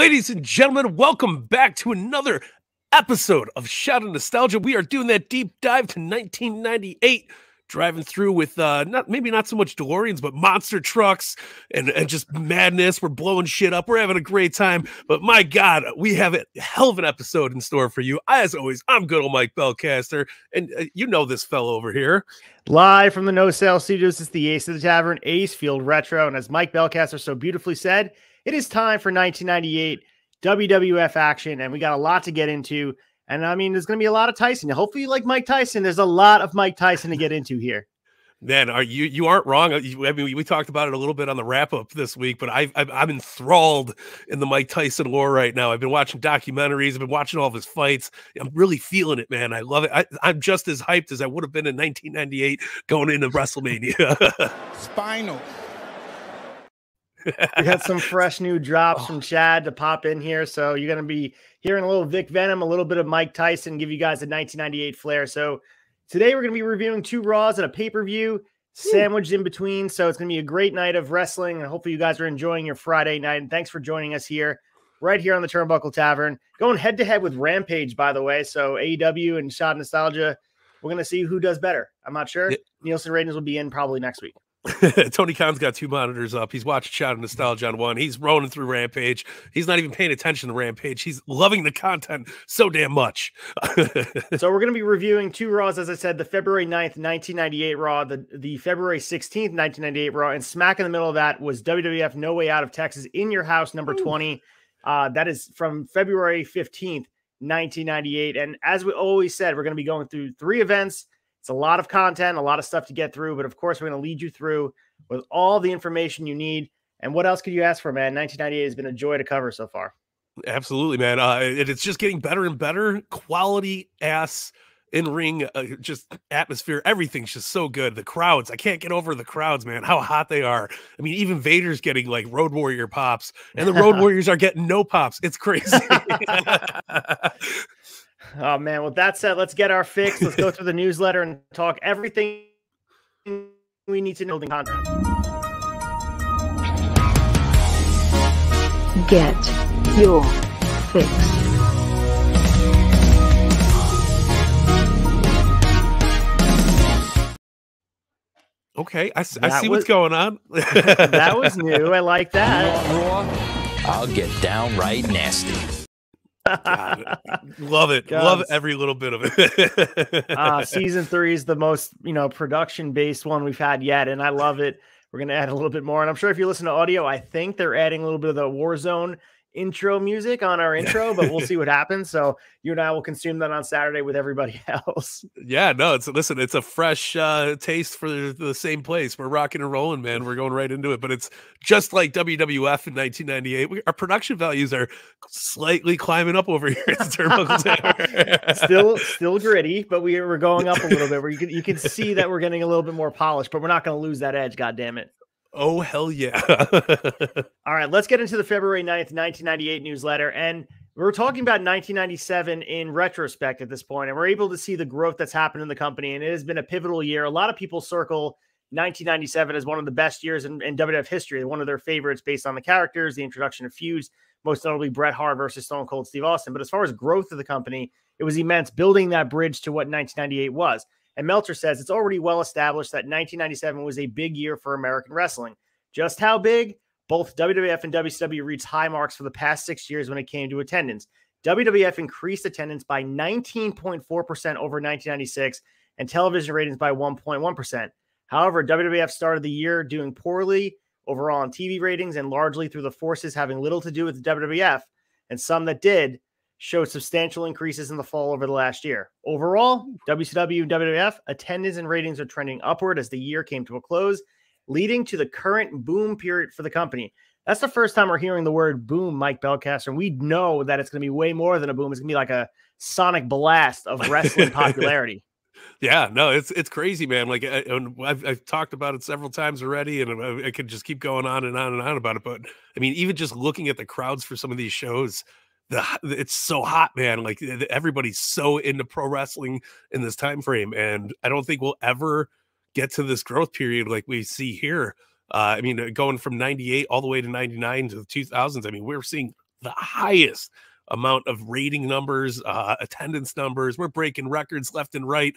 Ladies and gentlemen, welcome back to another episode of Shot of Nostalgia. We are doing that deep dive to 1998, driving through with maybe not so much DeLoreans, but monster trucks and just madness. We're blowing shit up. We're having a great time. But my God, we have a hell of an episode in store for you. As always, I'm good old Mike Belcaster, and you know this fellow over here. Live from the No Sale Studios, it's the Ace of the Tavern, ACEFIELD Retro. And as Mike Belcaster so beautifully said, it is time for 1998 WWF action, and we got a lot to get into. And I mean, there's going to be a lot of Tyson. Hopefully you like Mike Tyson. There's a lot of Mike Tyson to get into here. Man, you aren't wrong. I mean, we talked about it a little bit on the wrap up this week, but I'm enthralled in the Mike Tyson lore right now. I've been watching documentaries. I've been watching all of his fights. I'm really feeling it, man. I love it. I'm just as hyped as I would have been in 1998 going into WrestleMania. Spinal. We got some fresh new drops from Chad to pop in here. So you're going to be hearing a little Vic Venom, a little bit of Mike Tyson, give you guys a 1998 flair. So today we're going to be reviewing 2 Raws and a pay-per-view sandwiched in between. So it's going to be a great night of wrestling, and hopefully you guys are enjoying your Friday night. And thanks for joining us here, right here on the Turnbuckle Tavern. Going head-to-head with Rampage, by the way. So AEW and Shot Nostalgia, we're going to see who does better. I'm not sure. Yeah. Nielsen ratings will be in probably next week. Tony Khan's got 2 monitors up. He's watching Shot of Nostalgia on one. He's rolling through Rampage. He's not even paying attention to Rampage. He's loving the content so damn much. So we're going to be reviewing 2 Raws, as I said, the February 9th, 1998 Raw, the February 16th, 1998 Raw, and smack in the middle of that was WWF No Way Out of Texas in Your House, number 20. That is from February 15th, 1998. And as we always said, we're going to be going through 3 events. It's a lot of content, a lot of stuff to get through, but of course, we're going to lead you through with all the information you need. And what else could you ask for, man? 1998 has been a joy to cover so far. Absolutely, man. It's just getting better and better. Quality ass in-ring, just atmosphere. Everything's just so good. The crowds, I can't get over the crowds, man, how hot they are. I mean, even Vader's getting like Road Warrior pops, and the Road Warriors are getting no pops. It's crazy. Oh, man. With that said, let's get our fix. Let's go through the newsletter and talk everything we need to know in content. Get your fix. Okay, I see what's going on. That was new. I like that. Raw, I'll get downright nasty. God, love it. Love every little bit of it. Season 3 is the most, production based one we've had yet, and I love it. We're going to add a little bit more, and I'm sure if you listen to audio, I think they're adding a little bit of the Warzone intro music on our intro, but we'll see what happens. So you and I will consume that on Saturday with everybody else. Yeah, no, it's a fresh taste for the same place. We're rocking and rolling, man. We're going right into it, but it's just like WWF in 1998. Our production values are slightly climbing up over here at the Turnbuckle. still gritty, but we're going up a little bit where you can see that we're getting a little bit more polished, but we're not going to lose that edge. God damn it. Oh, hell yeah. All right, let's get into the February 9th, 1998 newsletter. And we're talking about 1997 in retrospect at this point, and we're able to see the growth that's happened in the company, and it has been a pivotal year. A lot of people circle 1997 as one of the best years in WWF history, one of their favorites based on the characters, the introduction of feuds, most notably Bret Hart versus Stone Cold Steve Austin. But as far as growth of the company, it was immense, building that bridge to what 1998 was. And Meltzer says it's already well established that 1997 was a big year for American wrestling. Just how big? Both WWF and WCW reached high marks for the past 6 years when it came to attendance. WWF increased attendance by 19.4% over 1996 and television ratings by 1.1%. However, WWF started the year doing poorly overall on TV ratings and largely through the forces having little to do with the WWF, and some that did showed substantial increases in the fall over the last year. Overall, WCW and WWF attendance and ratings are trending upward as the year came to a close, leading to the current boom period for the company. That's the first time we're hearing the word boom, Mike Belcaster, and we know that it's going to be way more than a boom. It's going to be like a sonic blast of wrestling popularity. Yeah, no, it's crazy, man. Like I've talked about it several times already, and I could just keep going on and on and on about it. But I mean, even just looking at the crowds for some of these shows, it's so hot, man. Like everybody's so into pro wrestling in this time frame, and I don't think we'll ever get to this growth period like we see here. I mean, going from 98 all the way to 99 to the 2000s. I mean, we're seeing the highest amount of rating numbers, attendance numbers. We're breaking records left and right.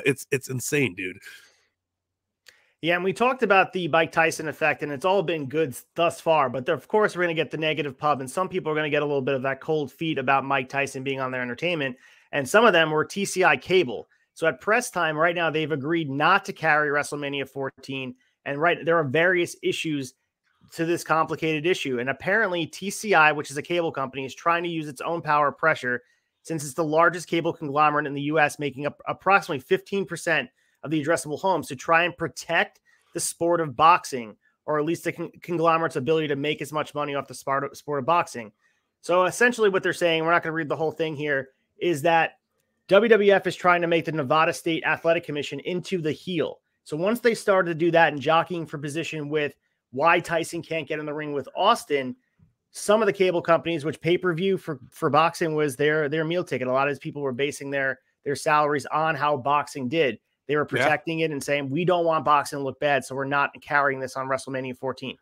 It's insane, dude. Yeah, and we talked about the Mike Tyson effect, and it's all been good thus far. But of course, we're going to get the negative pub, and some people are going to get a little bit of that cold feet about Mike Tyson being on their entertainment. And some of them were TCI Cable. So at press time right now, they've agreed not to carry WrestleMania 14. And there are various issues to this complicated issue. And apparently TCI, which is a cable company, is trying to use its own power of pressure since it's the largest cable conglomerate in the U.S., making up approximately 15% of the addressable homes, to try and protect the sport of boxing, or at least the conglomerate's ability to make as much money off the sport of boxing. So essentially what they're saying, we're not going to read the whole thing here, is that WWF is trying to make the Nevada State Athletic Commission into the heel. So once they started to do that and jockeying for position with why Tyson can't get in the ring with Austin, some of the cable companies, which pay-per-view for boxing was their meal ticket. A lot of these people were basing their salaries on how boxing did. They were protecting it and saying, we don't want boxing to look bad, so we're not carrying this on WrestleMania 14.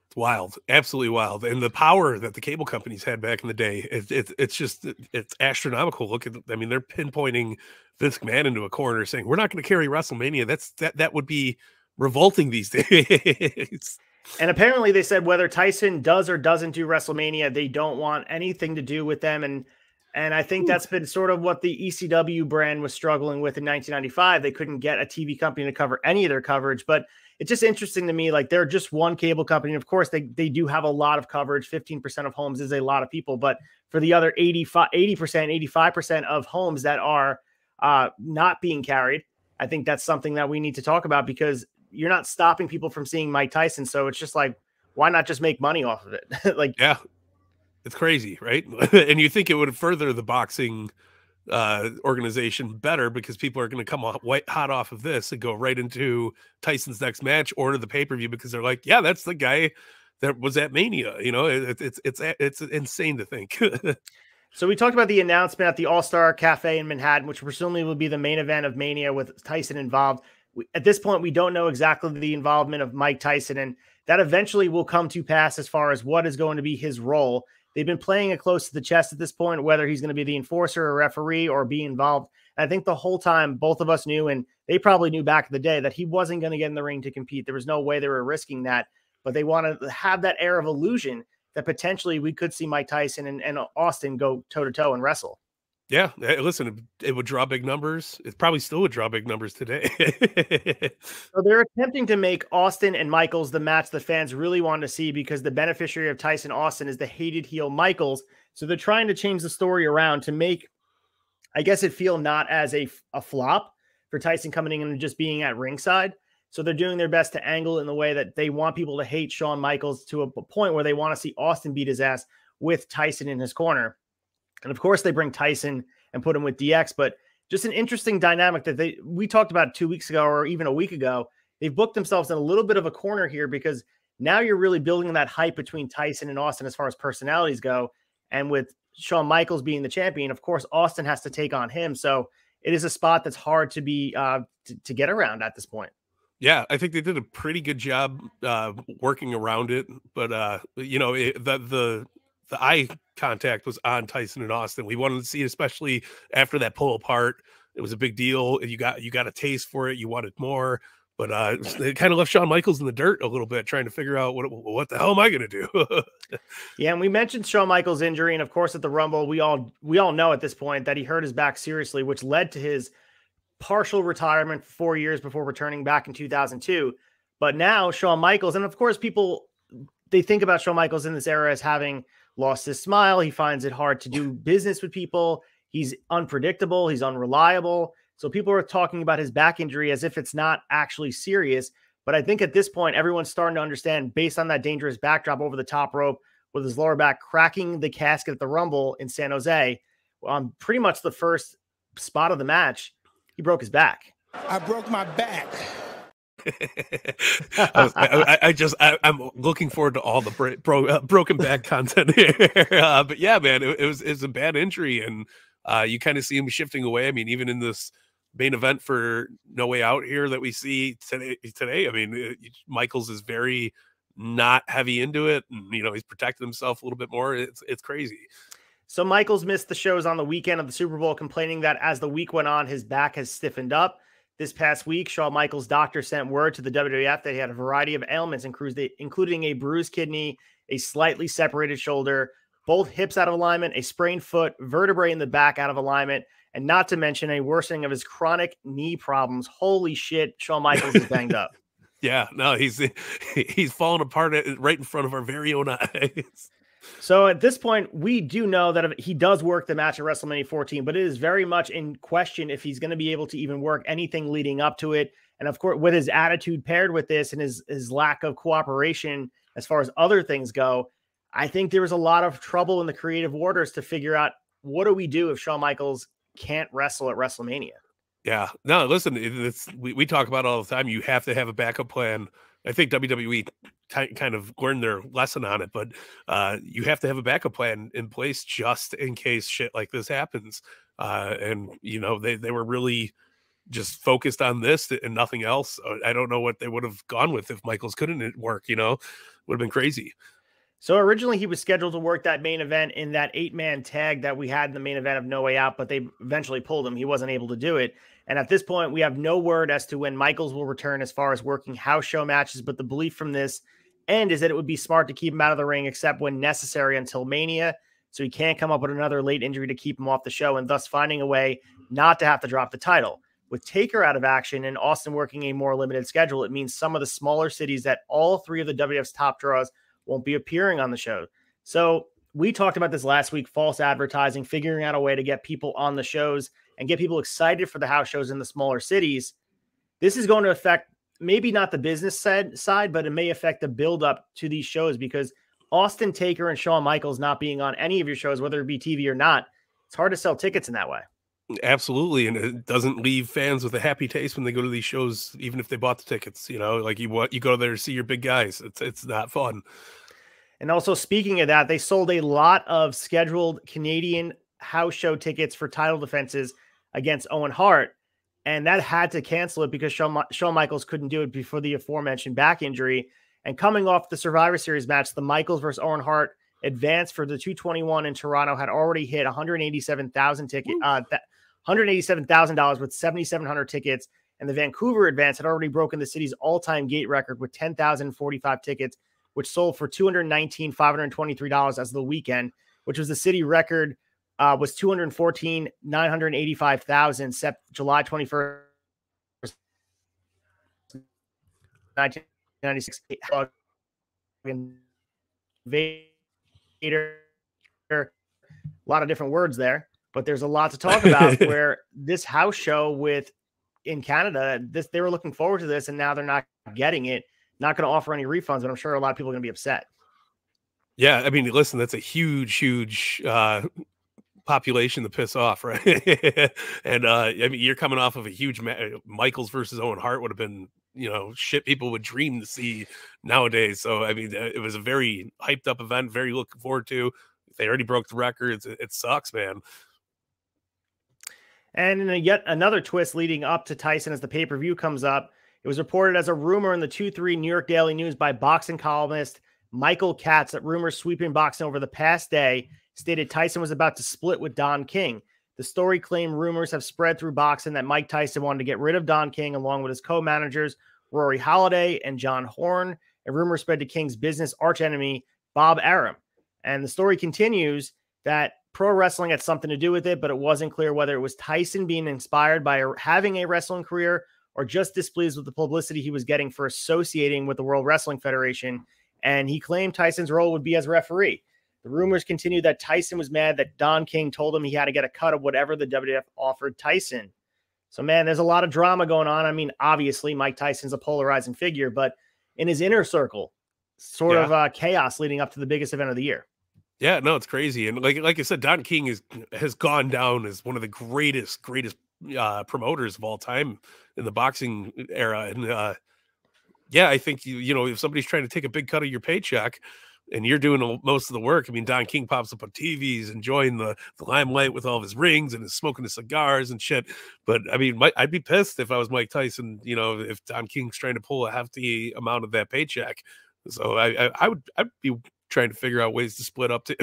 It's wild, absolutely wild. And the power that the cable companies had back in the day, it's astronomical. Look at, I mean, they're pinpointing Vince McMahon into a corner saying, we're not going to carry WrestleMania. That would be revolting these days. And apparently they said whether Tyson does or doesn't do WrestleMania, they don't want anything to do with them. And I think that's been sort of what the ECW brand was struggling with in 1995. They couldn't get a TV company to cover any of their coverage, but it's just interesting to me. Like, they're just one cable company. Of course, they do have a lot of coverage. 15% of homes is a lot of people, but for the other 85% of homes that are not being carried, I think that's something that we need to talk about, because you're not stopping people from seeing Mike Tyson. So it's just like, why not just make money off of it? Like, yeah. It's crazy, right? And you think it would further the boxing organization better, because people are going to come white hot off of this and go right into Tyson's next match or to the pay-per-view, because they're like, yeah, that's the guy that was at Mania. You know, it's insane to think. So we talked about the announcement at the All-Star Cafe in Manhattan, which presumably will be the main event of Mania with Tyson involved. At this point, we don't know exactly the involvement of Mike Tyson, and that eventually will come to pass as far as what is going to be his role. They've been playing it close to the chest at this point, whether he's going to be the enforcer or referee or be involved. And I think the whole time, both of us knew, and they probably knew back in the day, that he wasn't going to get in the ring to compete. There was no way they were risking that, but they wanted to have that air of illusion that potentially we could see Mike Tyson and Austin go toe-to-toe and wrestle. Yeah, listen, it would draw big numbers. It probably still would draw big numbers today. So they're attempting to make Austin and Michaels the match that fans really want to see, because the beneficiary of Tyson Austin is the hated heel Michaels. So they're trying to change the story around to make, I guess, it feel not as a flop for Tyson coming in and just being at ringside. So they're doing their best to angle it in the way that they want people to hate Shawn Michaels to a point where they want to see Austin beat his ass with Tyson in his corner. And of course, they bring Tyson and put him with DX, but just an interesting dynamic that we talked about 2 weeks ago, or even a week ago. They've booked themselves in a little bit of a corner here, because now you're really building that hype between Tyson and Austin as far as personalities go. And with Shawn Michaels being the champion, of course, Austin has to take on him. So it is a spot that's hard to be to get around at this point. Yeah, I think they did a pretty good job working around it, but you know, the eye contact was on Tyson and Austin. We wanted to see it, especially after that pull apart. It was a big deal. You got a taste for it. You wanted more, but it kind of left Shawn Michaels in the dirt a little bit, trying to figure out what the hell am I going to do? Yeah, and we mentioned Shawn Michaels' injury, and of course at the Rumble, we all know at this point that he hurt his back seriously, which led to his partial retirement for 4 years before returning back in 2002. But now Shawn Michaels, and of course people, they think about Shawn Michaels in this era as having lost his smile. He finds it hard to do business with people. He's unpredictable. He's unreliable. So people are talking about his back injury as if it's not actually serious. But I think at this point, everyone's starting to understand, based on that dangerous backdrop over the top rope with his lower back cracking the casket at the Rumble in San Jose, on pretty much the first spot of the match, he broke his back. I broke my back. I'm looking forward to all the broken back content here. But yeah, man, it was a bad injury, and you kind of see him shifting away. I mean, even in this main event for No Way Out here that we see today, I mean, Michaels is very not heavy into it. And, he's protected himself a little bit more. It's crazy. So Michaels missed the shows on the weekend of the Super Bowl, complaining that as the week went on, his back has stiffened up. This past week, Shawn Michaels' doctor sent word to the WWF that he had a variety of ailments, including a bruised kidney, a slightly separated shoulder, both hips out of alignment, a sprained foot, vertebrae in the back out of alignment, and not to mention a worsening of his chronic knee problems. Holy shit, Shawn Michaels is banged up. Yeah, no, he's falling apart right in front of our very own eyes. So at this point, we do know that he does work the match at WrestleMania 14, but it is very much in question if he's going to be able to even work anything leading up to it. And of course, with his attitude paired with this and his lack of cooperation as far as other things go, I think there was a lot of trouble in the creative orders to figure out, what do we do if Shawn Michaels can't wrestle at WrestleMania? Yeah, no, listen, we talk about it all the time. You have to have a backup plan. I think WWE kind of learned their lesson on it, but you have to have a backup plan in place just in case shit like this happens. And they were really just focused on this and nothing else. I don't know what they would have gone with if Michaels couldn't work. Would have been crazy. So originally he was scheduled to work that main event in that 8-man tag that we had in the main event of No Way Out, but they eventually pulled him. He wasn't able to do it. And at this point, we have no word as to when Michaels will return as far as working house show matches. But the belief from this end is that it would be smart to keep him out of the ring, except when necessary until Mania. So he can't come up with another late injury to keep him off the show, and thus finding a way not to have to drop the title. With Taker out of action and Austin working a more limited schedule, it means some of the smaller cities that all three of the WWF's top draws won't be appearing on the show. So we talked about this last week, false advertising, figuring out a way to get people on the shows and get people excited for the house shows in the smaller cities. This is going to affect maybe not the business side, but it may affect the buildup to these shows, because Austin, Taker, and Shawn Michaels not being on any of your shows, whether it be TV or not, it's hard to sell tickets in that way. Absolutely. And it doesn't leave fans with a happy taste when they go to these shows, even if they bought the tickets. You go there to see your big guys. It's not fun. And also, speaking of that, they sold a lot of scheduled Canadian house show tickets for title defenses against Owen Hart, and that had to cancel it because Shawn Michaels couldn't do it before the aforementioned back injury. And coming off the Survivor Series match, the Michaels versus Owen Hart advance for the 221 in Toronto had already hit $187,000 with 7,700 tickets, and the Vancouver advance had already broken the city's all-time gate record with 10,045 tickets, which sold for $219,523 as the weekend, which was the city record. Was $214,985,000 set July 21st, 1996. Vader, a lot of different words there, but there's a lot to talk about. Where this house show in Canada, they were looking forward to this, and now they're not getting it. Not going to offer any refunds, but I'm sure a lot of people are going to be upset. Yeah, I mean, listen, that's a huge population to piss off, right? And I mean, you're coming off of a huge Michaels versus Owen Hart would have been, shit people would dream to see nowadays. So I mean, it was a very hyped up event, very looking forward to. They already broke the records. It sucks, man. And in yet another twist leading up to Tyson, as the pay-per-view comes up, it was reported as a rumor in the 2-3 New York Daily News by boxing columnist Michael Katz that rumors sweeping boxing over the past day stated Tyson was about to split with Don King. The story claimed rumors have spread through boxing that Mike Tyson wanted to get rid of Don King along with his co-managers Rory Halladay and John Horn, and rumors spread to King's business archenemy Bob Arum. And the story continues that pro wrestling had something to do with it, but it wasn't clear whether it was Tyson being inspired by having a wrestling career or just displeased with the publicity he was getting for associating with the World Wrestling Federation. And he claimed Tyson's role would be as referee. The rumors continue that Tyson was mad that Don King told him he had to get a cut of whatever the WWF offered Tyson. So, man, there's a lot of drama going on. I mean, obviously, Mike Tyson's a polarizing figure, but in his inner circle, sort of chaos leading up to the biggest event of the year. Yeah, no, it's crazy. And like I said, Don King has gone down as one of the greatest promoters of all time in the boxing era. And yeah, I think, if somebody's trying to take a big cut of your paycheck and you're doing most of the work, I mean, Don King pops up on TVs, enjoying the limelight with all of his rings and his smoking his cigars and shit. But I mean, I'd be pissed if I was Mike Tyson, if Don King's trying to pull a hefty amount of that paycheck. So I'd be trying to figure out ways to split up too.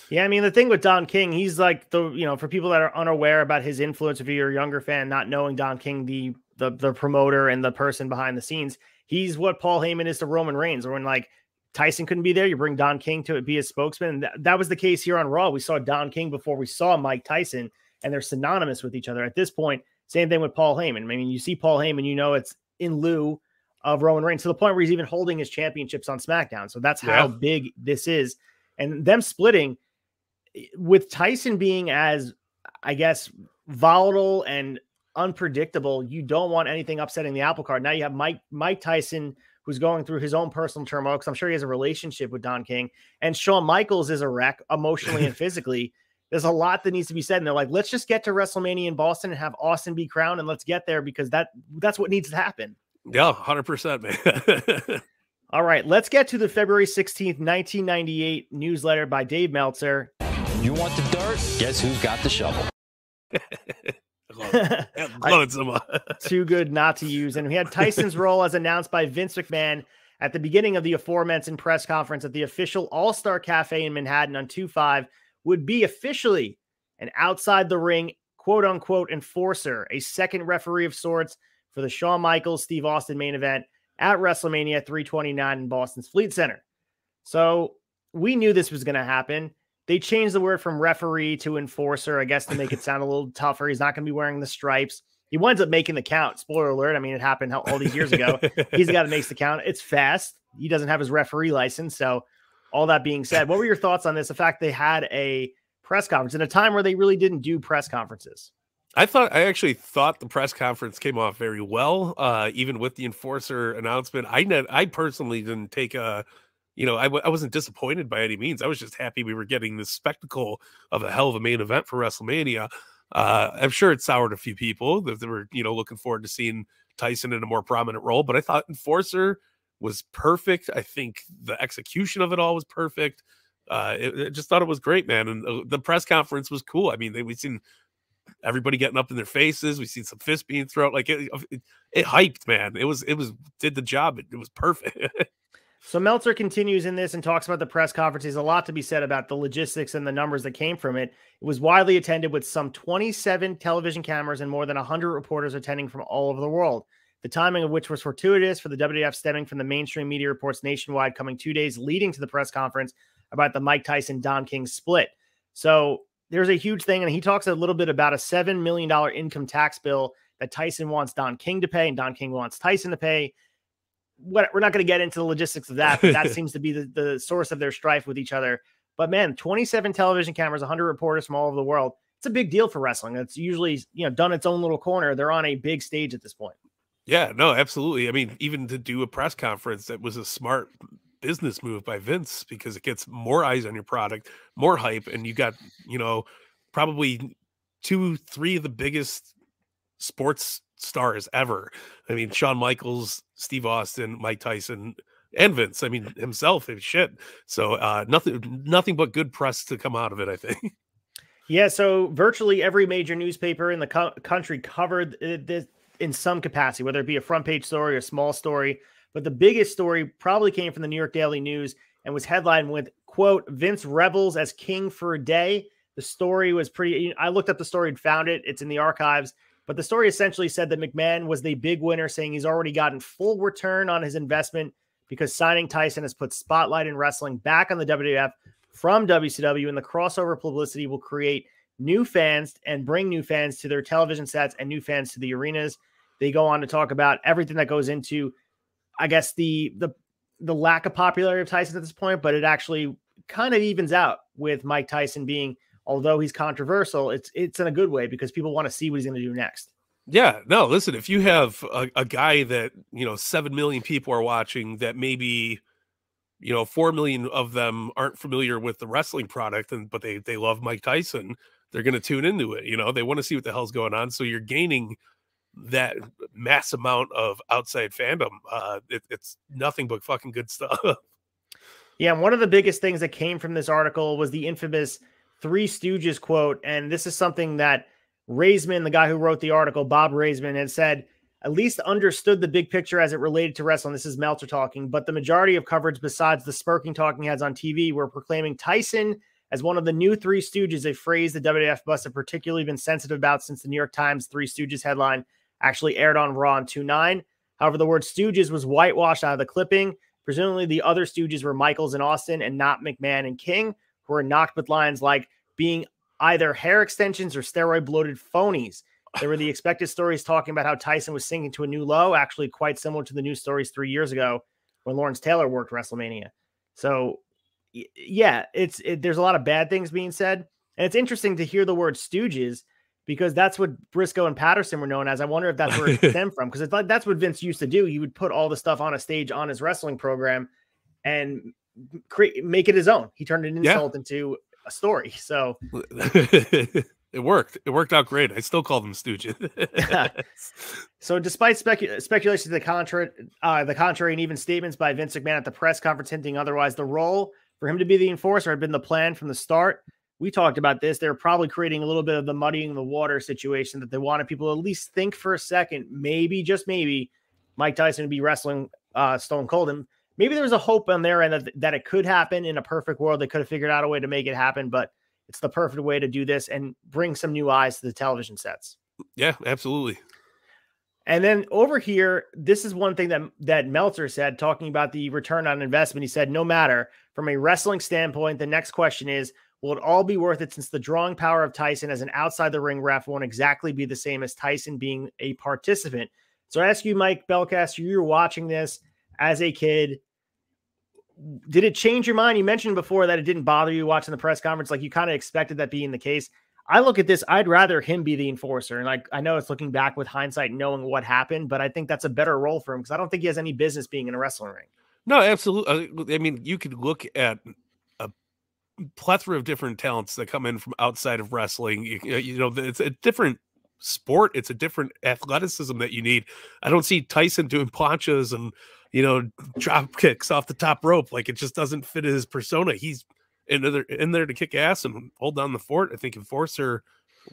Yeah, I mean, the thing with Don King, he's like for people that are unaware about his influence, if you're a younger fan, not knowing Don King, the promoter and the person behind the scenes, he's what Paul Heyman is to Roman Reigns. Or when like Tyson couldn't be there, you bring Don King to be his spokesman. And that was the case here on Raw. We saw Don King before we saw Mike Tyson, and they're synonymous with each other. At this point, same thing with Paul Heyman. I mean, you see Paul Heyman, you know it's in lieu of Roman Reigns, to the point where he's even holding his championships on SmackDown. So that's how big this is. And them splitting, with Tyson being as, I guess, volatile and unpredictable, you don't want anything upsetting the apple cart. Now you have Mike Tyson, who's going through his own personal turmoil, because I'm sure he has a relationship with Don King, and Shawn Michaels is a wreck emotionally and physically. There's a lot that needs to be said, and they're like, let's just get to WrestleMania in Boston and have Austin be crowned, and let's get there, because that's what needs to happen. Yeah, 100%, man. All right, let's get to the February 16th, 1998 newsletter by Dave Meltzer. You want the dirt? Guess who's got the shovel? Too good not to use. And we had Tyson's role as announced by Vince McMahon at the beginning of the aforementioned press conference at the official All-Star Cafe in Manhattan on 2/5 would be officially an outside the ring, quote unquote, enforcer, a second referee of sorts for the Shawn Michaels, Steve Austin main event at WrestleMania 329 in Boston's Fleet Center. So we knew this was going to happen. They changed the word from referee to enforcer, I guess, to make it sound a little tougher. He's not going to be wearing the stripes. He winds up making the count. Spoiler alert. I mean, it happened all these years ago. He's the guy that makes the count. It's fast. He doesn't have his referee license. So all that being said, what were your thoughts on this? The fact they had a press conference in a time where they really didn't do press conferences. I actually thought the press conference came off very well, even with the enforcer announcement. I personally didn't take I wasn't disappointed by any means. I was just happy we were getting this spectacle of a hell of a main event for WrestleMania. I'm sure it soured a few people that they were, looking forward to seeing Tyson in a more prominent role, but I thought enforcer was perfect. I think the execution of it all was perfect. I just thought it was great, man. And the press conference was cool. I mean, we've seen everybody getting up in their faces. We've seen some fists being thrown. Like it hyped, man. It did the job. It was perfect. So Meltzer continues in this and talks about the press conference. There's a lot to be said about the logistics and the numbers that came from it. It was widely attended with some 27 television cameras and more than 100 reporters attending from all over the world. The timing of which was fortuitous for the WWF, stemming from the mainstream media reports nationwide coming 2 days leading to the press conference about the Mike Tyson Don King split. So there's a huge thing, and he talks a little bit about a $7 million income tax bill that Tyson wants Don King to pay and Don King wants Tyson to pay. We're not going to get into the logistics of that, but that seems to be the source of their strife with each other. But man, 27 television cameras, 100 reporters from all over the world. It's a big deal for wrestling. It's usually, done its own little corner. They're on a big stage at this point. Yeah, no, absolutely. I mean, even to do a press conference, that was a smart business move by Vince, because it gets more eyes on your product, more hype. And you got, probably 2-3 of the biggest sports stars ever. I mean, Shawn Michaels, Steve Austin, Mike Tyson, and Vince. I mean, himself is shit. So nothing but good press to come out of it, I think. Yeah. So virtually every major newspaper in the country covered this in some capacity, whether it be a front page story or a small story. But the biggest story probably came from the New York Daily News and was headlined with, quote, Vince rebels as king for a day. The story was I looked up the story and found it. It's in the archives. But the story essentially said that McMahon was the big winner, saying he's already gotten full return on his investment because signing Tyson has put spotlight in wrestling back on the WWF from WCW, and the crossover publicity will create new fans and bring new fans to their television sets and new fans to the arenas. They go on to talk about everything that goes into, I guess, the lack of popularity of Tyson at this point, but it actually kind of evens out with Mike Tyson being, although he's controversial, it's in a good way because people want to see what he's going to do next. Yeah, no, listen, if you have a guy that, 7 million people are watching, that maybe, 4 million of them aren't familiar with the wrestling product, but they love Mike Tyson, they're going to tune into it. They want to see what the hell's going on. So you're gaining that mass amount of outside fandom. It's nothing but fucking good stuff. Yeah. And one of the biggest things that came from this article was the infamous Three Stooges quote. And this is something that Raisman, the guy who wrote the article, Bob Raisman, had said, at least understood the big picture as it related to wrestling. This is Meltzer talking, but the majority of coverage besides the smirking talking heads on TV were proclaiming Tyson as one of the new Three Stooges, a phrase the WWF must have particularly been sensitive about since the New York Times Three Stooges headline actually aired on Raw on 2/9. However, the word Stooges was whitewashed out of the clipping. Presumably the other Stooges were Michaels and Austin and not McMahon and King, who were knocked with lines like being either hair extensions or steroid bloated phonies. There were the expected stories talking about how Tyson was sinking to a new low, actually quite similar to the news stories 3 years ago when Lawrence Taylor worked WrestleMania. So, yeah, there's a lot of bad things being said. And it's interesting to hear the word Stooges because that's what Briscoe and Patterson were known as. I wonder if that's where it stemmed from, because that's what Vince used to do. He would put all the stuff on a stage on his wrestling program and make it his own. He turned an insult into a story. So it worked. It worked out great. I still call them Stooges. So despite speculation to the contrary, and even statements by Vince McMahon at the press conference hinting otherwise, the role for him to be the enforcer had been the plan from the start. We talked about this. They're probably creating a little bit of the muddying the water situation that they wanted people to at least think for a second, maybe, just maybe, Mike Tyson would be wrestling Stone Cold. And maybe there was a hope on their end that it could happen. In a perfect world, they could have figured out a way to make it happen, but it's the perfect way to do this and bring some new eyes to the television sets. Yeah, absolutely. And then over here, this is one thing that Meltzer said, talking about the return on investment. He said, no matter from a wrestling standpoint, the next question is, will it all be worth it since the drawing power of Tyson as an outside the ring ref won't exactly be the same as Tyson being a participant? So I ask you, Mike Belcaster, you were watching this as a kid. Did it change your mind? You mentioned before that it didn't bother you watching the press conference. Like you kind of expected that being the case. I look at this, I'd rather him be the enforcer. And like, I know it's looking back with hindsight, knowing what happened, but I think that's a better role for him because I don't think he has any business being in a wrestling ring. No, absolutely. I mean, you could look at a plethora of different talents that come in from outside of wrestling. You know, it's a different sport. It's a different athleticism that you need. I don't see Tyson doing planchas and, you know, drop kicks off the top rope. Like it just doesn't fit his persona. He's in there to kick ass and hold down the fort. I think enforcer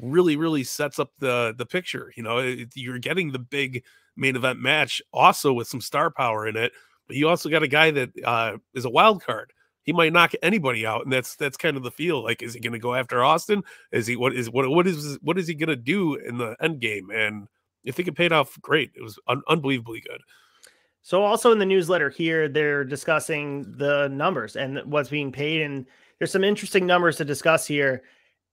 really, really sets up the picture. You know, you're getting the big main event match also with some star power in it, but you also got a guy that is a wild card. He might knock anybody out, and that's kind of the feel. Like, is he going to go after Austin? Is he what is he going to do in the end game? And I think it paid off great. It was unbelievably good. So also in the newsletter here, they're discussing the numbers and what's being paid. And there's some interesting numbers to discuss here.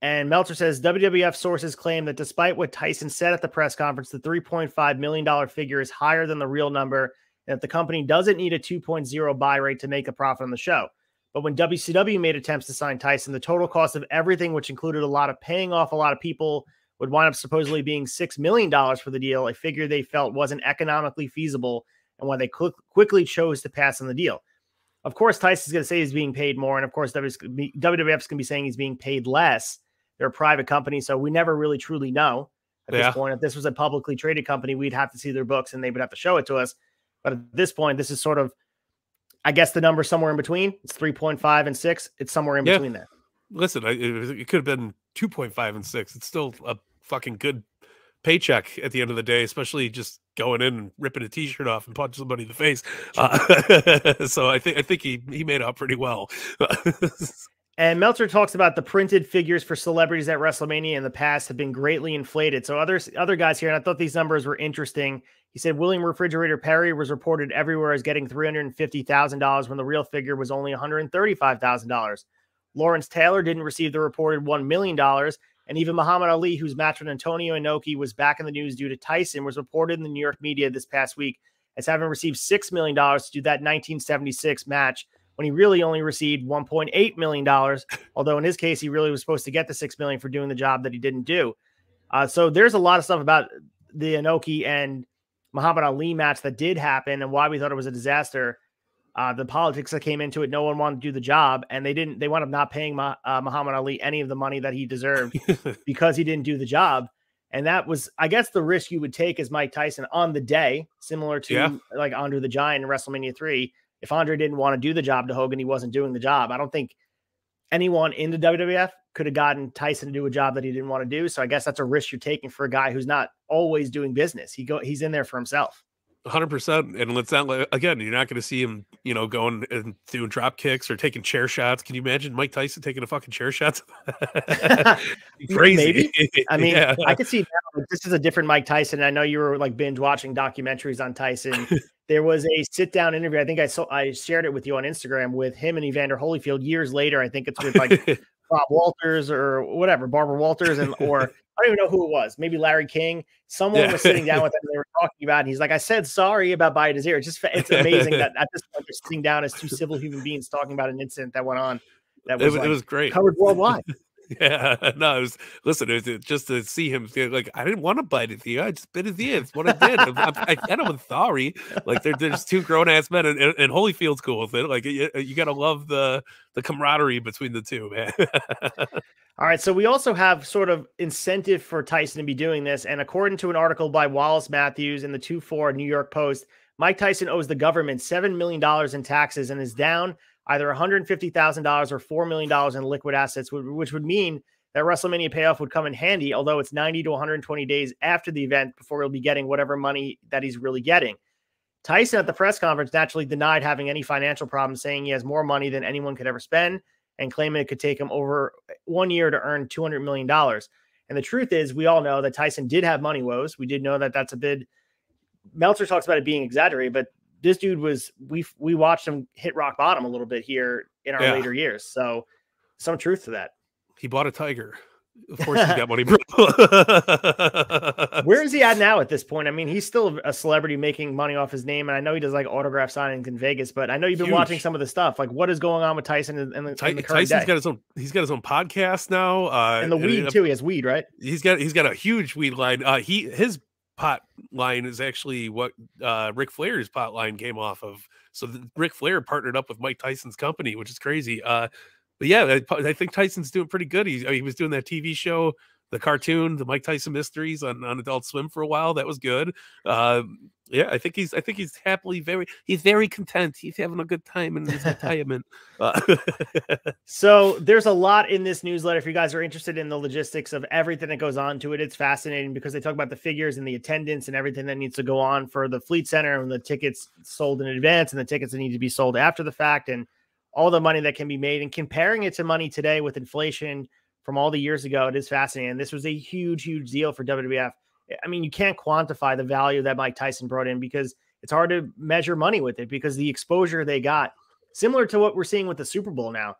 And Meltzer says WWF sources claim that despite what Tyson said at the press conference, the $3.5 million figure is higher than the real number, and that the company doesn't need a 2.0 buy rate to make a profit on the show. But when WCW made attempts to sign Tyson, the total cost of everything, which included a lot of paying off a lot of people, would wind up supposedly being $6 million for the deal, a figure they felt wasn't economically feasible, and why they quickly chose to pass on the deal. Of course, Tyson's going to say he's being paid more, and of course, WWF's going to be saying he's being paid less. They're a private company, so we never really truly know at this point. If this was a publicly traded company, we'd have to see their books, and they would have to show it to us. But at this point, this is sort of, I guess the number somewhere in between. It's 3.5 and 6. It's somewhere in between there. Listen, it could have been 2.5 and 6. It's still a fucking good paycheck at the end of the day, especially just going in and ripping a t-shirt off and punching somebody in the face. So I think he made out pretty well. And Meltzer talks about the printed figures for celebrities at WrestleMania in the past have been greatly inflated. So other guys here, and I thought these numbers were interesting. He said William Refrigerator Perry was reported everywhere as getting $350,000 when the real figure was only $135,000. Lawrence Taylor didn't receive the reported $1 million. And even Muhammad Ali, whose match with Antonio Inoki was back in the news due to Tyson, was reported in the New York media this past week as having received $6 million to do that 1976 match, when he really only received $1.8 million, although in his case, he really was supposed to get the $6 million for doing the job that he didn't do. So there's a lot of stuff about the Inoki and Muhammad Ali match that did happen and why we thought it was a disaster. The politics that came into it, no one wanted to do the job, and they wound up not paying Muhammad Ali any of the money that he deserved because he didn't do the job. And that was, I guess, the risk you would take as Mike Tyson on the day, similar to like Andre the Giant in WrestleMania 3. If Andre didn't want to do the job to Hogan, he wasn't doing the job. I don't think anyone in the WWF could have gotten Tyson to do a job that he didn't want to do. So I guess that's a risk you're taking for a guy who's not always doing business. He's in there for himself. 100%. And let's not, again, you're not going to see him, going and doing drop kicks or taking chair shots. Can you imagine Mike Tyson taking a fucking chair shot? Crazy. Maybe. I mean, yeah. I could see now, this is a different Mike Tyson. I know you were like binge watching documentaries on Tyson. There was a sit down interview. I think I shared it with you on Instagram with him and Evander Holyfield years later. I think it's with like Bob Walters or whatever, Barbara Walters, or I don't even know who it was. Maybe Larry King. Someone was sitting down with him and they were talking about it. And he's like, I said sorry about biting his ear. It's amazing that at this point they're sitting down as two civil human beings talking about an incident that went on. That was it was great. Covered worldwide. Yeah, no, it was just to see him like, I didn't want to bite his ear. I just bit his ear. That's what I did. I was sorry. Like there's two grown ass men, and Holyfield's cool with it. Like you gotta love the camaraderie between the two, man. All right, so we also have sort of incentive for Tyson to be doing this, and according to an article by Wallace Matthews in the 2/4 New York Post, Mike Tyson owes the government $7 million in taxes and is down either $150,000 or $4 million in liquid assets, which would mean that WrestleMania payoff would come in handy, although it's 90 to 120 days after the event before he'll be getting whatever money that he's really getting. Tyson at the press conference naturally denied having any financial problems, saying he has more money than anyone could ever spend and claiming it could take him over 1 year to earn $200 million. And the truth is, we all know that Tyson did have money woes. We did know that that's a bit, Meltzer talks about it being exaggerated, but this dude was, we watched him hit rock bottom a little bit here in our later years. So some truth to that. He bought a tiger. Of course he's got money, bro. Where is he at now at this point? I mean, he's still a celebrity making money off his name. And I know he does like autograph signings in Vegas, but I know you've been watching some of the stuff. Like what is going on with Tyson in the current Tyson's day? He's got his own podcast now. And the weed too. He has weed, right? He's got a huge weed line. His pot line is actually what Ric Flair's pot line came off of. So Ric Flair partnered up with Mike Tyson's company, which is crazy. But yeah, I think Tyson's doing pretty good. He was doing that TV show, the cartoon, the Mike Tyson Mysteries on Adult Swim for a while. That was good. Yeah, I think he's happily he's very content. He's having a good time in his retirement. So there's a lot in this newsletter. If you guys are interested in the logistics of everything that goes on to it, it's fascinating because they talk about the figures and the attendance and everything that needs to go on for the Fleet Center and the tickets sold in advance and the tickets that need to be sold after the fact and all the money that can be made, and comparing it to money today with inflation from all the years ago. It is fascinating. And this was a huge, huge deal for WWF. I mean, you can't quantify the value that Mike Tyson brought in because it's hard to measure money with it because the exposure they got, similar to what we're seeing with the Super Bowl now.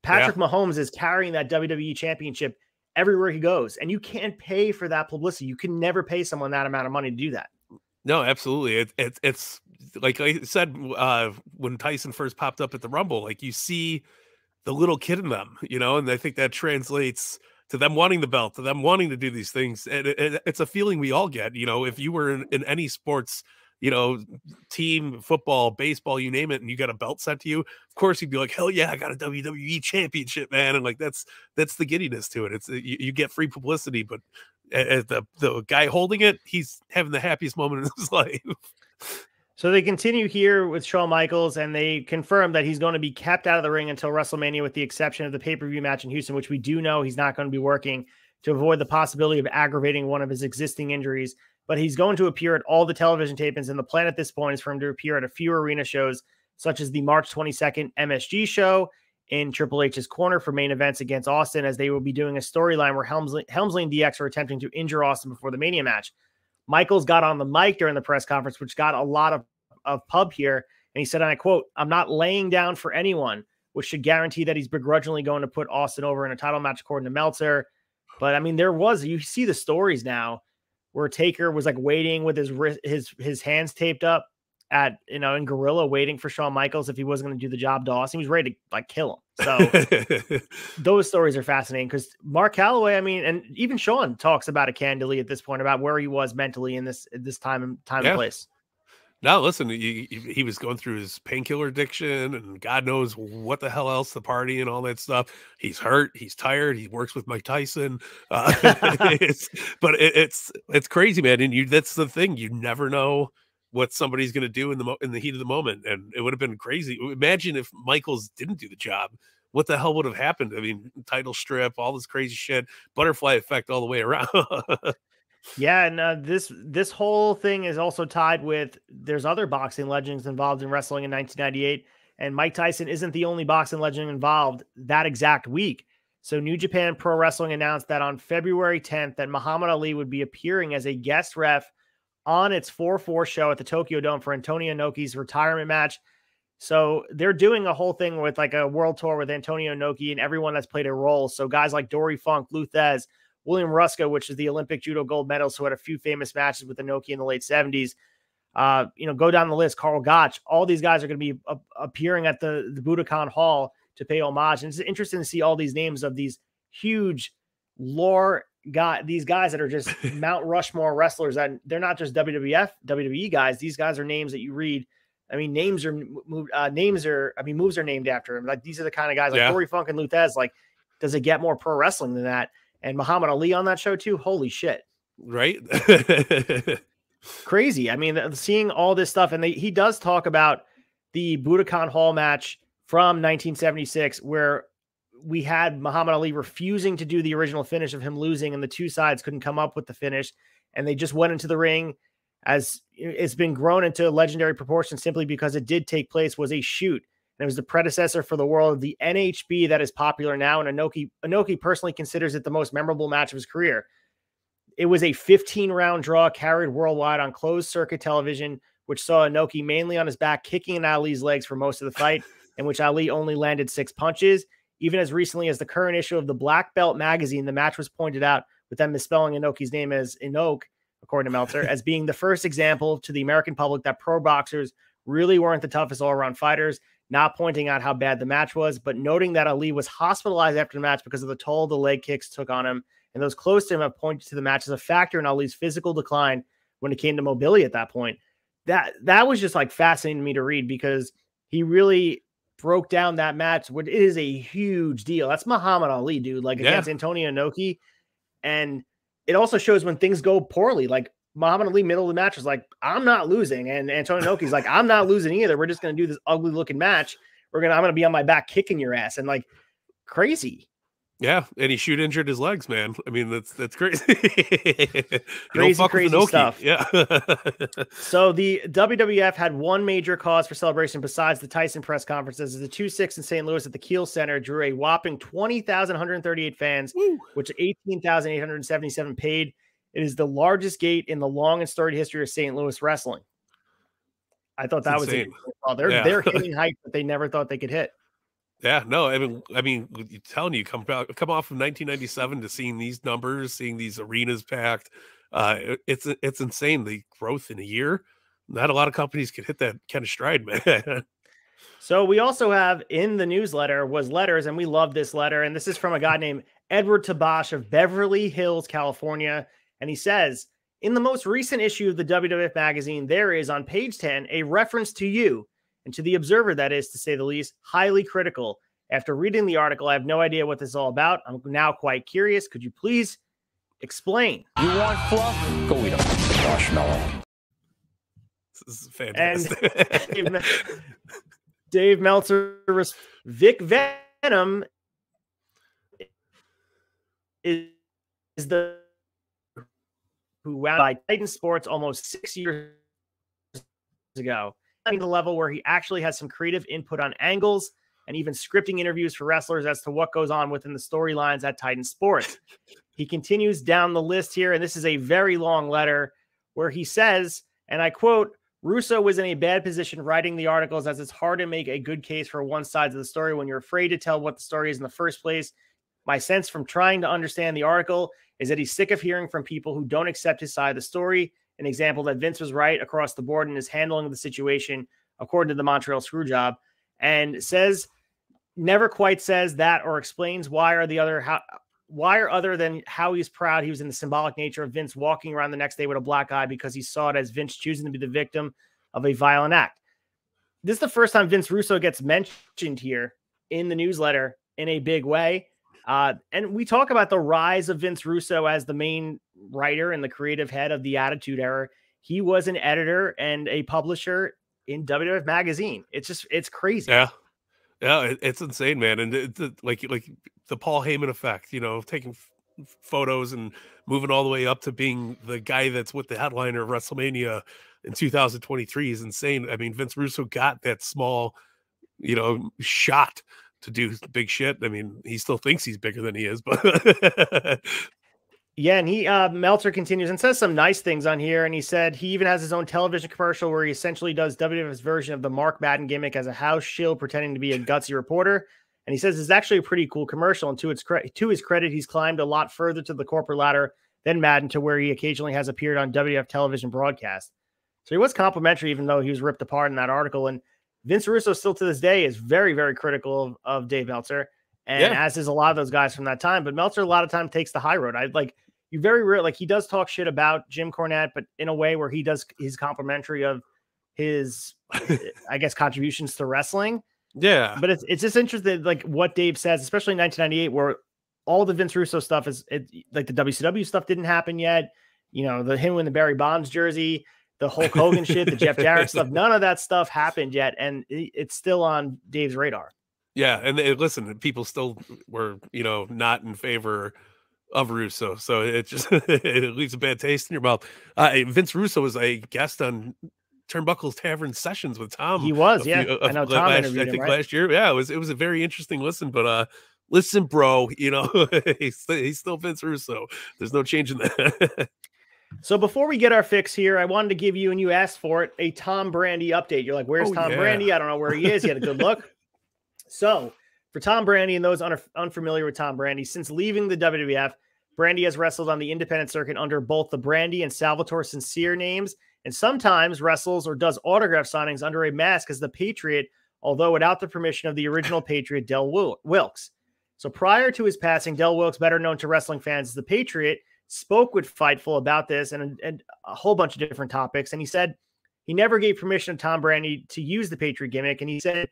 Patrick Mahomes is carrying that WWE championship everywhere he goes, and you can't pay for that publicity. You can never pay someone that amount of money to do that. No, absolutely. It's like I said, when Tyson first popped up at the Rumble, like you see the little kid in them, and I think that translates to them wanting the belt, to them wanting to do these things. And it's a feeling we all get, if you were in any sports, team, football, baseball, you name it, and you got a belt sent to you, of course you'd be like, hell yeah, I got a WWE championship, man. And like, that's the giddiness to it. It's you get free publicity, but the guy holding it, he's having the happiest moment in his life. So they continue here with Shawn Michaels, and they confirm that he's going to be kept out of the ring until WrestleMania, with the exception of the pay-per-view match in Houston, which we do know he's not going to be working to avoid the possibility of aggravating one of his existing injuries. But he's going to appear at all the television tapings, and the plan at this point is for him to appear at a few arena shows, such as the March 22nd MSG show in Triple H's corner for main events against Austin, as they will be doing a storyline where Helmsley and DX are attempting to injure Austin before the Mania match. Michaels got on the mic during the press conference, which got a lot of pub here, and he said, and I quote, "I'm not laying down for anyone," which should guarantee that he's begrudgingly going to put Austin over in a title match, according to Meltzer. But I mean, you see the stories now where Taker was like waiting with his hands taped up at, in Gorilla, waiting for Shawn Michaels if he wasn't going to do the job to Austin. He was ready to like kill him. So those stories are fascinating because Mark Calloway, I mean, and even Shawn talks about it candidly at this point about where he was mentally in this time and place. No, listen, he was going through his painkiller addiction and God knows what the hell else, the party and all that stuff. He's hurt. He's tired. He works with Mike Tyson. It's crazy, man. And that's the thing. You never know what somebody's going to do in the heat of the moment. And it would have been crazy. Imagine if Michaels didn't do the job. what the hell would have happened? I mean, title strip, all this crazy shit, butterfly effect all the way around. Yeah, and this whole thing is also tied with there's other boxing legends involved in wrestling in 1998, and Mike Tyson isn't the only boxing legend involved that exact week. So New Japan Pro Wrestling announced that on February 10th that Muhammad Ali would be appearing as a guest ref on its 4-4 show at the Tokyo Dome for Antonio Inoki's retirement match. So they're doing a whole thing with like a world tour with Antonio Inoki and everyone that's played a role. So guys like Dory Funk, Lou Thez, William Ruska, which is the Olympic judo gold medalist who had a few famous matches with Inoki in the late 70s. Go down the list, Carl Gotch. All these guys are going to be appearing at the Budokan Hall to pay homage. And it's interesting to see all these names of these huge lore these guys that are just Mount Rushmore wrestlers. And they're not just WWF, WWE guys. These guys are names that you read. I mean, moves are named after him. Like, these are the kind of guys like Dory Funk and Lou Thez. Like, does it get more pro wrestling than that? And Muhammad Ali on that show too. Holy shit. Right. Crazy. I mean, seeing all this stuff. And he does talk about the Budokan Hall match from 1976, where we had Muhammad Ali refusing to do the original finish of him losing, and the two sides couldn't come up with the finish. And they just went into the ring, as it's been grown into legendary proportions simply because it did take place, was a shoot. And it was the predecessor for the world of the NHB that is popular now. And Inoki personally considers it the most memorable match of his career. It was a 15-round draw carried worldwide on closed circuit television, which saw Inoki mainly on his back kicking Ali's legs for most of the fight, in which Ali only landed 6 punches. Even as recently as the current issue of the Black Belt magazine, the match was pointed out, with them misspelling Inoki's name as Inoke, according to Meltzer, as being the first example to the American public that pro boxers really weren't the toughest all-around fighters, not pointing out how bad the match was, but noting that Ali was hospitalized after the match because of the toll the leg kicks took on him. And those close to him have pointed to the match as a factor in Ali's physical decline when it came to mobility at that point. That was just like fascinating to me to read, because he really broke down that match. It is a huge deal. That's Muhammad Ali, dude, like against Antonio Inoki. And it also shows when things go poorly, like Muhammad Ali, middle of the match, was like, I'm not losing. And Antonio Inoki's like, I'm not losing either. We're just going to do this ugly looking match. I'm going to be on my back kicking your ass. And like, crazy. Yeah. And he shoot injured his legs, man. I mean, that's crazy. crazy stuff. Yeah. So the WWF had one major cause for celebration besides the Tyson press conferences. The 2-6 in St. Louis at the Kiel Center drew a whopping 20,138 fans, which 18,877 paid. It is the largest gate in the long and storied history of St. Louis wrestling. I thought that was insane. They're hitting heights that they never thought they could hit. Yeah, no, I mean, telling you, come off from 1997 to seeing these numbers, seeing these arenas packed, it's insane. The growth in a year. Not a lot of companies can hit that kind of stride, man. So we also have in the newsletter was letters, and we love this letter. And this is from a guy named Edward Tabash of Beverly Hills, California. And he says, in the most recent issue of the WWF magazine, there is on page 10 a reference to you, and to the Observer, that is, to say the least, highly critical. After reading the article, I have no idea what this is all about. I'm now quite curious. Could you please explain? You want fluff? Go eat a marshmallow. This is fantastic. And Dave Meltzer, Vic Venom is the who wound by Titan Sports almost 6 years ago. To the level where he actually has some creative input on angles and even scripting interviews for wrestlers as to what goes on within the storylines at Titan Sports. He continues down the list here, and this is a very long letter where he says, and I quote, Russo was in a bad position writing the articles, as it's hard to make a good case for one side of the story when you're afraid to tell what the story is in the first place. My sense from trying to understand the article is that he's sick of hearing from people who don't accept his side of the story. An example that Vince was right across the board in his handling of the situation, according to the Montreal Screwjob, and says, never quite says that or explains why or other than how he's proud he was in the symbolic nature of Vince walking around the next day with a black eye because he saw it as Vince choosing to be the victim of a violent act. This is the first time Vince Russo gets mentioned here in the newsletter in a big way. And we talk about the rise of Vince Russo as the main writer and the creative head of the Attitude Era. He was an editor and a publisher in WWF magazine. It's crazy. Yeah. Yeah, it's insane, man. And like the Paul Heyman effect, taking photos and moving all the way up to being the guy that's with the headliner of WrestleMania in 2023 is insane. I mean, Vince Russo got that small, shot to do big shit. I mean, he still thinks he's bigger than he is, but yeah, and he Meltzer continues and says some nice things on here. And he said he even has his own television commercial where he essentially does WWF's version of the Mark Madden gimmick as a house shield, pretending to be a gutsy reporter. And he says it's actually a pretty cool commercial. And to his credit, he's climbed a lot further to the corporate ladder than Madden, to where he occasionally has appeared on WWF television broadcast. So he was complimentary, even though he was ripped apart in that article. And Vince Russo still to this day is very, very critical of Dave Meltzer. And as is a lot of those guys from that time. But Meltzer a lot of time takes the high road. You very rare, like he does talk shit about Jim Cornette, but in a way where he does his complimentary of his, I guess, contributions to wrestling. Yeah. But it's just interesting, like what Dave says, especially in 1998, where all the Vince Russo stuff like the WCW stuff didn't happen yet. Him in the Barry Bonds jersey, the Hulk Hogan shit, the Jeff Jarrett stuff, none of that stuff happened yet. And it's still on Dave's radar. Yeah. And listen, people still were, not in favor of Russo, so it just it leaves a bad taste in your mouth. Vince Russo was a guest on Turnbuckle's Tavern Sessions with Tom. He was, I know Tom interviewed him, right? Last year. Yeah, it was a very interesting listen. But listen, bro, he's still Vince Russo. There's no change in that. So before we get our fix here, I wanted to give you, and you asked for it, a Tom Brandi update. You're like, where's Tom Brandi? I don't know where he is. He had a good look. So for Tom Brandi and those unfamiliar with Tom Brandi, since leaving the WWF, Brandi has wrestled on the independent circuit under both the Brandi and Salvatore Sincere names, and sometimes wrestles or does autograph signings under a mask as the Patriot, although without the permission of the original Patriot, Del Wilkes. So prior to his passing, Del Wilkes, better known to wrestling fans as the Patriot, spoke with Fightful about this and a whole bunch of different topics. And he said he never gave permission to Tom Brandi to use the Patriot gimmick. And he said,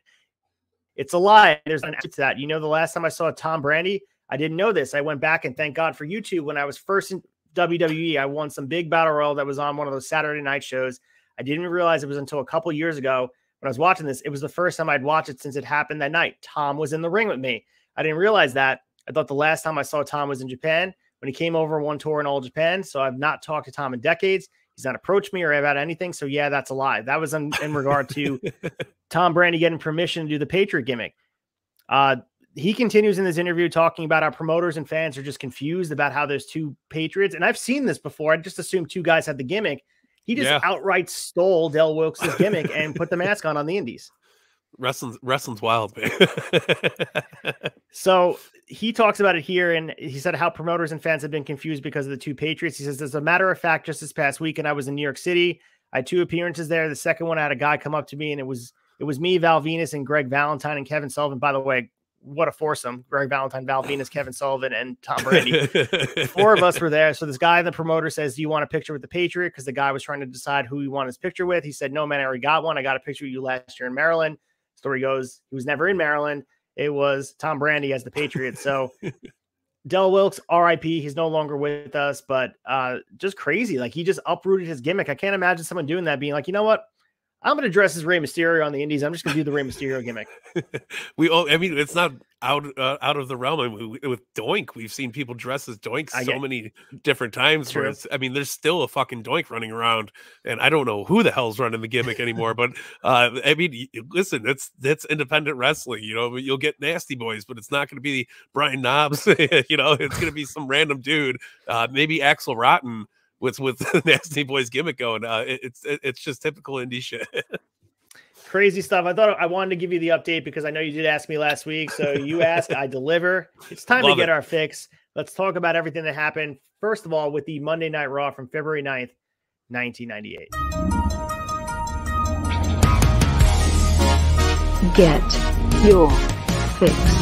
it's a lie. There's an answer to that. The last time I saw Tom Brandi, I didn't know this. I went back and thank God for YouTube. When I was first in WWE, I won some big battle royal that was on one of those Saturday night shows. I didn't realize it was until a couple years ago when I was watching this. It was the first time I'd watched it since it happened that night. Tom was in the ring with me. I didn't realize that. I thought the last time I saw Tom was in Japan when he came over one tour in all Japan. So I've not talked to Tom in decades. He's not approached me or about anything. So yeah, that's a lie. That was in regard to Tom Brandi getting permission to do the Patriot gimmick. He continues in this interview talking about how promoters and fans are just confused about how there's two Patriots. And I've seen this before. I just assumed two guys had the gimmick. He just outright stole Del Wilkes' gimmick and put the mask on the indies. Wrestling's wild, man. So he talks about it here, and he said how promoters and fans have been confused because of the two Patriots. He says, as a matter of fact, just this past weekend, I was in New York City. I had 2 appearances there. The second one, I had a guy come up to me, and it was me, Val Venus, and Greg Valentine and Kevin Sullivan. By the way, what a foursome. Greg Valentine, Val Venus, Kevin Sullivan, and Tom Brandi. 4 of us were there. So this guy, the promoter, says, do you want a picture with the Patriot? Because the guy was trying to decide who he wanted his picture with. He said, no, man, I already got one. I got a picture with you last year in Maryland. Story goes, he was never in Maryland. It was Tom Brandi as the Patriot. So Del Wilkes, RIP, he's no longer with us, but just crazy. Like, he just uprooted his gimmick. I can't imagine someone doing that, being like, you know what? I'm going to dress as Rey Mysterio on the indies. I'm just going to do the Rey Mysterio gimmick. I mean, it's not out of the realm. I mean, with Doink, we've seen people dress as Doink many different times. Where there's still a fucking Doink running around, and I don't know who the hell's running the gimmick anymore. But I mean, listen, that's independent wrestling. You'll get Nasty Boys, but it's not going to be Brian Knobbs. It's going to be some random dude, maybe Axl Rotten. With the Nasty Boys gimmick going, it's just typical indie shit. Crazy stuff. I wanted to give you the update because I know you did ask me last week. So you asked, I deliver. It's time to get our fix. Let's talk about everything that happened. First of all, with the Monday Night Raw from February 9th, 1998. Get your fix.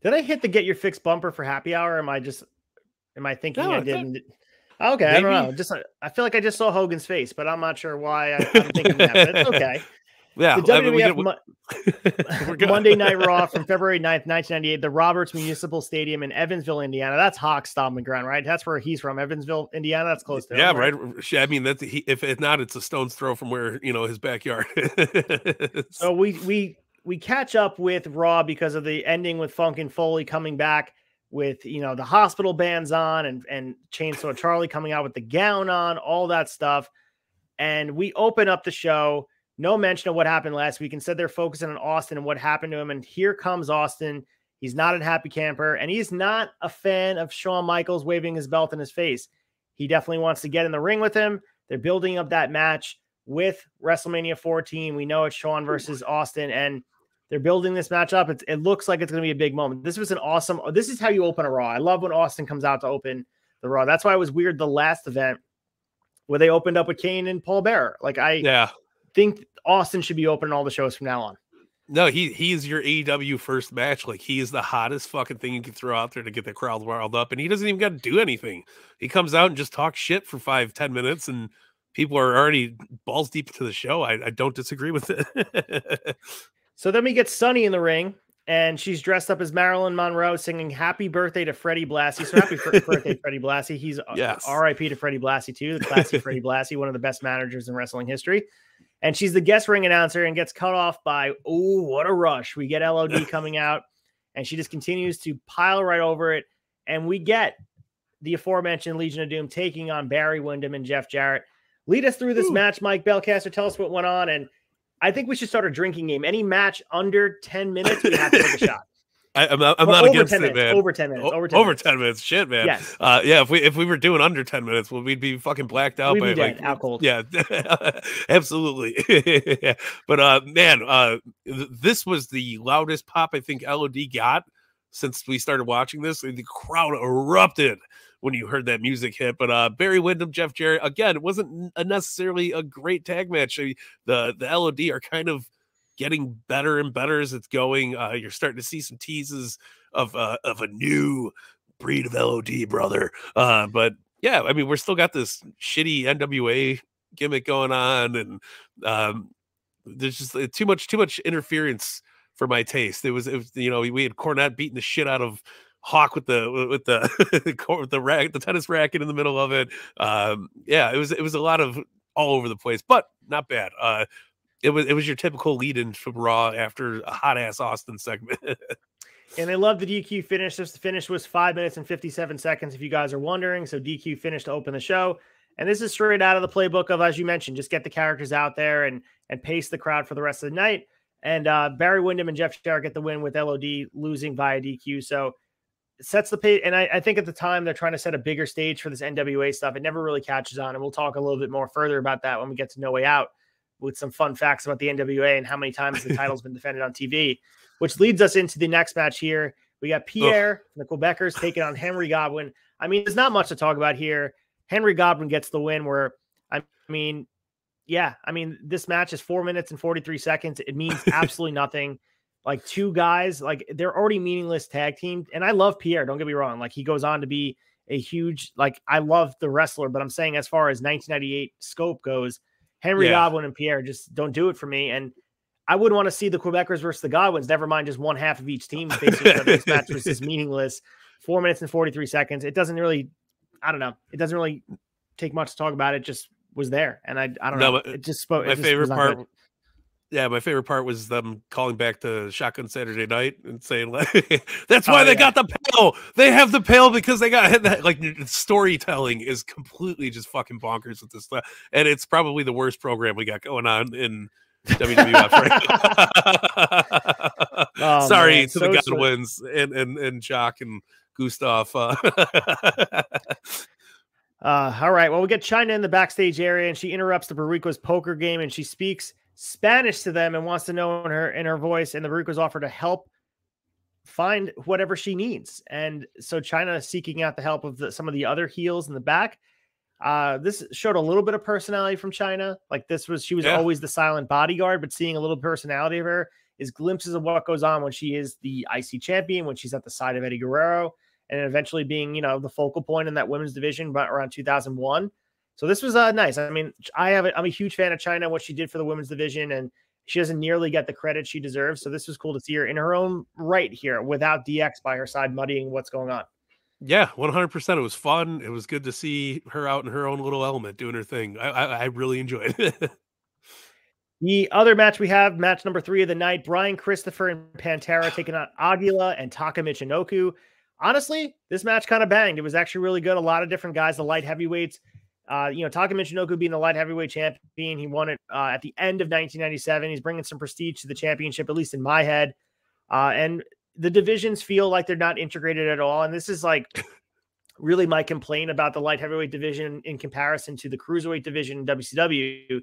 Did I hit the get your fix bumper for happy hour? Am I thinking I didn't? Okay. Maybe. I don't know. I feel like I just saw Hogan's face, but I'm not sure why I'm thinking that, but it's okay. Yeah, The WWF we're good. Monday Night Raw from February 9th, 1998, the Roberts Municipal Stadium in Evansville, Indiana. That's Hawk's stomping ground, right? That's where he's from, Evansville, Indiana. That's close to him, right? I mean, if not, it's a stone's throw from where his backyard. So we catch up with Raw because of the ending with Funk and Foley coming back with the hospital bands on and Chainsaw Charlie coming out with the gown on, all that stuff. And we open up the show. No mention of what happened last week. Instead, they're focusing on Austin and what happened to him. And here comes Austin. He's not a happy camper, and he's not a fan of Shawn Michaels waving his belt in his face. He definitely wants to get in the ring with him. They're building up that match with WrestleMania 14. We know it's Shawn versus Austin, and they're building this match up. It looks like it's going to be a big moment. This was this is how you open a Raw. I love when Austin comes out to open the Raw. That's why it was weird the last event where they opened up with Kane and Paul Bearer. Think Austin should be opening all the shows from now on. No, he's your AEW first match. Like, he is the hottest fucking thing you can throw out there to get the crowd riled up, and he doesn't even got to do anything. He comes out and just talks shit for 5-10 minutes, and people are already balls deep into the show. I don't disagree with it. So then we get Sunny in the ring, and she's dressed up as Marilyn Monroe singing Happy Birthday to Freddie Blassie. So happy birthday, Freddie Blassie. He's RIP to Freddie Blassie, too. The classic Freddie Blassie, one of the best managers in wrestling history. And she's the guest ring announcer and gets cut off by, oh, what a rush. We get LOD coming out, and she just continues to pile right over it. And we get the aforementioned Legion of Doom taking on Barry Windham and Jeff Jarrett. Lead us through this match, Mike Belcaster. Tell us what went on. And I think we should start a drinking game. Any match under 10 minutes, we have to take a shot. I'm not against it, man. Over 10 minutes. Over 10 minutes. Shit, man. Yes. If we were doing under 10 minutes, we'd be fucking blacked out. We'd be dead, out cold. Yeah, absolutely. But this was the loudest pop I think LOD got since we started watching this. The crowd erupted when you heard that music hit. But Barry Windham, Jeff Jarrett, again, it wasn't necessarily a great tag match. The LOD are kind of getting better and better as it's going. You're starting to see some teases of a new breed of LOD, brother. But yeah, I mean, we're still got this shitty NWA gimmick going on, and there's just too much interference for my taste. It was we had Cornette beating the shit out of Hawk with the tennis racket in the middle of it. It was a lot of all over the place, but not bad. It was your typical lead-in from Raw after a hot-ass Austin segment. And I love the DQ finish. This finish was 5 minutes and 57 seconds, if you guys are wondering. So DQ finished to open the show. And this is straight out of the playbook of, as you mentioned, just get the characters out there and pace the crowd for the rest of the night. And Barry Windham and Jeff Jarrett get the win with LOD losing via DQ. So it sets the pace. And I think at the time they're trying to set a bigger stage for this NWA stuff. It never really catches on. And we'll talk a little bit more further about that when we get to No Way Out, with some fun facts about the NWA and how many times the title's been defended on TV, which leads us into the next match here. We got Pierre, the Quebecers, taking on Henry Godwin. I mean, there's not much to talk about here. Henry Godwin gets the win this match is 4 minutes and 43 seconds. It means absolutely nothing. Like, two guys, like, they're already meaningless tag team. And I love Pierre, don't get me wrong. Like, he goes on to be a huge, I love the wrestler, but I'm saying as far as 1998 scope goes, Henry Godwin and Pierre just don't do it for me. And I wouldn't want to see the Quebecers versus the Godwins, never mind just one half of each team. Basically, this match was just meaningless. 4 minutes and 43 seconds. It doesn't really, I don't know. It doesn't really take much to talk about. It just was there. And I don't know. It just spoke. My favorite part. Yeah, my favorite part was them calling back to Shotgun Saturday Night and saying, that's why they got the pail. They have the pail because they got that. Like, storytelling is completely just fucking bonkers with this stuff. And it's probably the worst program we got going on in WWF right Sorry to the Godwins and Jock and Gustav. All right. Well, we get Chyna in the backstage area, and she interrupts the Barriquas poker game, and she speaks Spanish to them and wants to know in her voice, and the Barriquas offer to help find whatever she needs. And so Chyna is seeking out the help of some of the other heels in the back. This showed a little bit of personality from Chyna. Like, she was always the silent bodyguard, but seeing a little personality of her is glimpses of what goes on when she is the IC champion, when she's at the side of Eddie Guerrero, and eventually being, the focal point in that women's division by around 2001. So this was nice. I mean, I'm a huge fan of Chyna, what she did for the women's division, and She doesn't nearly get the credit she deserves. So this was cool to see her in her own right here without DX by her side muddying what's going on. Yeah, 100%. It was fun. It was good to see her out in her own little element doing her thing. I really enjoyed it. The other match we have, match number 3 of the night, Brian Christopher and Pantera taking on Aguila and Taka Michinoku. Honestly, this match kind of banged. It was actually really good. A lot of different guys, the light heavyweights. Taka Michinoku being the light heavyweight champion, he won it at the end of 1997. He's bringing some prestige to the championship, at least in my head. And the divisions feel like they're not integrated at all. And this is like really my complaint about the light heavyweight division in comparison to the cruiserweight division in WCW.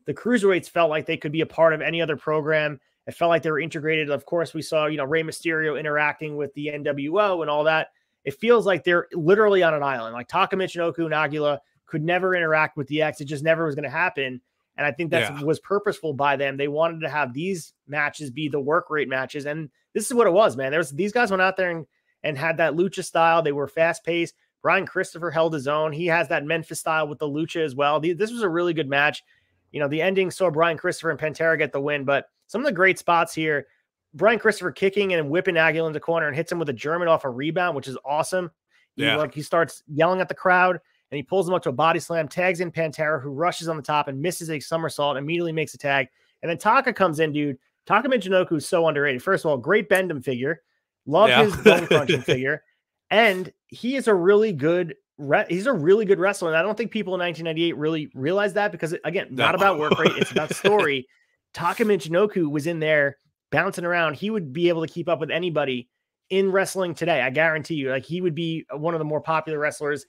The cruiserweights felt like they could be a part of any other program. It felt like they were integrated. Of course, we saw, Rey Mysterio interacting with the NWO and all that. It feels like they're literally on an island. Like Taka Michinoku and Aguila could never interact with DX. It just never was going to happen. And I think that was purposeful by them. They wanted to have these matches be the work rate matches. And this is what it was, man. These guys went out there and had that lucha style. They were fast paced. Brian Christopher held his own. He has that Memphis style with the lucha as well. This was a really good match. The ending saw Brian Christopher and Pantera get the win, but some of the great spots here, Brian Christopher kicking and whipping Aguila into the corner and hits him with a German off a rebound, which is awesome. He starts yelling at the crowd and he pulls him up to a body slam, tags in Pantera, who rushes on the top and misses a somersault, immediately makes a tag. And then Taka comes in, dude. Taka Michinoku is so underrated. First of all, great bend-em figure. Love his bone crunching figure. And he is a really good wrestler. And I don't think people in 1998 really realized that because, again, not about work rate. It's about story. Taka Michinoku was in there bouncing around. He would be able to keep up with anybody in wrestling today. I guarantee you, like, he would be one of the more popular wrestlers.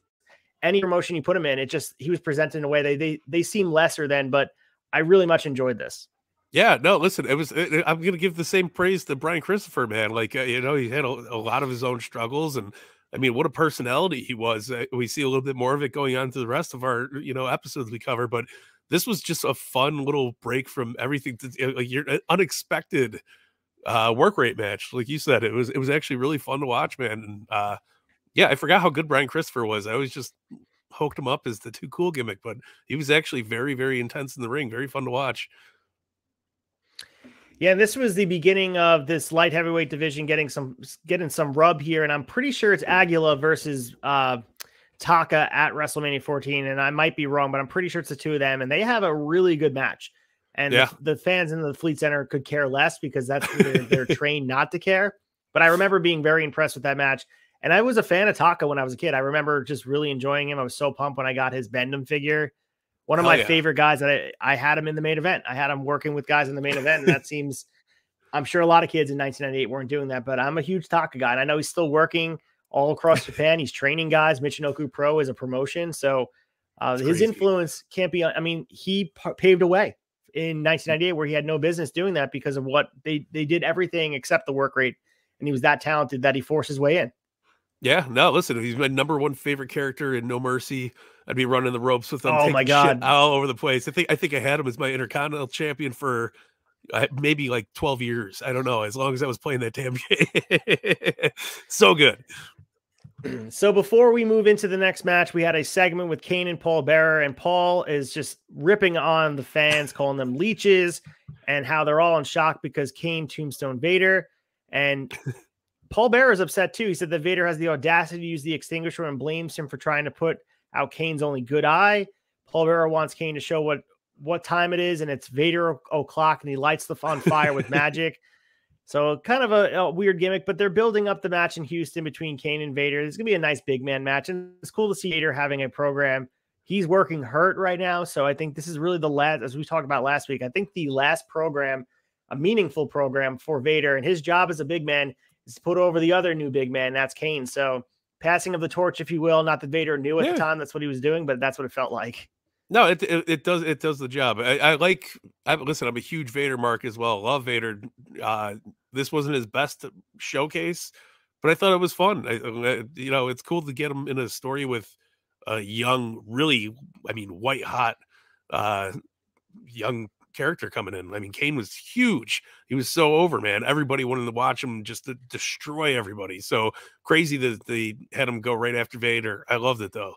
Any promotion you put him in, he was presented in a way they seem lesser than, but I really much enjoyed this. Yeah, no, listen, I'm going to give the same praise to Brian Christopher, man. Like, he had a lot of his own struggles, and I mean, what a personality he was. We see a little bit more of it going on to the rest of our, episodes we cover, but this was just a fun little break from everything. Like, your unexpected work rate match. Like you said, it was actually really fun to watch, man. And I forgot how good Brian Christopher was. I always just hooked him up as the too cool gimmick, but he was actually very, very intense in the ring. Very fun to watch. Yeah, this was the beginning of this light heavyweight division getting some rub here, and I'm pretty sure it's Aguila versus Taka at WrestleMania 14, and I might be wrong, but I'm pretty sure it's the two of them, and they have a really good match. And the fans in the Fleet Center could care less because that's they're trained not to care. But I remember being very impressed with that match, and I was a fan of Taka when I was a kid. I remember just really enjoying him. I was so pumped when I got his Bend-em figure. One of my favorite guys that I had him in the main event. I had him working with guys in the main event. And that seems, I'm sure a lot of kids in 1998 weren't doing that, but I'm a huge Taka guy. And I know he's still working all across Japan. He's training guys. Michinoku Pro is a promotion. So his influence can't be, he paved a way in 1998 where he had no business doing that because of what they did everything except the work rate. And he was that talented that he forced his way in. Yeah, no, listen, he's my number one favorite character in No Mercy. I'd be running the ropes with him. Oh my God, shit all over the place. I think I had him as my Intercontinental Champion for maybe like 12 years. I don't know, as long as I was playing that damn game. So good. So before we move into the next match, we had a segment with Kane and Paul Bearer, and Paul is just ripping on the fans, calling them leeches, and how they're all in shock because Kane tombstone Vader. And Paul Bearer is upset too. He said that Vader has the audacity to use the extinguisher and blames him for trying to put out Kane's only good eye. Paul Bearer wants Kane to show what time it is, and it's Vader o'clock, and he lights the on fire with magic. So kind of a weird gimmick, but they're building up the match in Houston between Kane and Vader. It's going to be a nice big man match, and it's cool to see Vader having a program. He's working hurt right now, so I think this is really the last, as we talked about last week, I think the last program, a meaningful program for Vader, and his job as a big man is to put over the other new big man, that's Kane. So passing of the torch, if you will, not that Vader knew at the time that's what he was doing, but that's what it felt like. No, it does the job. Listen, I'm a huge Vader mark as well. Love Vader. This wasn't his best showcase, but I thought it was fun. It's cool to get him in a story with a young, really, white hot, young character coming in. I mean, Kane was huge. He was so over, man. Everybody wanted to watch him just to destroy everybody. So crazy that they had him go right after Vader. I loved it though.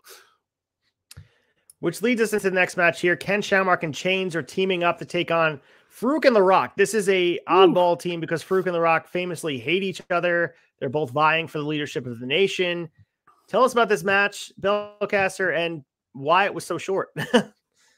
Which leads us into the next match here. Ken Shamrock and Chains are teaming up to take on Farouk and The Rock. This is a oddball team because Farouk and The Rock famously hate each other. They're both vying for the leadership of the nation. Tell us about this match, Belcaster, and why it was so short.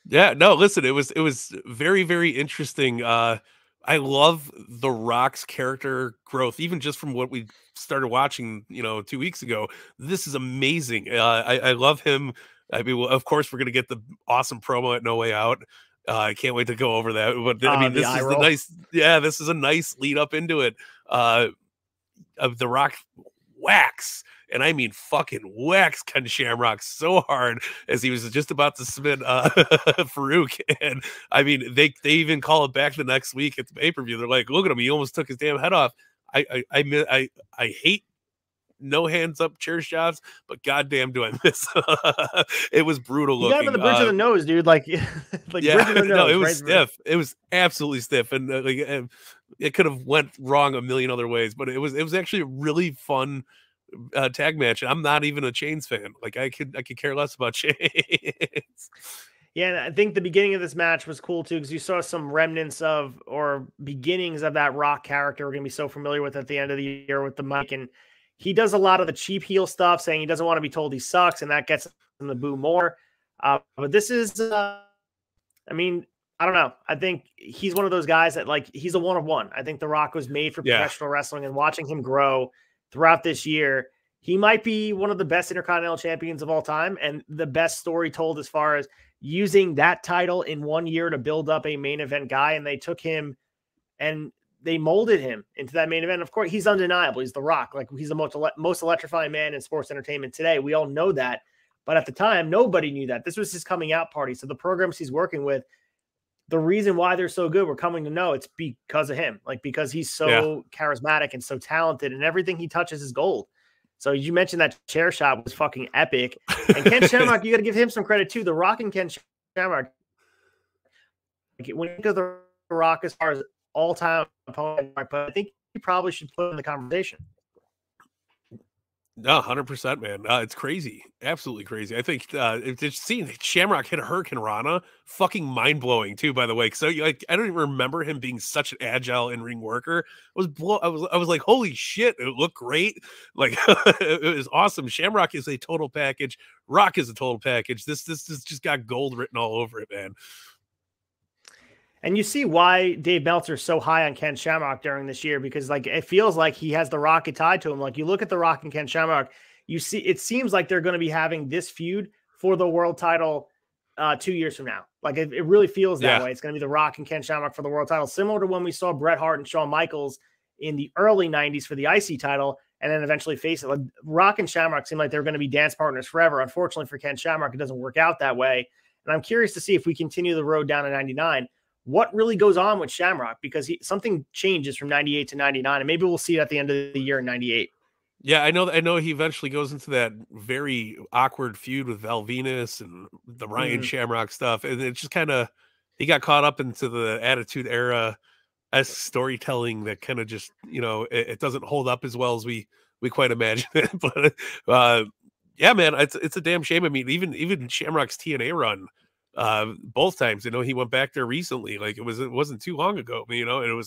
Yeah, no, listen, it was very, very interesting. I love The Rock's character growth, even just from what we started watching, 2 weeks ago. This is amazing. I love him. I mean, well, of course, we're gonna get the awesome promo at No Way Out. I can't wait to go over that. But I mean, this is a nice lead up into it. Of The Rock wax. And I mean, fucking wax Ken Shamrock so hard as he was just about to submit Farouk. And I mean, they even call it back the next week at the pay-per-view. They're like, look at him, he almost took his damn head off. I hate no hands up chair shots, but goddamn do I miss. It was brutal looking. You got him in the bridge of the nose, dude. Like yeah, bridge of the nose, no, it was stiff. It was absolutely stiff, and it could have went wrong a million other ways. But it was actually a really fun tag match. I'm not even a Chains fan. Like I could care less about Chains. Yeah, and I think the beginning of this match was cool too, because you saw some remnants of or beginnings of that Rock character we're gonna be so familiar with at the end of the year with the Mike. And he does a lot of the cheap heel stuff, saying he doesn't want to be told he sucks, and that gets him to boo more. But this is, I mean, I don't know. I think he's one of those guys that, like, he's a one of one. I think The Rock was made for professional wrestling, and watching him grow throughout this year, he might be one of the best Intercontinental champions of all time, and the best story told as far as using that title in 1 year to build up a main event guy. And they took him and they molded him into that main event. Of course, he's undeniable. He's The Rock. Like, he's the most electrifying man in sports entertainment today. We all know that. But at the time, nobody knew that. This was his coming out party. So the programs he's working with, the reason why they're so good, we're coming to know it's because of him. Like, because he's so charismatic and so talented, and everything he touches is gold. So you mentioned that chair shot was fucking epic. And Ken Shamrock, you got to give him some credit too. The Rock and Ken Shamrock, when you think of The Rock as far as all-time opponent, but I think you probably should put in the conversation. No, 100%, man. It's crazy. Absolutely crazy. I think just seeing Shamrock hit a Hurricane Rana, fucking mind-blowing too, by the way. So I don't even remember him being such an agile in-ring worker. I was like, holy shit, it looked great. Like, it was awesome. Shamrock is a total package. Rock is a total package. This just got gold written all over it, man. And you see why Dave Meltzer is so high on Ken Shamrock during this year, because like it feels like he has The Rock tied to him. Like, you look at The Rock and Ken Shamrock, you see it seems like they're going to be having this feud for the world title 2 years from now. Like, it really feels that way. It's going to be The Rock and Ken Shamrock for the world title, similar to when we saw Bret Hart and Shawn Michaels in the early 90s for the IC title, and then eventually face it. Like, Rock and Shamrock seem like they're going to be dance partners forever. Unfortunately for Ken Shamrock, it doesn't work out that way. And I'm curious to see if we continue the road down to 99. What really goes on with Shamrock, because something changes from 98 to 99, and maybe we'll see it at the end of the year in 98. Yeah, I know he eventually goes into that very awkward feud with Val Venus and the Ryan Shamrock stuff. And it just kind of, he got caught up into the Attitude Era as storytelling that kind of just, it doesn't hold up as well as we quite imagine it. But yeah, man, it's a damn shame. I mean, even Shamrock's TNA run, both times, he went back there recently. Like, it wasn't too long ago, and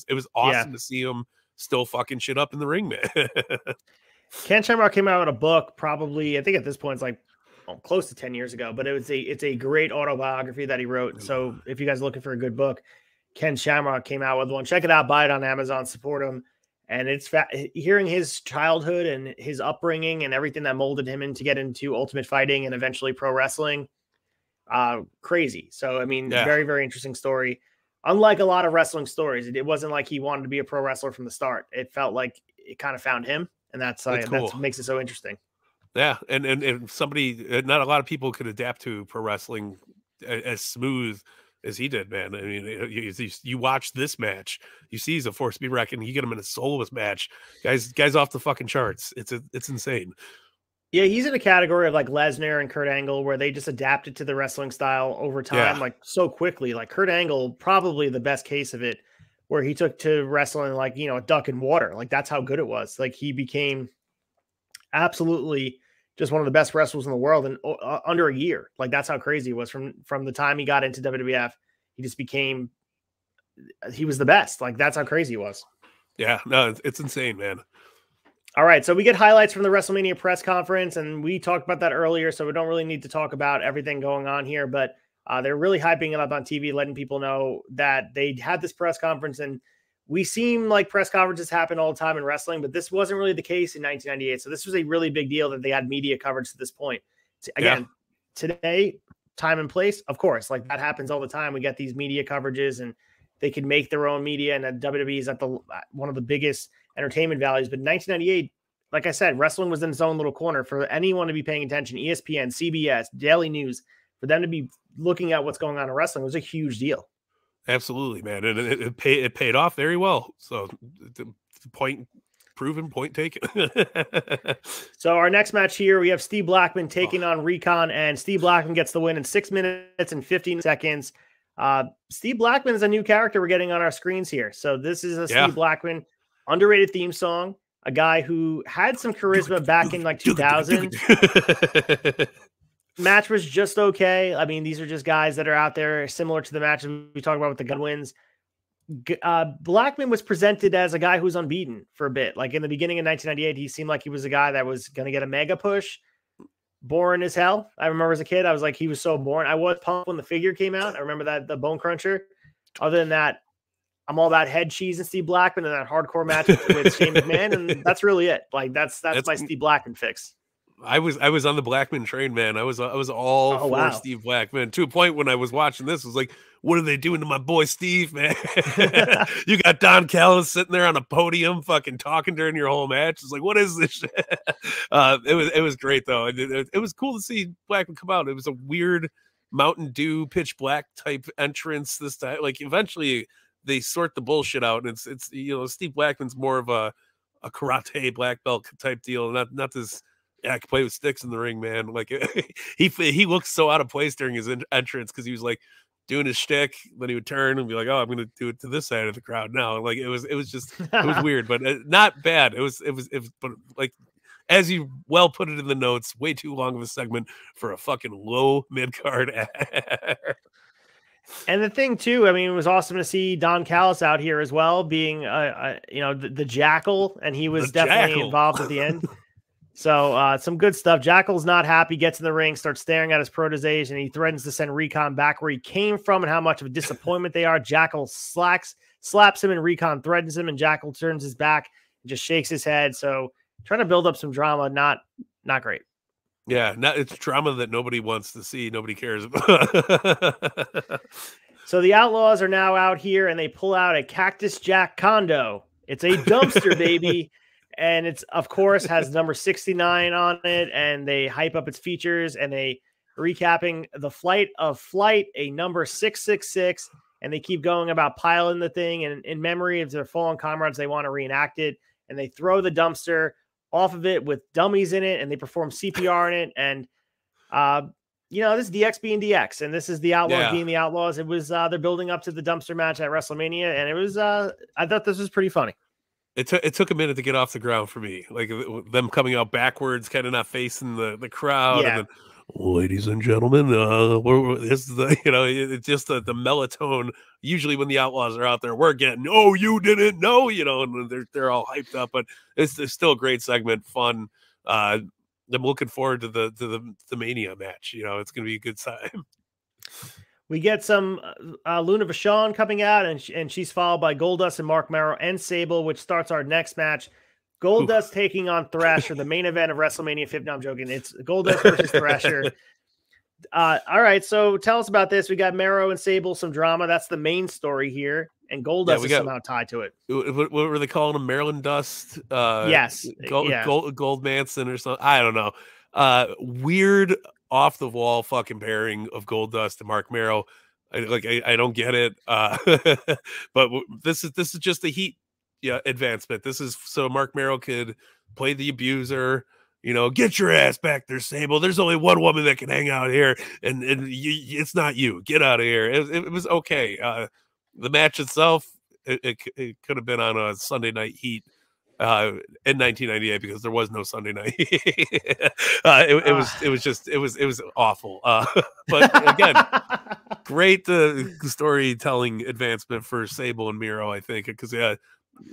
it was awesome to see him still fucking shit up in the ring, man. Ken Shamrock came out with a book, probably, I think at this point it's like close to 10 years ago, but it's a great autobiography that he wrote. So if you guys are looking for a good book, Ken Shamrock came out with one. Check it out, buy it on Amazon, support him. And it's hearing his childhood and his upbringing and everything that molded him to get into Ultimate Fighting and eventually pro wrestling. Crazy. So, I mean, very, very interesting story. Unlike a lot of wrestling stories, it wasn't like he wanted to be a pro wrestler from the start. It felt like it kind of found him, and that's cool. That's what makes it so interesting. Yeah, and somebody, not a lot of people could adapt to pro wrestling as smooth as he did, man. I mean, you watch this match, you see he's a force to be reckoned. You get him in a soloist match, guys off the fucking charts. It's insane. Yeah, he's in a category of like Lesnar and Kurt Angle, where they just adapted to the wrestling style over time, like so quickly. Like Kurt Angle, probably the best case of it, where he took to wrestling like, a duck in water. Like, that's how good it was. Like, he became absolutely just one of the best wrestlers in the world in under a year. Like, that's how crazy it was from the time he got into WWF. He just became he was the best. Like, that's how crazy he was. Yeah, no, it's insane, man. All right, so we get highlights from the WrestleMania press conference, and we talked about that earlier, so we don't really need to talk about everything going on here, but they're really hyping it up on TV, letting people know that they had this press conference, and we seem like press conferences happen all the time in wrestling, but this wasn't really the case in 1998, so this was a really big deal that they had media coverage to this point. Again, today, time and place, of course, like that happens all the time. We get these media coverages, and they can make their own media, and WWE is at one of the biggest entertainment values. But in 1998, like I said, wrestling was in its own little corner. For anyone to be paying attention, ESPN, CBS, Daily News, for them to be looking at what's going on in wrestling was a huge deal. Absolutely, man. And it paid off very well. So the point proven, point taken. So our next match here, we have Steve Blackman taking on Recon, and Steve Blackman gets the win in 6 minutes and 15 seconds. Steve Blackman is a new character we're getting on our screens here. So this is a Steve Blackman underrated theme song, a guy who had some charisma back in like 2000. Match was just okay. I mean, these are just guys that are out there similar to the matches we talked about with the Godwins. Blackman was presented as a guy who's unbeaten for a bit. Like in the beginning of 1998, he seemed like he was a guy that was going to get a mega push. Boring as hell. I remember as a kid, I was like, he was so boring. I was pumped when the figure came out. I remember that, the Bone Cruncher. Other than that, I'm all about head cheese and Steve Blackman and that hardcore match with Shane McMahon, and that's really it. Like that's my Steve Blackman fix. I was on the Blackman train, man. I was all for Steve Blackman to a point when I was watching this. I was like, what are they doing to my boy Steve, man? You got Don Callis sitting there on a podium, fucking talking during your whole match. It's like, what is this shit? It was great though. It was cool to see Blackman come out. It was a weird Mountain Dew pitch black type entrance this time. Like eventually they sort the bullshit out, and it's you know, Steve Blackman's more of a karate black belt type deal, not this. Yeah, I can play with sticks in the ring, man. Like he looked so out of place during his entrance because he was like doing his shtick, then he would turn and be like, "Oh, I'm going to do it to this side of the crowd now." Like it was just it was weird, but not bad. It was, but like as you well put it in the notes, way too long of a segment for a fucking low mid card. And the thing too, I mean, it was awesome to see Don Callis out here as well, being you know, the Jackal, and he was definitely involved at the end. So some good stuff. Jackal's not happy, gets in the ring, starts staring at his proteges, and he threatens to send Recon back where he came from and how much of a disappointment they are. Jackal slaps him, and Recon threatens him, and Jackal turns his back and just shakes his head. So trying to build up some drama, not great. Yeah, it's drama that nobody wants to see, nobody cares about. So the Outlaws are now out here, and they pull out a Cactus Jack condo. It's a dumpster, baby. And it's, of course, has number 69 on it, and they hype up its features, and they recapping the Flight of Flight, a number 666, and they keep going about piling the thing, and in memory of their fallen comrades, they want to reenact it, and they throw the dumpster off of it with dummies in it, and they perform CPR in it, and you know, this is DX being DX, and this is the Outlaws being the Outlaws. It was they're building up to the dumpster match at WrestleMania, and it was I thought this was pretty funny. It took a minute to get off the ground for me, like them coming out backwards, kind of not facing the crowd. And then, ladies and gentlemen, this is the, you know, it's just the melatonin. Usually when the Outlaws are out there, we're getting, oh, you didn't know, you know, and they're all hyped up. But it's still a great segment, fun. I'm looking forward to the Mania match. You know, it's going to be a good time. We get some Luna Vachon coming out, and she's followed by Goldust and Mark Merrow and Sable, which starts our next match. Goldust taking on Thrasher, the main event of WrestleMania 50. No, I'm joking. It's Goldust versus Thrasher. All right, so tell us about this. We got Merrow and Sable, some drama. That's the main story here, and Goldust is somehow tied to it. What were they calling him? Maryland Dust? Yes. Gold Manson or something? I don't know. Weird off the wall fucking pairing of Goldust and Mark Merrow. I don't get it. But this is just the heat advancement. This is so Mark Merrow could play the abuser, you know, get your ass back there, Sable. There's only one woman that can hang out here, and it's not you. Get out of here. It was okay. The match itself, it could have been on a Sunday Night Heat in 1998 because there was no Sunday night. It was awful. But again, Great storytelling advancement for Sable and Miro, I think, because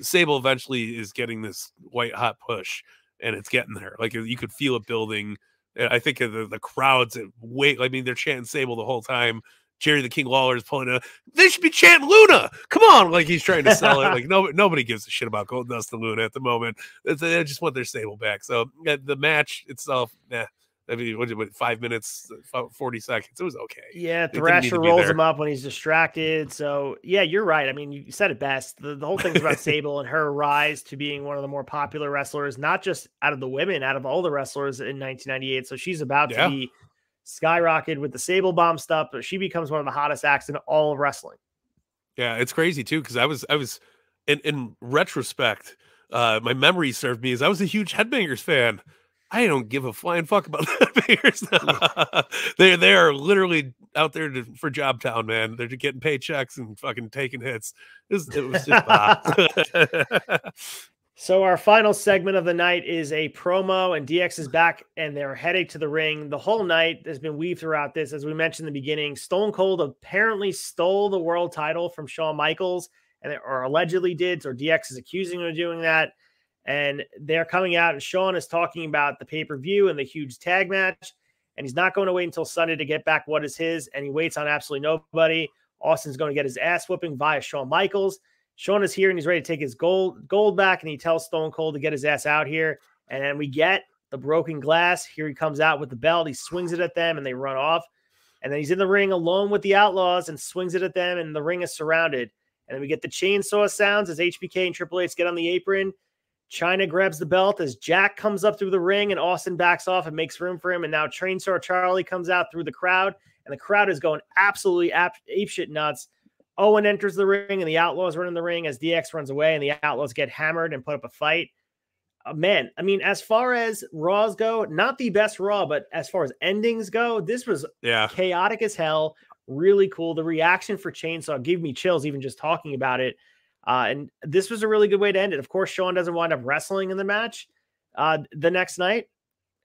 Sable eventually is getting this white hot push, and it's getting there. Like you could feel it building. I think the crowds wait. I mean, they're chanting Sable the whole time. Jerry the King Lawler is pulling they should be chanting Luna. Come on, like he's trying to sell it. Like nobody gives a shit about Gold Dust and Luna at the moment. They just want their stable back. So the match itself, I mean, what 5 minutes, 40 seconds. It was okay. Yeah, Thrasher rolls him up when he's distracted. So, yeah, you're right. I mean, you said it best. The whole thing's about Sable and her rise to being one of the more popular wrestlers, not just out of the women, out of all the wrestlers in 1998. So she's about to be skyrocketed with the Sable bomb stuff, but she becomes one of the hottest acts in all of wrestling. Yeah, it's crazy, too, because I was in retrospect, my memory served me as I was a huge Headbangers fan. I don't give a flying fuck about the Headbangers. They are literally out there for Job Town, man. They're just getting paychecks and fucking taking hits. It was just So our final segment of the night is a promo, and DX is back, and they're heading to the ring. The whole night has been weaved throughout this. As we mentioned in the beginning, Stone Cold apparently stole the world title from Shawn Michaels, or allegedly did, or DX is accusing him of doing that. And they're coming out, and Shawn is talking about the pay-per-view and the huge tag match. And he's not going to wait until Sunday to get back what is his. And he waits on absolutely nobody. Austin's going to get his ass whooping via Shawn Michaels. Shawn is here, and he's ready to take his gold back. And he tells Stone Cold to get his ass out here. And then we get the broken glass. Here he comes out with the belt. He swings it at them, and they run off. And then he's in the ring alone with the Outlaws and swings it at them. And the ring is surrounded. And then we get the chainsaw sounds as HBK and Triple H get on the apron. China grabs the belt as Jack comes up through the ring, and Austin backs off and makes room for him. And now Chainsaw Charlie comes out through the crowd, and the crowd is going absolutely apeshit nuts. Owen enters the ring, and the Outlaws run in the ring as DX runs away, and the Outlaws get hammered and put up a fight. Man, I mean, as far as Raws go, not the best Raw, but as far as endings go, this was chaotic as hell. Really cool. The reaction for Chainsaw gave me chills even just talking about it. And this was a really good way to end it. Of course, Shawn doesn't wind up wrestling in the match the next night.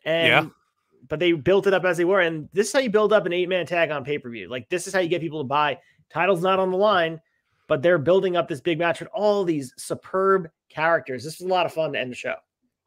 But they built it up as they were. And this is how you build up an 8-man tag on pay-per-view. Like, this is how you get people to buy. Title's not on the line, but they're building up this big match with all these superb characters. This was a lot of fun to end the show.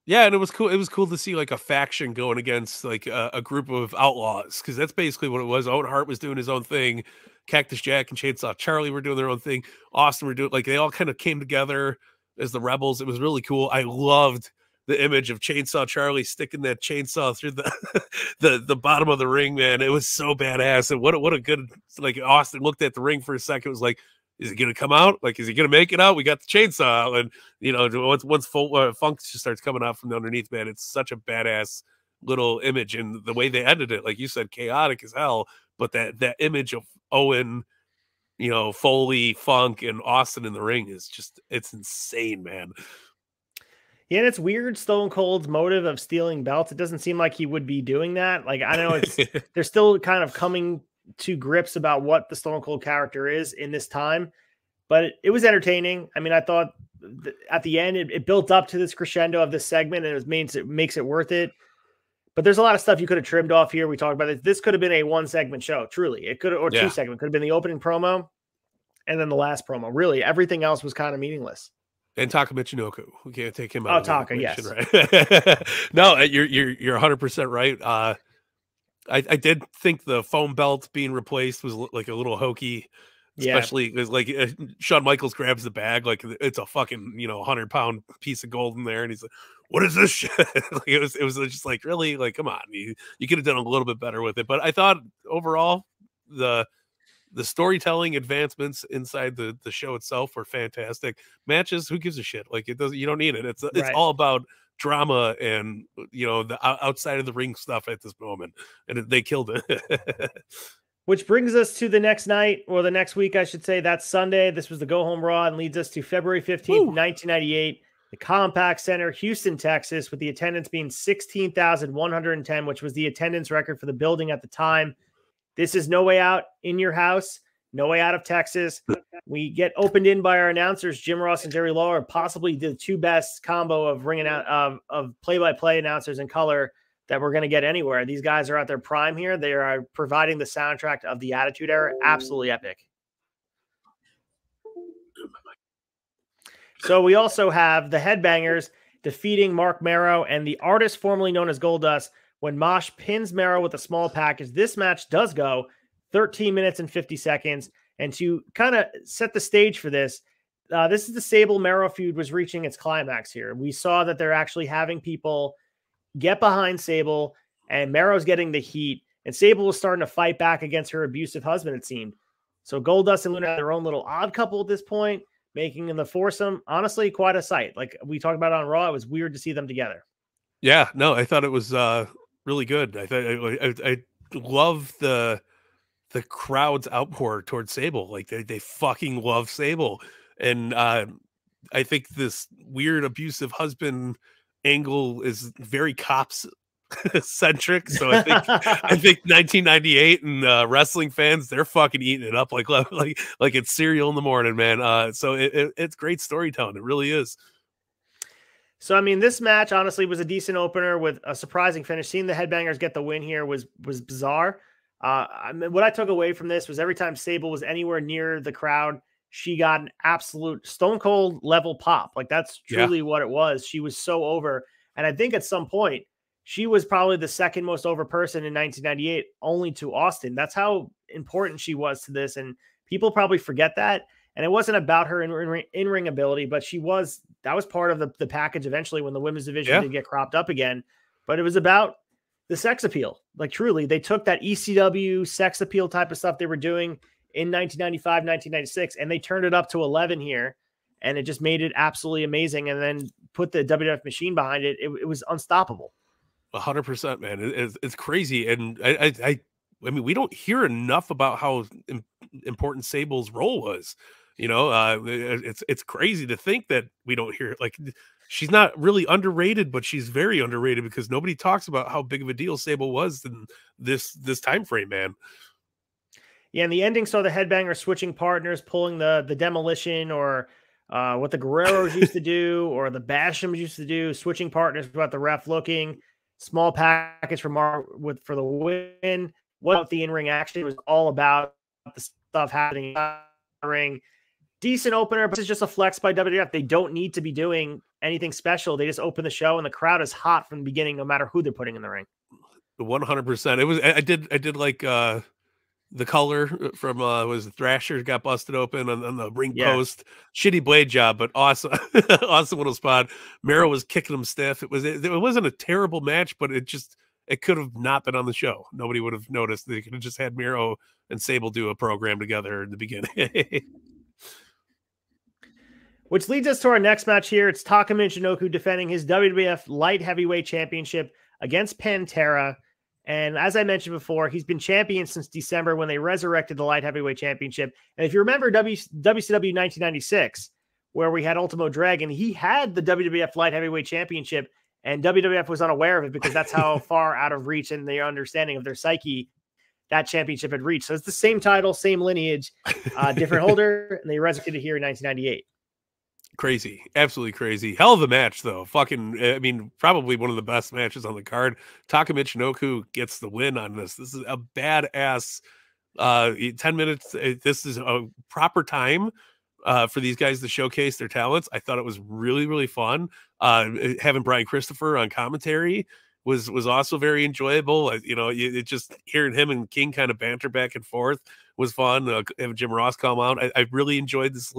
Yeah, and it was cool. It was cool to see like a faction going against like a group of outlaws, because that's basically what it was. Owen Hart was doing his own thing. Cactus Jack and Chainsaw Charlie were doing their own thing. Austin were doing, like, they all kind of came together as the Rebels. It was really cool. I loved the image of Chainsaw Charlie sticking that chainsaw through the bottom of the ring, man. It was so badass. And what a good, like, Austin looked at the ring for a second, was like, is he going to come out? Like, is he going to make it out? We got the chainsaw out. And, you know, once funk just starts coming out from underneath, man, it's such a badass little image. And the way they edited it, like you said, chaotic as hell. But that image of Owen, you know, Foley, Funk, and Austin in the ring is just, it's insane, man. Yeah, and it's weird, Stone Cold's motive of stealing belts. It doesn't seem like he would be doing that. Like, I know they're still kind of coming to grips about what the Stone Cold character is in this time, but it was entertaining. I mean, I thought at the end, it built up to this crescendo of this segment, and it makes it worth it. But there's a lot of stuff you could have trimmed off here. We talked about it. This could have been a 1-segment show, truly. It could have, or 2-segment. Could have been the opening promo and then the last promo. Really, everything else was kind of meaningless. And Taka Michinoku, we can't take him out. Oh, Taka, yes. Right? No, you're 100% right. I did think the foam belt being replaced was like a little hokey, especially because like Shawn Michaels grabs the bag like it's a fucking 100-pound piece of gold in there, and he's like, "What is this shit?" Like, it was just like, really, like, come on, you could have done a little bit better with it. But I thought overall the storytelling advancements inside the show itself were fantastic. Matches, who gives a shit? Like, it doesn't, you don't need it. It's right. All about drama and the outside of the ring stuff at this moment, and they killed it. Which brings us to the next night, or the next week, I should say. That's Sunday. This was the Go Home Raw, and leads us to February 15th, 1998, the Compaq Center, Houston, Texas, with the attendance being 16,110, which was the attendance record for the building at the time. This is No Way Out in your house, No Way Out of Texas. We get opened in by our announcers, Jim Ross and Jerry Lawler, possibly the two best combo of ringing out of play-by-play announcers in color that we're going to get anywhere. These guys are at their prime here. They are providing the soundtrack of the Attitude Era. Absolutely epic. So we also have the Headbangers defeating Mark Marrow and the Artist formerly known as Goldust when Mosh pins Marrow with a small package. This match does go 13 minutes and 50 seconds. And to kind of set the stage for this, this is the Sable-Marrow feud was reaching its climax here. We saw that they're actually having people get behind Sable, and Marrow's getting the heat, and Sable was starting to fight back against her abusive husband, it seemed. So Goldust and Luna had their own little odd couple at this point, making them the foursome, honestly, quite a sight. Like we talked about on Raw, it was weird to see them together. Yeah, no, I thought it was really good. I love the crowd's outpour towards Sable. Like they fucking love Sable. And I think this weird abusive husband angle is very cops centric. So I think 1998 and wrestling fans, they're fucking eating it up like it's cereal in the morning, man. So it's great storytelling. It really is. So, I mean, this match honestly was a decent opener with a surprising finish. Seeing the Headbangers get the win here was bizarre. I mean, what I took away from this was every time Sable was anywhere near the crowd, she got an absolute stone cold level pop. Like that's truly what it was. She was so over. And I think at some point she was probably the second most over person in 1998, only to Austin. That's how important she was to this. And people probably forget that. And it wasn't about her in-ring ability, but that was part of the package eventually when the women's division did get cropped up again. But it was about the sex appeal. Like truly, they took that ECW sex appeal type of stuff they were doing in 1995, 1996, and they turned it up to 11 here, and it just made it absolutely amazing. And then put the WWF machine behind it. It was unstoppable. 100%, man. It's crazy. And I mean, we don't hear enough about how important Sable's role was. You know, it's crazy to think that we don't hear it. Like she's not really underrated, but she's very underrated because nobody talks about how big of a deal Sable was in this time frame, man. Yeah, and the ending saw the Headbangers switching partners, pulling the Demolition or what the Guerreros used to do or the Bashams used to do, switching partners without the ref looking. Small package for for the win. What the in-ring action was all about the stuff happening in the ring. Decent opener, but it's just a flex by WWF. They don't need to be doing anything special. They just open the show, and the crowd is hot from the beginning, no matter who they're putting in the ring. 100%. It was. I did like the color from was Thrasher got busted open on the ring post. Shitty blade job, but awesome, awesome little spot. Marrow was kicking him stiff. It wasn't a terrible match, but it could have not been on the show. Nobody would have noticed. They could have just had Marrow and Sable do a program together in the beginning. Which leads us to our next match here. It's Taka Michinoku defending his WWF Light Heavyweight Championship against Pantera. And as I mentioned before, he's been champion since December when they resurrected the Light Heavyweight Championship. And if you remember WCW 1996, where we had Ultimo Dragon, he had the WWF Light Heavyweight Championship, and WWF was unaware of it because that's how far out of reach and their understanding of their psyche that championship had reached. So it's the same title, same lineage, different holder, and they resurrected it here in 1998. Crazy, absolutely crazy. Hell of a match, though. Fucking, I mean, probably one of the best matches on the card. Taka Michinoku gets the win on this. This is a badass 10 minutes. This is a proper time for these guys to showcase their talents. I thought it was really, really fun. Having Brian Christopher on commentary was also very enjoyable. You know, it just hearing him and King kind of banter back and forth was fun. Having Jim Ross come out, I really enjoyed this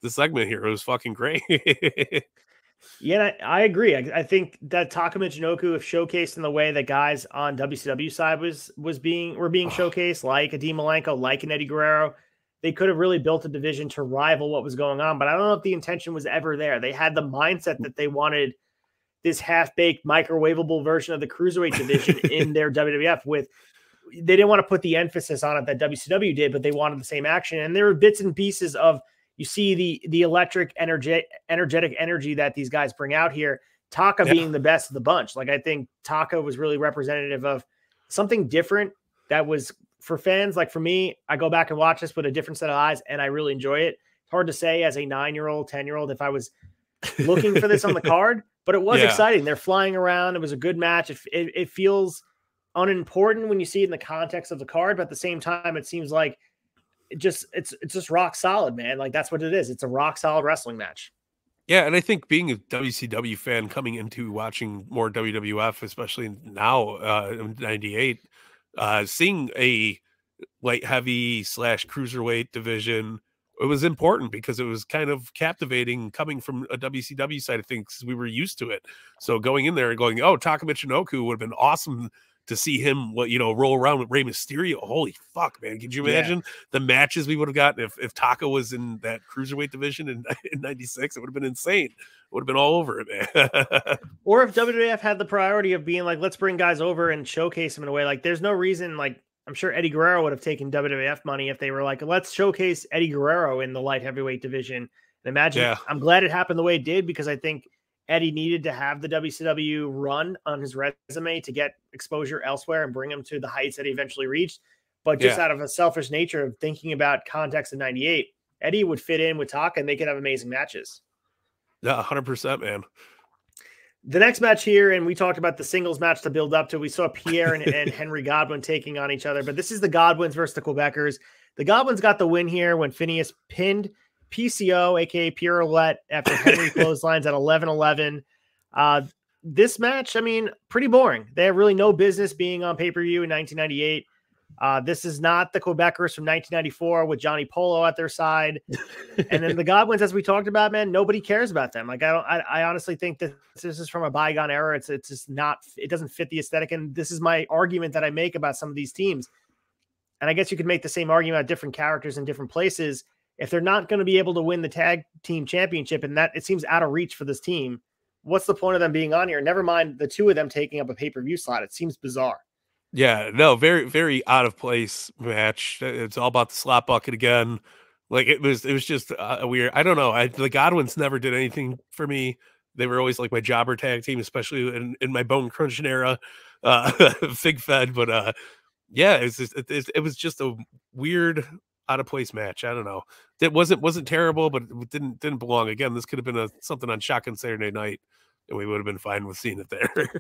segment here. It was fucking great. Yeah, I agree. I think that Taka Michinoku, if showcased in the way that guys on WCW side were being showcased, like a Dean Malenko, like an Eddie Guerrero, they could have really built a division to rival what was going on. But I don't know if the intention was ever there. They had the mindset that they wanted this half-baked, microwavable version of the Cruiserweight division in their WWF they didn't want to put the emphasis on it that WCW did, but they wanted the same action. And there were bits and pieces of, you see the electric, energetic energy that these guys bring out here. Taka being the best of the bunch. Like, I think Taka was really representative of something different that was for fans. Like for me, I go back and watch this with a different set of eyes, and I really enjoy it. It's hard to say as a 9-year-old, 10-year-old, if I was looking for this on the card, but it was Yeah. exciting. They're flying around. It was a good match. It feels unimportant when you see it in the context of the card, but at the same time, it seems like it's just rock solid, man. Like that's what it is. It's a rock solid wrestling match. Yeah, and I think being a WCW fan coming into watching more WWF, especially now in '98, seeing a light heavy / cruiserweight division, it was important because it was kind of captivating coming from a WCW side of things because we were used to it. So going in there and going, oh, Taka Michinoku would have been awesome to see him, roll around with Rey Mysterio. Holy fuck, man. Could you imagine the matches we would have gotten if Taka was in that cruiserweight division in '96? It would have been insane. It would have been all over it, man. Or if WWF had the priority of being like, let's bring guys over and showcase them in a way. Like there's no reason, like I'm sure Eddie Guerrero would have taken WWF money if they were like, let's showcase Eddie Guerrero in the light heavyweight division. And imagine, I'm glad it happened the way it did because I think Eddie needed to have the WCW run on his resume to get exposure elsewhere and bring him to the heights that he eventually reached. But just out of a selfish nature of thinking about context of '98, Eddie would fit in with Taka and they could have amazing matches. Yeah, 100%, man. The next match here, and we talked about the singles match to build up to, we saw Pierre and Henry Godwin taking on each other, but this is the Godwins versus the Quebecers. The Godwins got the win here when Phineas pinned PCO, aka Pierre Roulette, after Henry clotheslines at 11-11. This match, I mean, pretty boring. They have really no business being on pay-per-view in 1998. This is not the Quebecers from 1994 with Johnny Polo at their side. And then the Godwins, as we talked about, man, nobody cares about them. Like I honestly think that this is from a bygone era. It's just not, it doesn't fit the aesthetic. And this is my argument that I make about some of these teams. And I guess you could make the same argument about different characters in different places. If they're not going to be able to win the tag team championship, and that it seems out of reach for this team, what's the point of them being on here? Never mind the two of them taking up a pay-per-view slot. It seems bizarre. Yeah, no, very, very out of place match. It's all about the slot bucket again. Like it was just a weird. I don't know. The Godwins never did anything for me. They were always like my jobber tag team, especially in my bone crunching era, Fig Fed. But yeah, it was just a weird, out of place match. I don't know. It wasn't terrible, but it didn't belong. Again, this could have been something on Shotgun Saturday Night, and we would have been fine with seeing it there.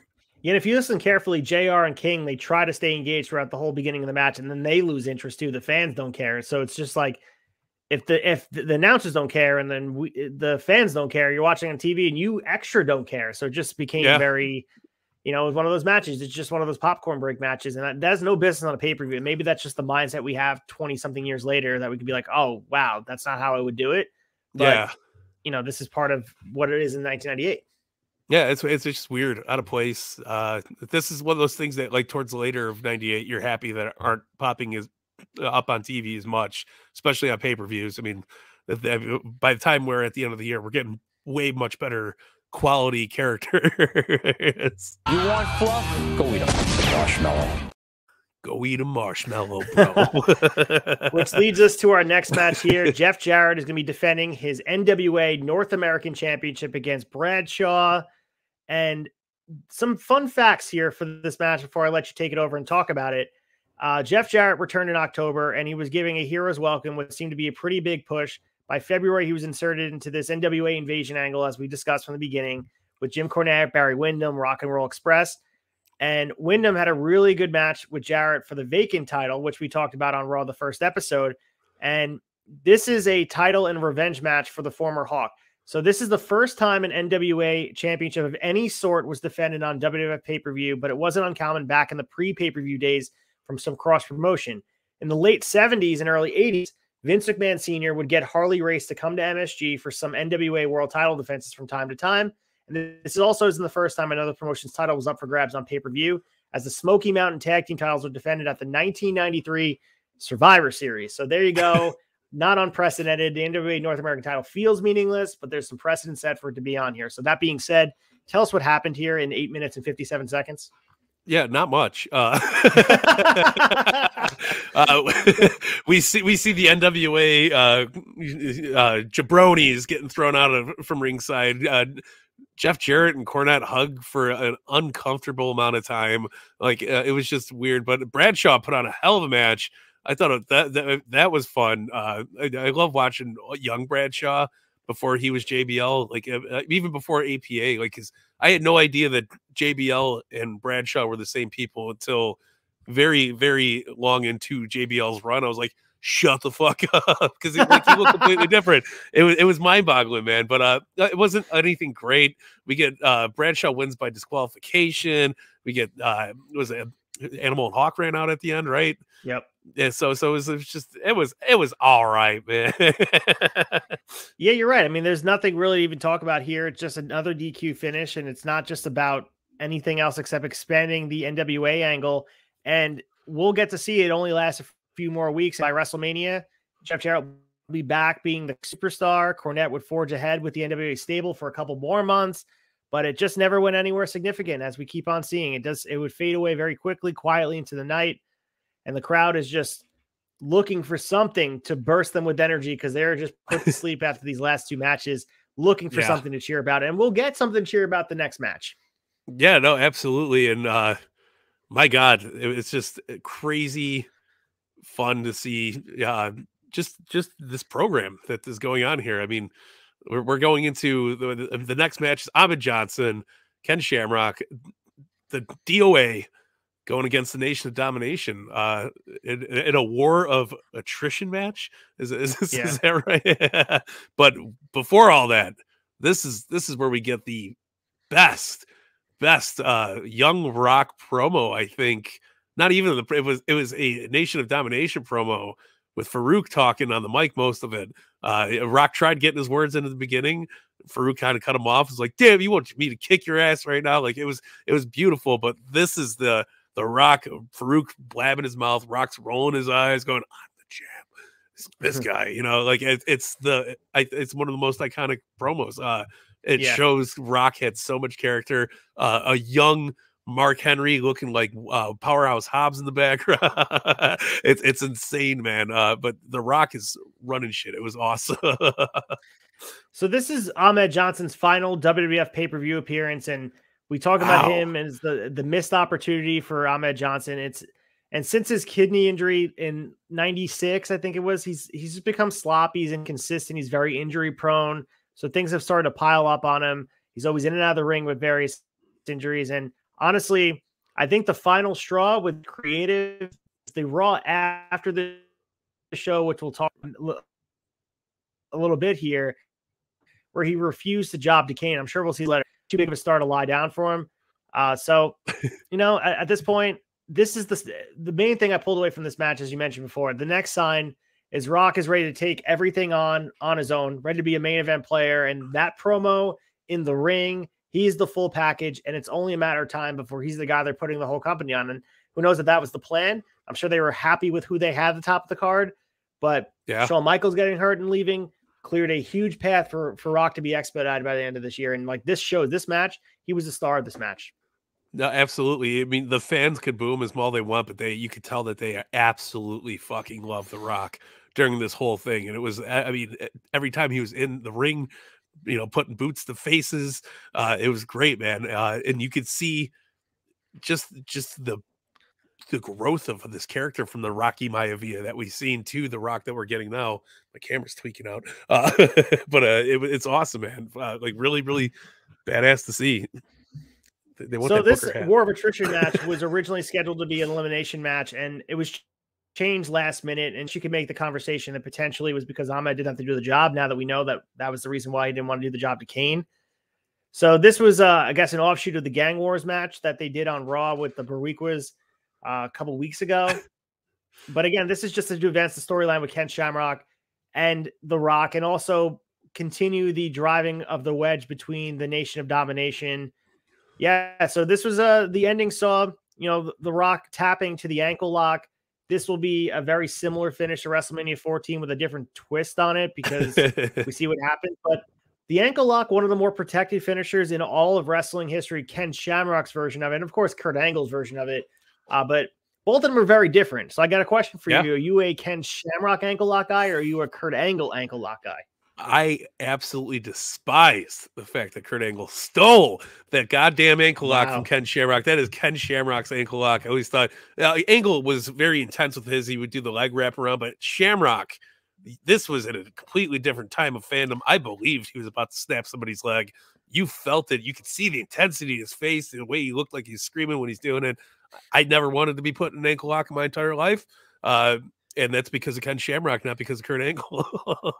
Yeah, and if you listen carefully, JR and King, they try to stay engaged throughout the whole beginning of the match, and then they lose interest too. The fans don't care. So it's just like if the announcers don't care and then the fans don't care, you're watching on TV and you extra don't care. So it just became very, it was one of those matches. It's just one of those popcorn break matches. And that has no business on a pay-per-view. And maybe that's just the mindset we have 20 something years later that we could be like, oh, wow, that's not how I would do it. But, this is part of what it is in 1998. Yeah, it's just weird, out of place. This is one of those things that, like, towards the later of '98, you're happy that aren't popping as up on TV as much, especially on pay-per-views. I mean, by the time we're at the end of the year, we're getting way much better quality characters. You want fluff? Go eat a marshmallow. Go eat a marshmallow, bro. Which leads us to our next match here. Jeff Jarrett is going to be defending his NWA North American Championship against Bradshaw. And some fun facts here for this match before I let you take it over and talk about it. Jeff Jarrett returned in October, and he was giving a hero's welcome, what seemed to be a pretty big push. By February, he was inserted into this NWA invasion angle, as we discussed from the beginning, with Jim Cornette, Barry Windham, Rock and Roll Express. And Windham had a really good match with Jarrett for the vacant title, which we talked about on Raw the first episode. And this is a title and revenge match for the former Hawk. So this is the first time an NWA championship of any sort was defended on WWF pay-per-view, but it wasn't uncommon back in the pre-pay-per-view days from some cross-promotion. In the late 70s and early 80s, Vince McMahon Sr. would get Harley Race to come to MSG for some NWA world title defenses from time to time. And this is also isn't the first time another promotion's title was up for grabs on pay-per-view, as the Smoky Mountain Tag Team titles were defended at the 1993 Survivor Series. So there you go. Not unprecedented. The NWA North American title feels meaningless, but there's some precedent set for it to be on here. So that being said, tell us what happened here in 8 minutes and 57 seconds. Yeah, not much. We see the NWA jabronis getting thrown out from ringside. Jeff Jarrett and Cornette hug for an uncomfortable amount of time. Like it was just weird. But Bradshaw put on a hell of a match. I thought that was fun. I love watching young Bradshaw, before he was JBL, like even before APA, like, cause I had no idea that JBL and Bradshaw were the same people until very, very long into JBL's run. I was like, shut the fuck up, because he looked completely different. It was mind boggling, man. But it wasn't anything great. We get Bradshaw wins by disqualification. We get was it Animal and Hawk ran out at the end, right? Yep. Yeah, so it was just it was all right, man. Yeah, you're right. I mean, there's nothing really to even talk about here. It's just another DQ finish, and it's not just about anything else except expanding the NWA angle. And we'll get to see it only lasts a few more weeks. By WrestleMania, Jeff Jarrett will be back being the superstar. Cornette would forge ahead with the NWA stable for a couple more months, but it just never went anywhere significant. As we keep on seeing, it would fade away very quickly, quietly into the night. And the crowd is just looking for something to burst them with energy, because they're just put to sleep after these last two matches, looking for something to cheer about. And we'll get something to cheer about the next match. Yeah, no, absolutely. And my God, it's just crazy fun to see just this program that is going on here. I mean, we're going into the next match is Ahmed Johnson, Ken Shamrock, the DOA going against the Nation of Domination in a war of attrition match. Is that right? But before all that, this is where we get the best Young Rock promo, I think. Not even it was a Nation of Domination promo with Farouk talking on the mic most of it. Rock tried getting his words in at the beginning. Farouk kind of cut him off. It's like, damn, you want me to kick your ass right now? Like, it was beautiful. But this is the Rock, Farouk blabbing his mouth, Rock's rolling his eyes, going, I'm the champ. This guy, you know, like it's one of the most iconic promos. It shows Rock had so much character. A young Mark Henry looking like Powerhouse Hobbs in the background. It's insane, man. But The Rock is running shit. It was awesome. So this is Ahmed Johnson's final WWF pay-per-view appearance, and we talk about him as the missed opportunity for Ahmed Johnson. And since his kidney injury in '96, I think it was, he's become sloppy, he's inconsistent, he's very injury prone. So things have started to pile up on him. He's always in and out of the ring with various injuries. And honestly, I think the final straw with creative, the Raw after the show, which we'll talk a little bit here, where he refused to job to Kane. I'm sure we'll see later. Too big of a star to lie down for him. So, you know, at this point, this is the main thing I pulled away from this match, as you mentioned before. The next sign is Rock is ready to take everything on his own, ready to be a main event player. And that promo in the ring, he's the full package, and it's only a matter of time before he's the guy they're putting the whole company on. And who knows if that was the plan? I'm sure they were happy with who they had at the top of the card, but Shawn Michaels getting hurt and leaving cleared a huge path for Rock to be expedited by the end of this year. And like this match, he was the star of this match. No, absolutely. I mean, the fans could boo him as all they want, but you could tell that they absolutely fucking love The Rock during this whole thing. And it was, I mean, every time he was in the ring, you know, putting boots to faces, it was great, man. And you could see just the growth of this character from the Rocky Maivia that we've seen to The Rock that we're getting now. My camera's tweaking out, but it's awesome, man. Like really, really badass to see. They want so this Booker hat. War of Attrition match was originally scheduled to be an elimination match, and it was changed last minute. And she could make the conversation that potentially was because Ahmed didn't have to do the job. Now that we know that was the reason why he didn't want to do the job to Kane. So this was, I guess, an offshoot of the Gang Wars match that they did on Raw with the Bariquas a couple weeks ago. But again, this is just to advance the storyline with Ken Shamrock and The Rock, and also continue the driving of the wedge between the Nation of Domination. Yeah, so this was the ending saw, you know, The Rock tapping to the ankle lock. This will be a very similar finish to WrestleMania 14 with a different twist on it, because we see what happens. But the ankle lock, one of the more protected finishers in all of wrestling history, Ken Shamrock's version of it, and of course Kurt Angle's version of it. But both of them are very different. So I got a question for you. Are you a Ken Shamrock ankle lock guy, or are you a Kurt Angle ankle lock guy? I absolutely despise the fact that Kurt Angle stole that goddamn ankle lock from Ken Shamrock. That is Ken Shamrock's ankle lock. I always thought Angle was very intense with his. He would do the leg wrap around, but Shamrock this was at a completely different time of fandom. I believed he was about to snap somebody's leg. You felt it. You could see the intensity in his face, the way he looked like he's screaming when he's doing it. I never wanted to be put in an ankle lock in my entire life. And that's because of Ken Shamrock, not because of Kurt Angle.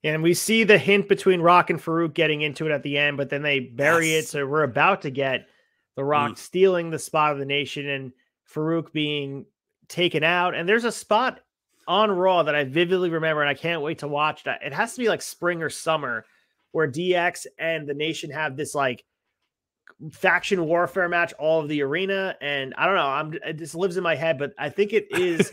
And we see the hint between Rock and Farouk getting into it at the end, but then they bury it. So we're about to get The Rock stealing the spot of the Nation and Farouk being taken out. And there's a spot on Raw that I vividly remember, and I can't wait to watch that. It has to be like spring or summer, where DX and the Nation have this like faction warfare match all of the arena. And I don't know, it just lives in my head, but I think it is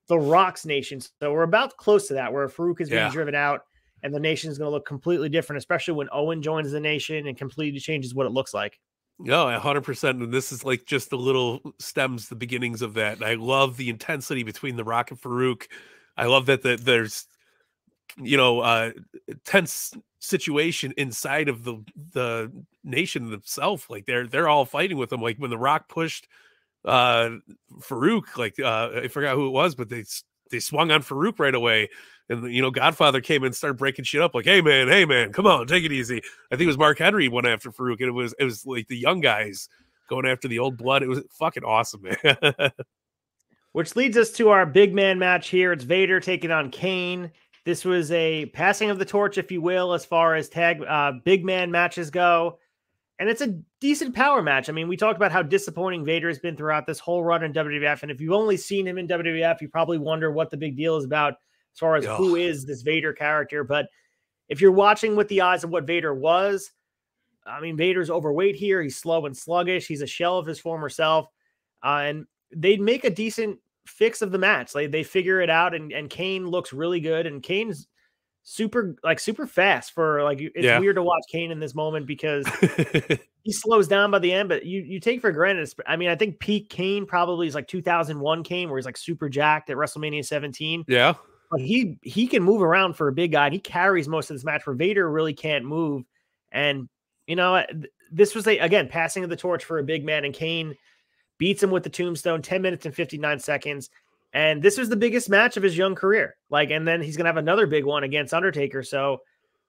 The Rock's Nation. So we're about close to that, where Farouk is being driven out and the Nation is going to look completely different, especially when Owen joins the Nation and completely changes what it looks like. No, 100%. And this is like just the little stems, the beginnings of that. And I love the intensity between The Rock and Farouk. I love that there's, tense situation inside of the Nation themselves. Like they're all fighting with them. Like when The Rock pushed Farouk, like I forgot who it was, but they swung on Farouk right away. And, Godfather came in and started breaking shit up like, hey, man, come on, take it easy. I think it was Mark Henry went after Farouk, and it was like the young guys going after the old blood. It was fucking awesome, man. Which leads us to our big man match here. It's Vader taking on Kane. This was a passing of the torch, if you will, as far as big man matches go. And it's a decent power match. I mean, we talked about how disappointing Vader has been throughout this whole run in WWF. And if you've only seen him in WWF, you probably wonder what the big deal is about as far as who is this Vader character. But if you're watching with the eyes of what Vader was, I mean, Vader's overweight here. He's slow and sluggish. He's a shell of his former self. And they'd make a decent fix of the match. Like they figure it out, and Kane looks really good. And Kane's super fast for like, it's weird to watch Kane in this moment because he slows down by the end, but you take for granted. I mean, I think peak Kane probably is like 2001 Kane, where he's like super jacked at WrestleMania 17. Yeah. But he can move around for a big guy. He carries most of this match where Vader really can't move. And, this was again, passing of the torch for a big man, and Kane beats him with the tombstone, 10 minutes and 59 seconds. And this was the biggest match of his young career. And then he's going to have another big one against Undertaker. So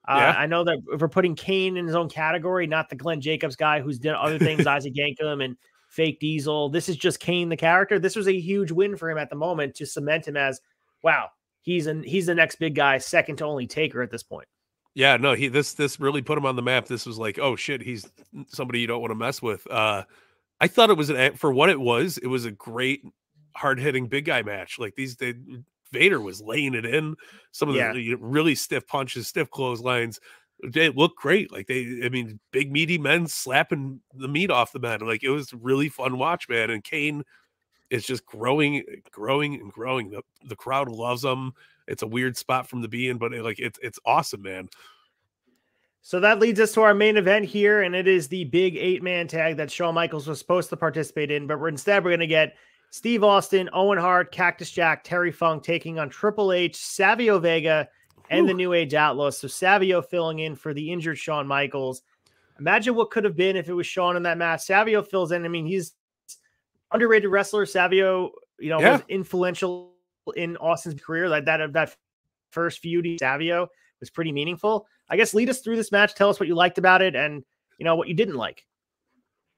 I know that if we're putting Kane in his own category, not the Glenn Jacobs guy who's done other things, Isaac Yankem and Fake Diesel. This is just Kane, the character. This was a huge win for him at the moment to cement him as, wow, he's the next big guy, second to only Taker at this point. Yeah, no, this really put him on the map. This was like, oh shit, he's somebody you don't want to mess with. I thought it was for what it was a great hard-hitting big guy match. Like Vader was laying it in. Some of the really stiff punches, stiff clotheslines. They look great. Like big meaty men slapping the meat off the mat. Like it was a really fun watch, man. And Kane is just growing and growing. The crowd loves him. It's a weird spot from the being, but it's awesome, man. So that leads us to our main event here, and it is the big 8-man tag that Shawn Michaels was supposed to participate in, but instead we're going to get Steve Austin, Owen Hart, Cactus Jack, Terry Funk taking on Triple H, Savio Vega, and the New Age Outlaws. So Savio filling in for the injured Shawn Michaels. Imagine what could have been if it was Shawn in that match. Savio fills in. I mean, he's underrated wrestler. Savio, was influential in Austin's career. Like that first feud, Savio was pretty meaningful. I guess lead us through this match. Tell us what you liked about it and, what you didn't like.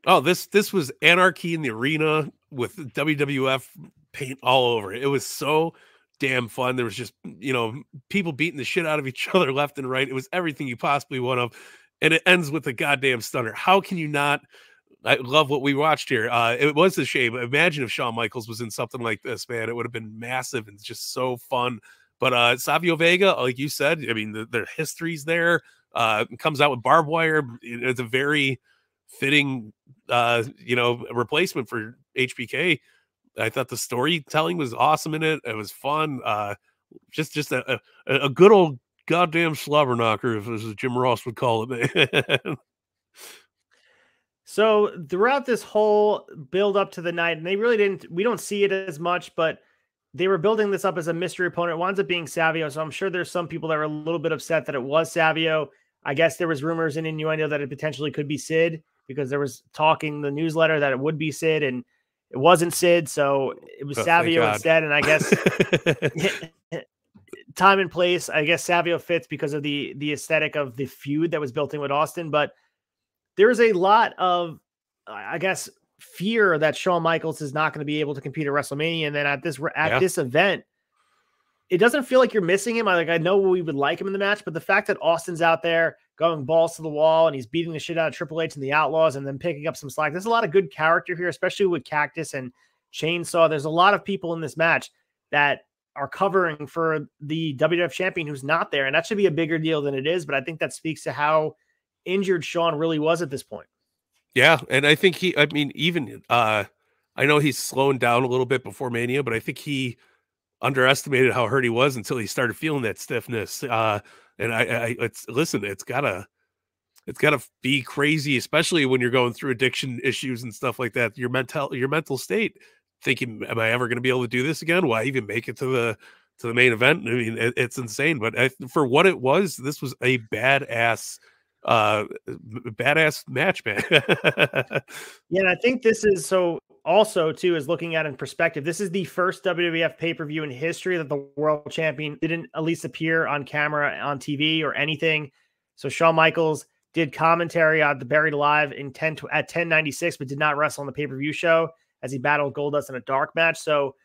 Oh, this was anarchy in the arena with WWF paint all over it. It was so damn fun. There was just, people beating the shit out of each other left and right. It was everything you possibly want of. And it ends with a goddamn stunner. How can you not? I love what we watched here. It was a shame. Imagine if Shawn Michaels was in something like this, man. It would have been massive and just so fun. But Savio Vega, like you said, I mean, their history's there. Comes out with barbed wire. It's a very fitting, replacement for HBK. I thought the storytelling was awesome in it. It was fun. Just a good old goddamn slobber knocker, as Jim Ross would call it, man. So throughout this whole build up to the night, and we don't see it as much, but they were building this up as a mystery opponent. It winds up being Savio. So I'm sure there's some people that were a little bit upset that it was Savio. I guess there was rumors and innuendo that it potentially could be Sid, because there was talk in the newsletter that it would be Sid, and it wasn't Sid. So it was Savio instead. And I guess time and place. I guess Savio fits because of the aesthetic of the feud that was built in with Austin, but there's a lot of, I guess, fear that Shawn Michaels is not going to be able to compete at WrestleMania. And then at this event, it doesn't feel like you're missing him. I know we would like him in the match, but the fact that Austin's out there going balls to the wall and he's beating the shit out of Triple H and the Outlaws and then picking up some slack. There's a lot of good character here, especially with Cactus and Chainsaw. There's a lot of people in this match that are covering for the WWF champion who's not there. And that should be a bigger deal than it is. But I think that speaks to how injured Shawn really was at this point. Yeah. And I think I know he's slowing down a little bit before Mania, but I think he underestimated how hurt he was until he started feeling that stiffness. And it's gotta be crazy, especially when you're going through addiction issues and stuff like that. Your mental state, thinking, am I ever going to be able to do this again? Will I even make it to the main event? I mean, it's insane, but for what it was, this was a badass match, man. Yeah. And I think this is also too, is looking at it in perspective. This is the first WWF pay-per-view in history that the world champion didn't at least appear on camera, on TV or anything. So Shawn Michaels did commentary on the Buried Alive at 1096, but did not wrestle on the pay-per-view show as he battled Goldust in a dark match. So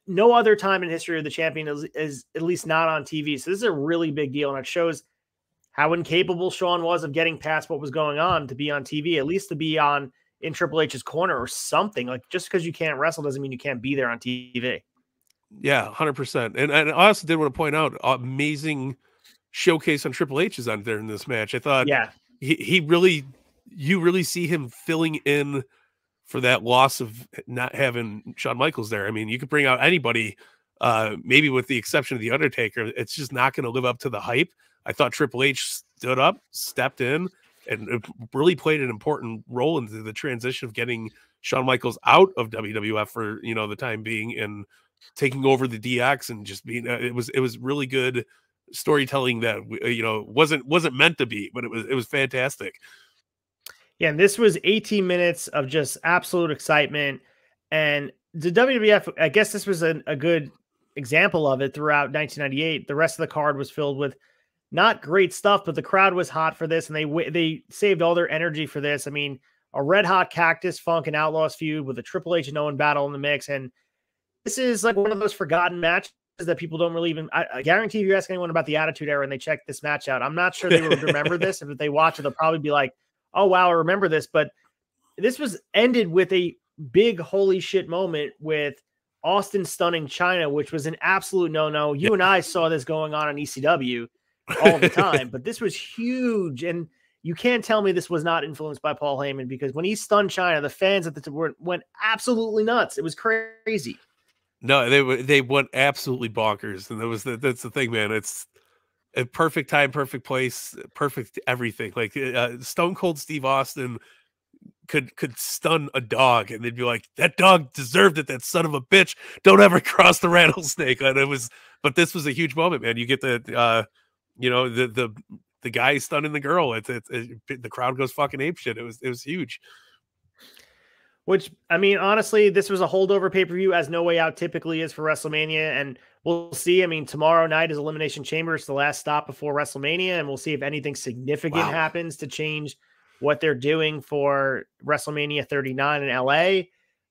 no other time in history of the champion is at least not on TV. So this is a really big deal. And it shows how incapable Shawn was of getting past what was going on to be on TV, at least to be in Triple H's corner or something. Like, just because you can't wrestle doesn't mean you can't be there on TV. Yeah, 100%. And I also did want to point out, amazing showcase on Triple H is on there in this match. I thought, yeah, you really see him filling in for that loss of not having Shawn Michaels there. I mean, you could bring out anybody, maybe with the exception of The Undertaker. It's just not going to live up to the hype. I thought Triple H stood up, stepped in, and it really played an important role into the transition of getting Shawn Michaels out of WWF for, the time being, and taking over the DX, and just being, it was really good storytelling that, wasn't meant to be, but it was fantastic. Yeah. And this was 18 minutes of just absolute excitement. And the WWF, I guess this was a good example of it throughout 1998. The rest of the card was filled with not great stuff, but the crowd was hot for this, and they saved all their energy for this. I mean, a red hot Cactus, Funk, and Outlaws feud with a Triple H and Owen battle in the mix. And this is like one of those forgotten matches that people don't really even, I guarantee if you ask anyone about the Attitude Era and they check this match out, I'm not sure they would remember this. If they watch it, they'll probably be like, oh, wow, I remember this. But this was ended with a big holy shit moment with Austin stunning China, which was an absolute no-no. You and I saw this going on ECW all the time, but this was huge. And you can't tell me this was not influenced by Paul Heyman, because when he stunned China, the fans at the went absolutely nuts. It was crazy. No, they went absolutely bonkers. And that's the thing, man. It's a perfect time, perfect place, perfect everything. Like Stone Cold Steve Austin could stun a dog, and they'd be like, that dog deserved it, that son of a bitch. Don't ever cross the rattlesnake. And but this was a huge moment, man. You get the the guy stunning the girl. The crowd goes fucking apeshit. It was huge. Which, I mean, honestly, this was a holdover pay-per-view, as No Way Out typically is for WrestleMania, and we'll see. I mean, tomorrow night is Elimination Chamber. It's the last stop before WrestleMania, and we'll see if anything significant happens to change what they're doing for WrestleMania 39 in LA.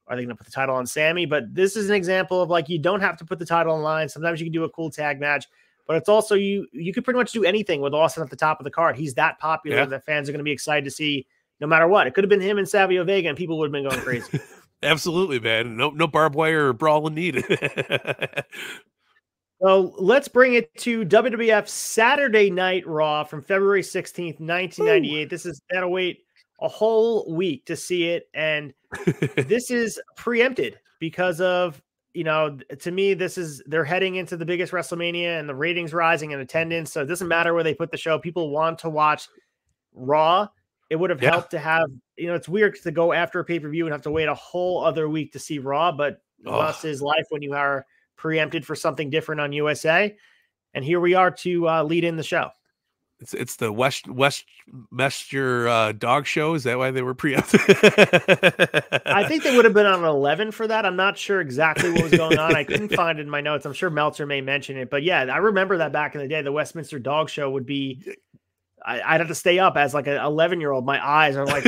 Are they going to put the title on Sammy? But this is an example of, like, you don't have to put the title on line. Sometimes you can do a cool tag match, but it's also, you could pretty much do anything with Austin at the top of the card. He's that popular that fans are going to be excited to see no matter what. It could have been him and Savio Vega, and people would have been going crazy. Absolutely, man. No barbed wire or brawling needed. So let's bring it to WWF Saturday Night Raw from February 16th, 1998. This is gotta wait a whole week to see it. And this is preempted because of, to me, they're heading into the biggest WrestleMania, and the ratings rising in attendance. So it doesn't matter where they put the show. People want to watch Raw. It would have helped to have, it's weird to go after a pay-per-view and have to wait a whole other week to see Raw, but thus is life when you are preempted for something different on USA. And here we are to lead in the show. It's the Westminster dog show. Is that why they were preempted? I think they would have been on 11 for that. I'm not sure exactly what was going on. I couldn't find it in my notes. I'm sure Meltzer may mention it, but yeah, I remember that back in the day. The Westminster dog show would be. I'd have to stay up as like an 11-year-old. My eyes are like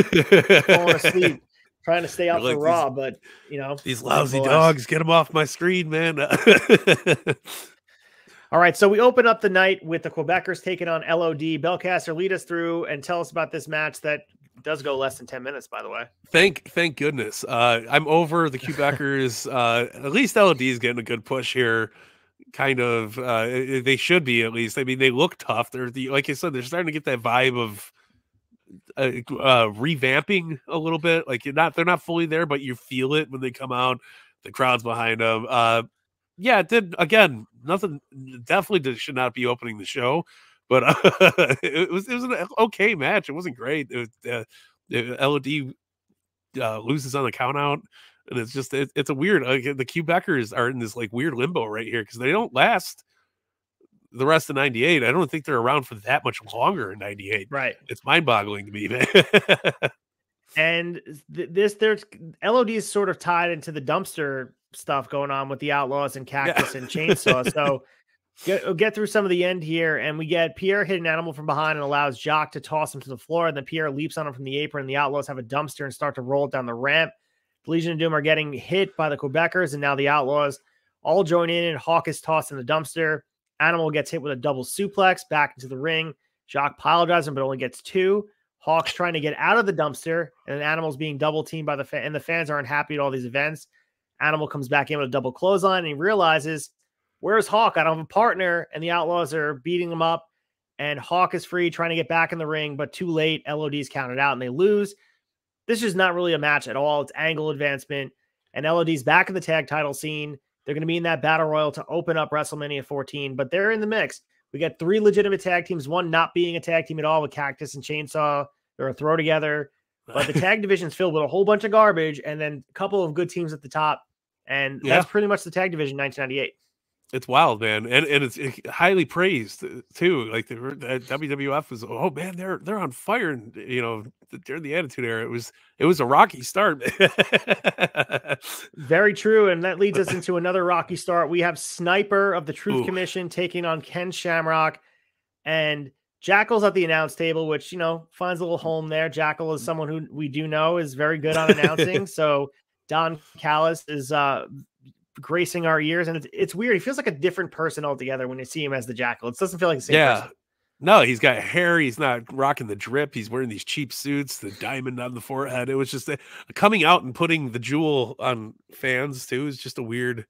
falling asleep, trying to stay up for Raw. But you know, these lousy dogs, get them off my screen, man. All right, so we open up the night with the Quebecers taking on LOD. Belcaster, lead us through and tell us about this match that does go less than 10 minutes, by the way. Thank goodness. I'm over the Quebecers. At least LOD is getting a good push here. Kind of, they should be at least. I mean, they look tough. Like I said, they're starting to get that vibe of revamping a little bit. Like they're not fully there, but you feel it when they come out. The crowd's behind them. Yeah, it did again. Nothing. Definitely should not be opening the show, but it was an okay match. It wasn't great. LOD loses on the count out, and it's just it's a weird. The Quebecers are in this like weird limbo right here because they don't last the rest of '98. I don't think they're around for that much longer in '98. Right. It's mind-boggling to me, man. And there's LOD is sort of tied into the dumpster stuff going on with the Outlaws and Cactus and Chainsaw. So get through some of the end here, and we get Pierre hit an animal from behind and allows Jacques to toss him to the floor, and then Pierre leaps on him from the apron, and the Outlaws have a dumpster and start to roll it down the ramp. The Legion of Doom are getting hit by the Quebecers, and now the Outlaws all join in, and Hawk is tossed in the dumpster. Animal gets hit with a double suplex back into the ring. Jacques piledrives him, but only gets 2. Hawk's trying to get out of the dumpster, and Animal's being double teamed by the and the fans aren't happy at all these events. Animal comes back in with a double clothesline, and he realizes, where's Hawk? I don't have a partner, and the Outlaws are beating him up, and Hawk is free, trying to get back in the ring, but too late. LOD's counted out, and they lose. This is not really a match at all. It's angle advancement, and LOD's back in the tag title scene. They're going to be in that battle royal to open up WrestleMania 14, but they're in the mix. We got 3 legitimate tag teams, one not being a tag team at all with Cactus and Chainsaw. They're a throw together, but the tag division's filled with a whole bunch of garbage and then a couple of good teams at the top. And that's pretty much the tag division 1998. It's wild, man. And it's highly praised too. Like the WWF was, oh man, they're on fire. And you know, during the Attitude Era, it was a rocky start. Very true. And that leads us into another rocky start. We have Sniper of the Truth Commission taking on Ken Shamrock, and Jackal's at the announce table, which, you know, finds a little home there. Jackal is someone who we do know is very good on announcing. So Don Callis is gracing our ears, and it's weird. He feels like a different person altogether when you see him as the Jackal. It doesn't feel like the same person. No, he's got hair. He's not rocking the drip. He's wearing these cheap suits, the diamond on the forehead. It was just coming out and putting the jewel on fans too is just a weird.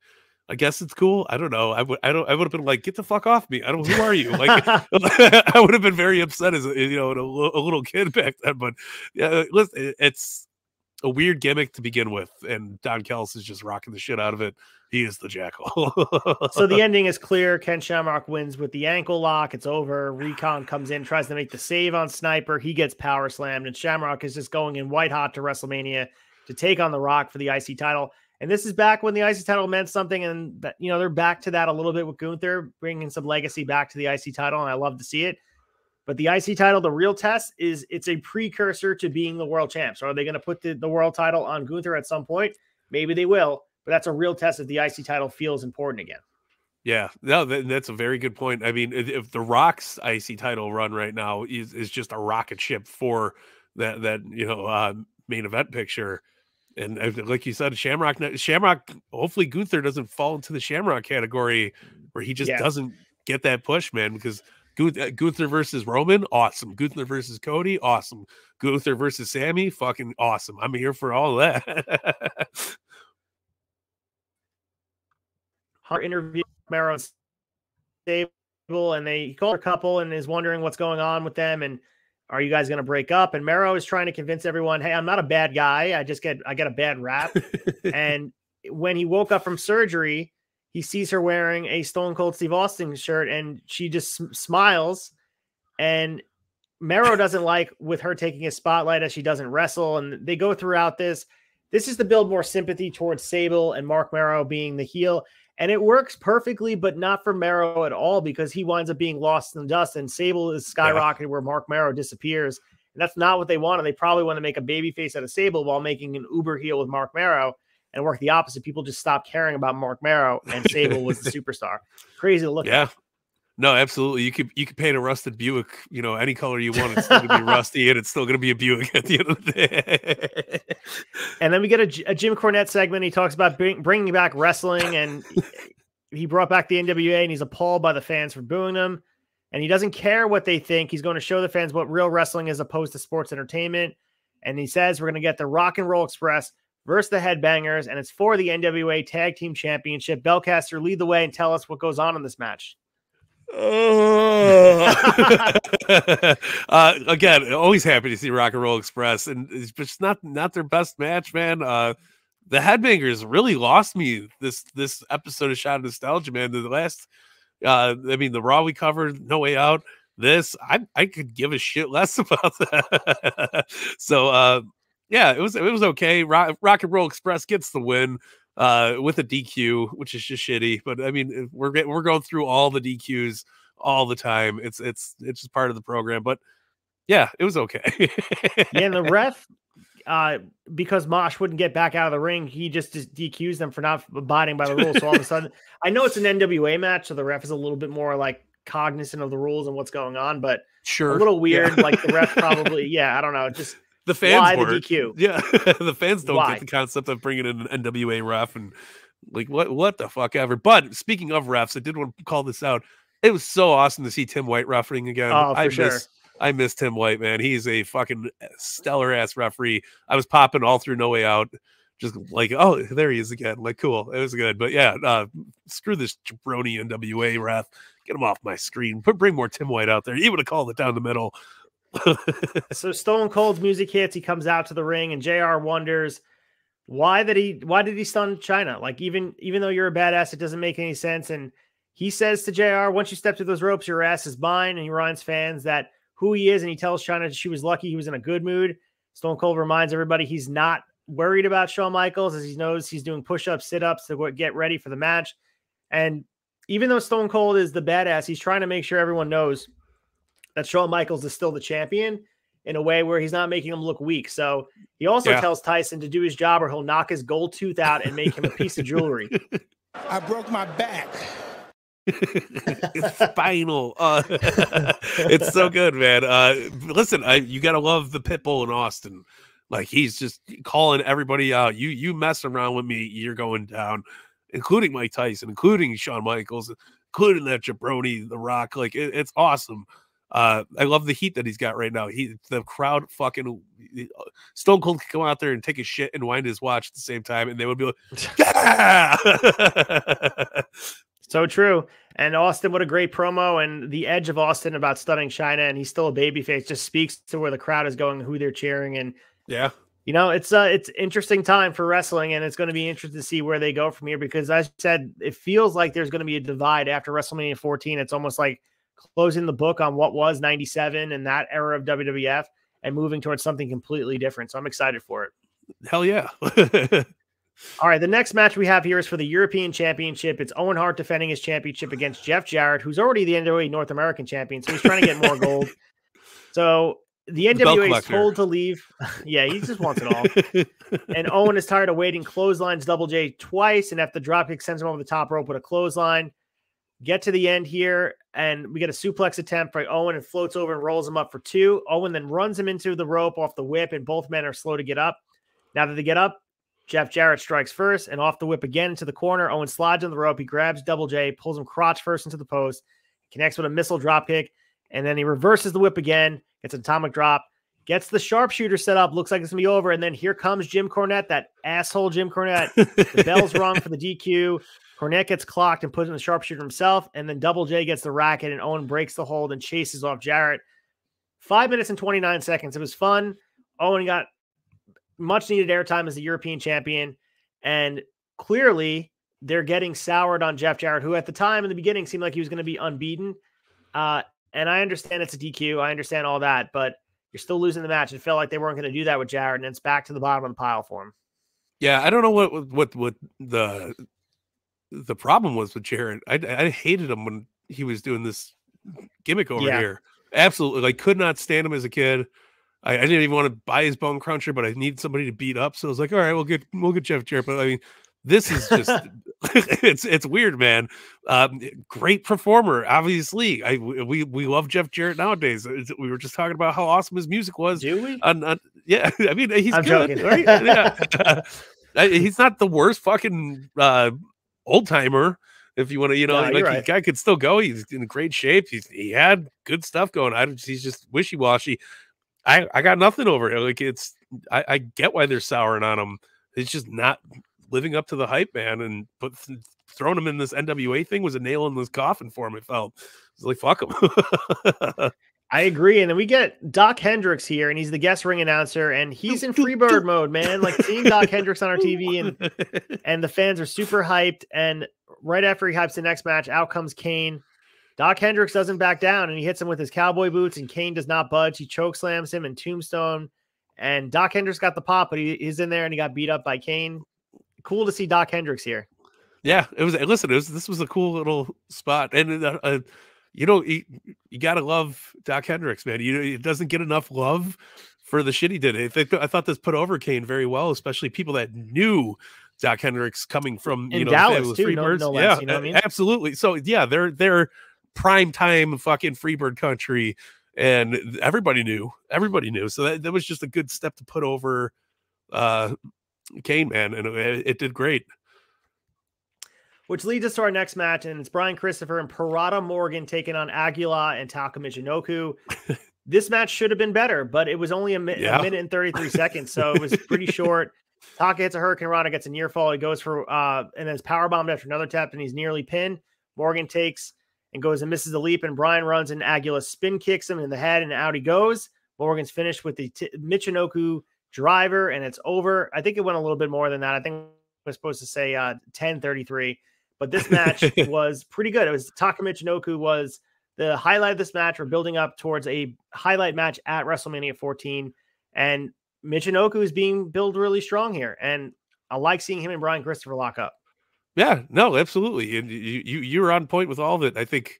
I guess it's cool. I don't know. I would have been like, get the fuck off me. Who are you? Like, I would have been very upset as a little kid back then. But yeah, listen, it's a weird gimmick to begin with, and Don Callis is just rocking the shit out of it. He is the Jackal. So the ending is clear. Ken Shamrock wins with the ankle lock. It's over. Recon comes in, tries to make the save on Sniper. He gets power slammed, and Shamrock is just going in white hot to WrestleMania to take on The Rock for the IC title. And this is back when the IC title meant something, and they're back to that a little bit with Gunther, bringing some legacy back to the IC title, and I love to see it. But the IC title, the real test is it's a precursor to being the world champ. So are they going to put the world title on Gunther at some point? Maybe they will, but that's a real test if the IC title feels important again. Yeah, no, that's a very good point. I mean, if the Rock's IC title run right now is just a rocket ship for that main event picture. And like you said, Shamrock, hopefully Gunther doesn't fall into the Shamrock category where he just doesn't get that push, man, because Gunther versus Roman, awesome. Gunther versus Cody, awesome. Gunther versus Sammy, fucking awesome. I'm here for all of that. Hart interview Mero's stable, and he called a couple and is wondering what's going on with them, and are you guys going to break up? And Mero is trying to convince everyone, hey, I'm not a bad guy. I get a bad rap. And when he woke up from surgery, he sees her wearing a Stone Cold Steve Austin shirt, and she just smiles. And Mero doesn't like with her taking a spotlight as she doesn't wrestle. And they go throughout this. This is to build more sympathy towards Sable and Mark Marrow being the heel. And it works perfectly, but not for Marrow at all, because he winds up being lost in the dust, and Sable is skyrocketed where Mark Marrow disappears. And that's not what they wanted. They probably want to make a babyface out of Sable while making an uber heel with Mark Marrow, and work the opposite. People just stopped caring about Mark Marrow, and Sable was the superstar. Crazy to look at. No, absolutely. You could paint a rusted Buick, any color you want. It's still gonna be rusty, and it's still gonna be a Buick at the end of the day. And then we get a Jim Cornette segment. He talks about bringing back wrestling, and he brought back the NWA, and he's appalled by the fans for booing them. And he doesn't care what they think. He's going to show the fans what real wrestling is opposed to sports entertainment. And he says we're going to get the Rock and Roll Express versus the Headbangers, and it's for the NWA Tag Team Championship. Belcaster, lead the way and tell us what goes on in this match. Again, always happy to see Rock and Roll Express, and it's just not their best match, man. The Headbangers really lost me this episode of Shot of Nostalgia, man. The last, the Raw we covered, No Way Out. This, I could give a shit less about that. So, yeah, it was okay. Rock and Roll Express gets the win. With a DQ, which is just shitty, but I mean, we're going through all the DQs all the time. It's just part of the program, but yeah, it was okay. And the ref, because Mosh wouldn't get back out of the ring, he just DQs them for not abiding by the rules. So all of a sudden, I know it's an NWA match, so the ref is a little bit more like cognizant of the rules and what's going on, but a little weird. Like the ref probably, I don't know, just. The fans why weren't. the DQ? Yeah, the fans don't get the concept of bringing in an NWA ref and like what the fuck ever. But speaking of refs, I did want to call this out. It was so awesome to see Tim White refereeing again. Oh, for sure. I miss Tim White, man. He's a fucking stellar ass referee. I was popping all through No Way Out, just like, oh, there he is again. Like, cool, it was good. But yeah, screw this jabroni NWA ref. Get him off my screen. Bring more Tim White out there. He would have called it down the middle. So Stone Cold's music hits. He comes out to the ring, and JR wonders why did he stun Chyna? Like, even though you're a badass, it doesn't make any sense. And he says to JR, once you step through those ropes, your ass is mine. And he reminds fans that who he is, and he tells Chyna she was lucky he was in a good mood. Stone Cold reminds everybody he's not worried about Shawn Michaels, as he knows he's doing push-ups, sit-ups to get ready for the match. And even though Stone Cold is the badass, he's trying to make sure everyone knows that Shawn Michaels is still the champion in a way where he's not making him look weak. So he also tells Tyson to do his job or he'll knock his gold tooth out and make him a piece of jewelry. I broke my back. It's spinal. It's so good, man. Listen, you got to love the Pitbull in Austin. Like, he's just calling everybody out. You mess around with me, you're going down, including Mike Tyson, including Shawn Michaels, including that jabroni, The Rock. Like, it's awesome. I love the heat that he's got right now. The crowd fucking Stone Cold could come out there and take a shit and wind his watch at the same time, and they would be like, yeah! So true. And Austin, what a great promo, and the edge of Austin about stunning Chyna, and he's still a babyface, just speaks to where the crowd is going, who they're cheering, and it's interesting time for wrestling, and it's going to be interesting to see where they go from here, because as I said, it feels like there's going to be a divide after WrestleMania 14. It's almost like closing the book on what was 97 and that era of WWF and moving towards something completely different. So I'm excited for it. Hell yeah. All right. The next match we have here is for the European Championship. It's Owen Hart defending his championship against Jeff Jarrett, who's already the NWA North American champion. So he's trying to get more gold. So the NWA is told to leave. Yeah, he just wants it all. And Owen is tired of waiting. Clotheslines Double J twice. And after the dropkick sends him over the top rope with a clothesline. Get to the end here, and we get a suplex attempt by Owen and floats over and rolls him up for 2. Owen then runs him into the rope off the whip, and both men are slow to get up. Now that they get up, Jeff Jarrett strikes first, and off the whip again into the corner. Owen slides on the rope. He grabs Double J, pulls him crotch first into the post, connects with a missile dropkick, and then he reverses the whip again, gets an atomic drop, gets the sharpshooter set up, looks like it's going to be over, and then here comes Jim Cornette, that asshole Jim Cornette. The bell's rung for the DQ. Cornette gets clocked and put in the sharpshooter himself, and then Double J gets the racket, and Owen breaks the hold and chases off Jarrett. 5 minutes and 29 seconds. It was fun. Owen got much-needed airtime as the European champion, and clearly they're getting soured on Jeff Jarrett, who at the time in the beginning seemed like he was going to be unbeaten. And I understand it's a DQ. I understand all that, but you're still losing the match. It felt like they weren't going to do that with Jarrett, and it's back to the bottom of the pile for him. Yeah, I don't know what the problem was with Jarrett. I hated him when he was doing this gimmick over Yeah. here. Absolutely, like could not stand him as a kid. I didn't even want to buy his bone cruncher, but I needed somebody to beat up. So I was like, all right, we'll get Jeff Jarrett. But I mean, this is just it's weird, man. Great performer, obviously. We love Jeff Jarrett nowadays. We were just talking about how awesome his music was. Do we? Yeah, I mean, he's I'm good, joking. right? Yeah. He's not the worst fucking old timer. If you want to, No, like you're right. the guy could still go. He's in great shape. He had good stuff going. He's just wishy washy. I got nothing over it. Like I get why they're souring on him. It's just not living up to the hype, man. And throwing him in this NWA thing was a nail in this coffin for him. It felt. It's like fuck him. I agree. And then we get Doc Hendricks here, and he's the guest ring announcer, and he's in Freebird mode, man. Like seeing Doc Hendricks on our TV, and the fans are super hyped. And right after he hypes the next match, out comes Kane. Doc Hendricks doesn't back down, and he hits him with his cowboy boots, and Kane does not budge. He choke slams him and tombstone, and Doc Hendricks got the pop, but he's in there, and he got beat up by Kane. Cool to see Doc Hendricks here. Yeah, it was. Listen, this was a cool little spot, and you gotta love Doc Hendricks, man. He doesn't get enough love for the shit he did. I thought this put over Kane very well, especially people that knew Doc Hendricks coming from Dallas too. No Freebirds. less, you know what I mean? Absolutely. So yeah, they're prime time fucking Freebird country, and everybody knew. So that was just a good step to put over Kane, man, and it did great. Which leads us to our next match, and it's Brian Christopher and Parada Morgan taking on Aguila and Taka Michinoku. This match should have been better, but it was only a minute and 33 seconds, so it was pretty short. Taka hits a Hurricane Rana, gets a near fall. He goes for and then is powerbombed after another tap, and he's nearly pinned. Morgan takes and goes and misses the leap, and Brian runs, and Aguila spin kicks him in the head, and out he goes. Morgan's finished with the Michinoku driver, and it's over. I think it went a little bit more than that. I think I was supposed to say 10:33. But this match was pretty good. It was Taka Michinoku was the highlight of this match. We're building up towards a highlight match at WrestleMania 14. And Michinoku is being built really strong here. And I like seeing him and Brian Christopher lock up. Yeah, no, absolutely. And you're on point with all of it. I think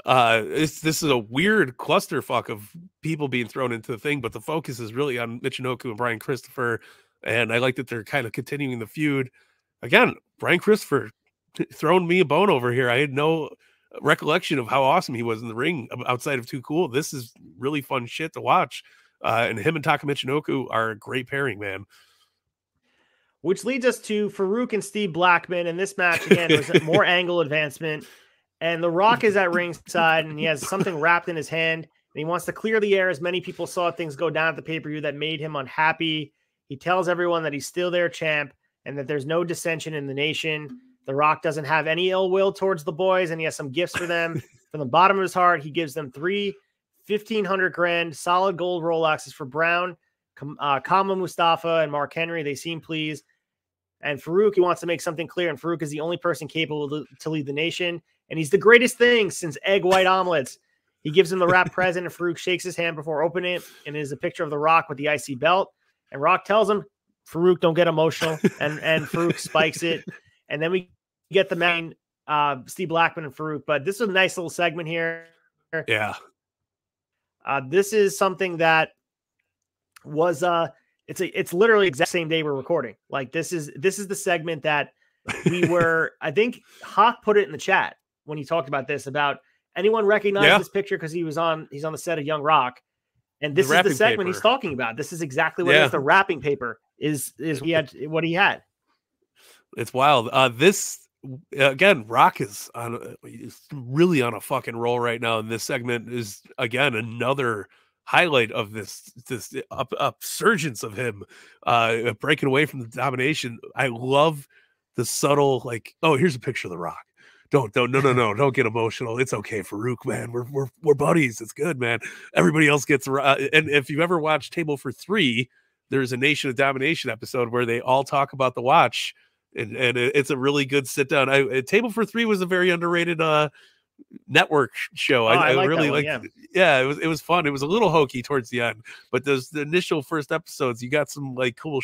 this is a weird clusterfuck of people being thrown into the thing, but the focus is really on Michinoku and Brian Christopher. And I like that they're kind of continuing the feud. Again, Brian Christopher throwing me a bone over here. I had no recollection of how awesome he was in the ring outside of Too Cool. This is really fun shit to watch. And him and Taka Michinoku are a great pairing, man. Which leads us to Farouk and Steve Blackman. And this match, again, was more angle advancement. And The Rock is at ringside, and he has something wrapped in his hand. And he wants to clear the air, as many people saw things go down at the pay-per-view that made him unhappy. He tells everyone that he's still their champ and that there's no dissension in the nation. The Rock doesn't have any ill will towards the boys, and he has some gifts for them. From the bottom of his heart, he gives them 3 $1,500 solid gold Rolexes for Brown, Kama Mustafa, and Mark Henry. They seem pleased. And Farouk, he wants to make something clear, and Farouk is the only person capable to lead the nation, and he's the greatest thing since egg white omelets. He gives him the wrap present, and Farouk shakes his hand before opening it, and it is a picture of The Rock with the IC belt. And Rock tells him, Farouk, don't get emotional, and Farouk spikes it. And then we get the main Steve Blackman and Farouk. But this is a nice little segment here. Yeah. This is something that was it's literally the exact same day we're recording. Like this is the segment that we were, I think Hawk put it in the chat when he talked about this, about anyone recognize this picture because he's on the set of Young Rock. And this is the segment he's talking about. This is exactly what it is. The wrapping paper is what he had. It's wild. This again, Rock is really on a fucking roll right now, and this segment is again another highlight of this upsurgence of him breaking away from the domination. I love the subtle, like, oh, here's a picture of The Rock. No, don't get emotional. It's okay, Farouk, man. We're buddies. It's good, man. Everybody else gets and if you've ever watched Table for Three, there's a Nation of Domination episode where they all talk about the watch. And it's a really good sit down. Table for Three was a very underrated network show. I really liked it. Yeah, it was fun. It was a little hokey towards the end, but the initial first episodes, you got some like cool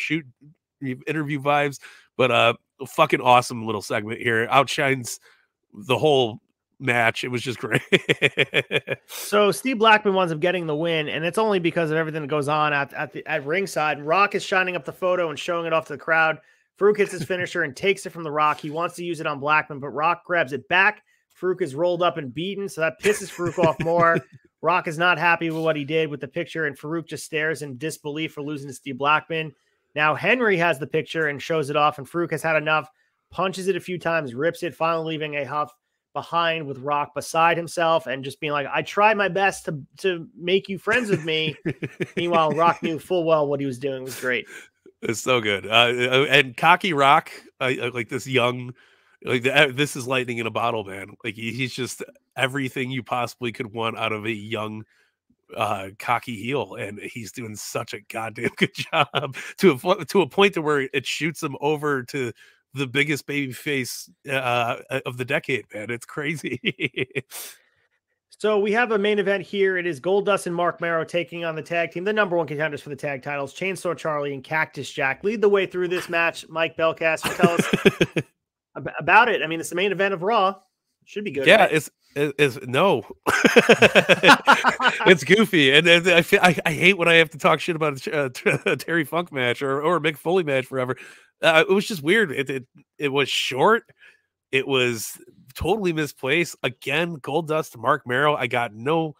interview vibes, but a fucking awesome little segment here. Outshines the whole match. It was just great. So Steve Blackman winds up getting the win, and it's only because of everything that goes on at ringside. Rock is shining up the photo and showing it off to the crowd. Farouk hits his finisher and takes it from the Rock. He wants to use it on Blackman, but Rock grabs it back. Farouk is rolled up and beaten, so that pisses Farouk off more. Rock is not happy with what he did with the picture, and Farouk just stares in disbelief for losing to Steve Blackman. Now Henry has the picture and shows it off, and Farouk has had enough, punches it a few times, rips it, finally leaving a Huff behind with Rock beside himself and just being like, I tried my best to make you friends with me. Meanwhile, Rock knew full well what he was doing was great. It's so good. And cocky Rock, like this young, like this is lightning in a bottle, man. Like he's just everything you possibly could want out of a young, cocky heel, and he's doing such a goddamn good job to a point to where it shoots him over to the biggest baby face of the decade, man. It's crazy. So we have a main event here. It is Goldust and Mark Marrow taking on the tag team, the number one contenders for the tag titles, Chainsaw Charlie and Cactus Jack. Lead the way through this match. Mike Belcaster, tell us about it. I mean, it's the main event of Raw. Should be good. Yeah, right? it's no. It's goofy, and I hate when I have to talk shit about a Terry Funk match or a Mick Foley match forever. It was just weird. It was short. It was totally misplaced. Again, Goldust, Mark Marrow. I got no,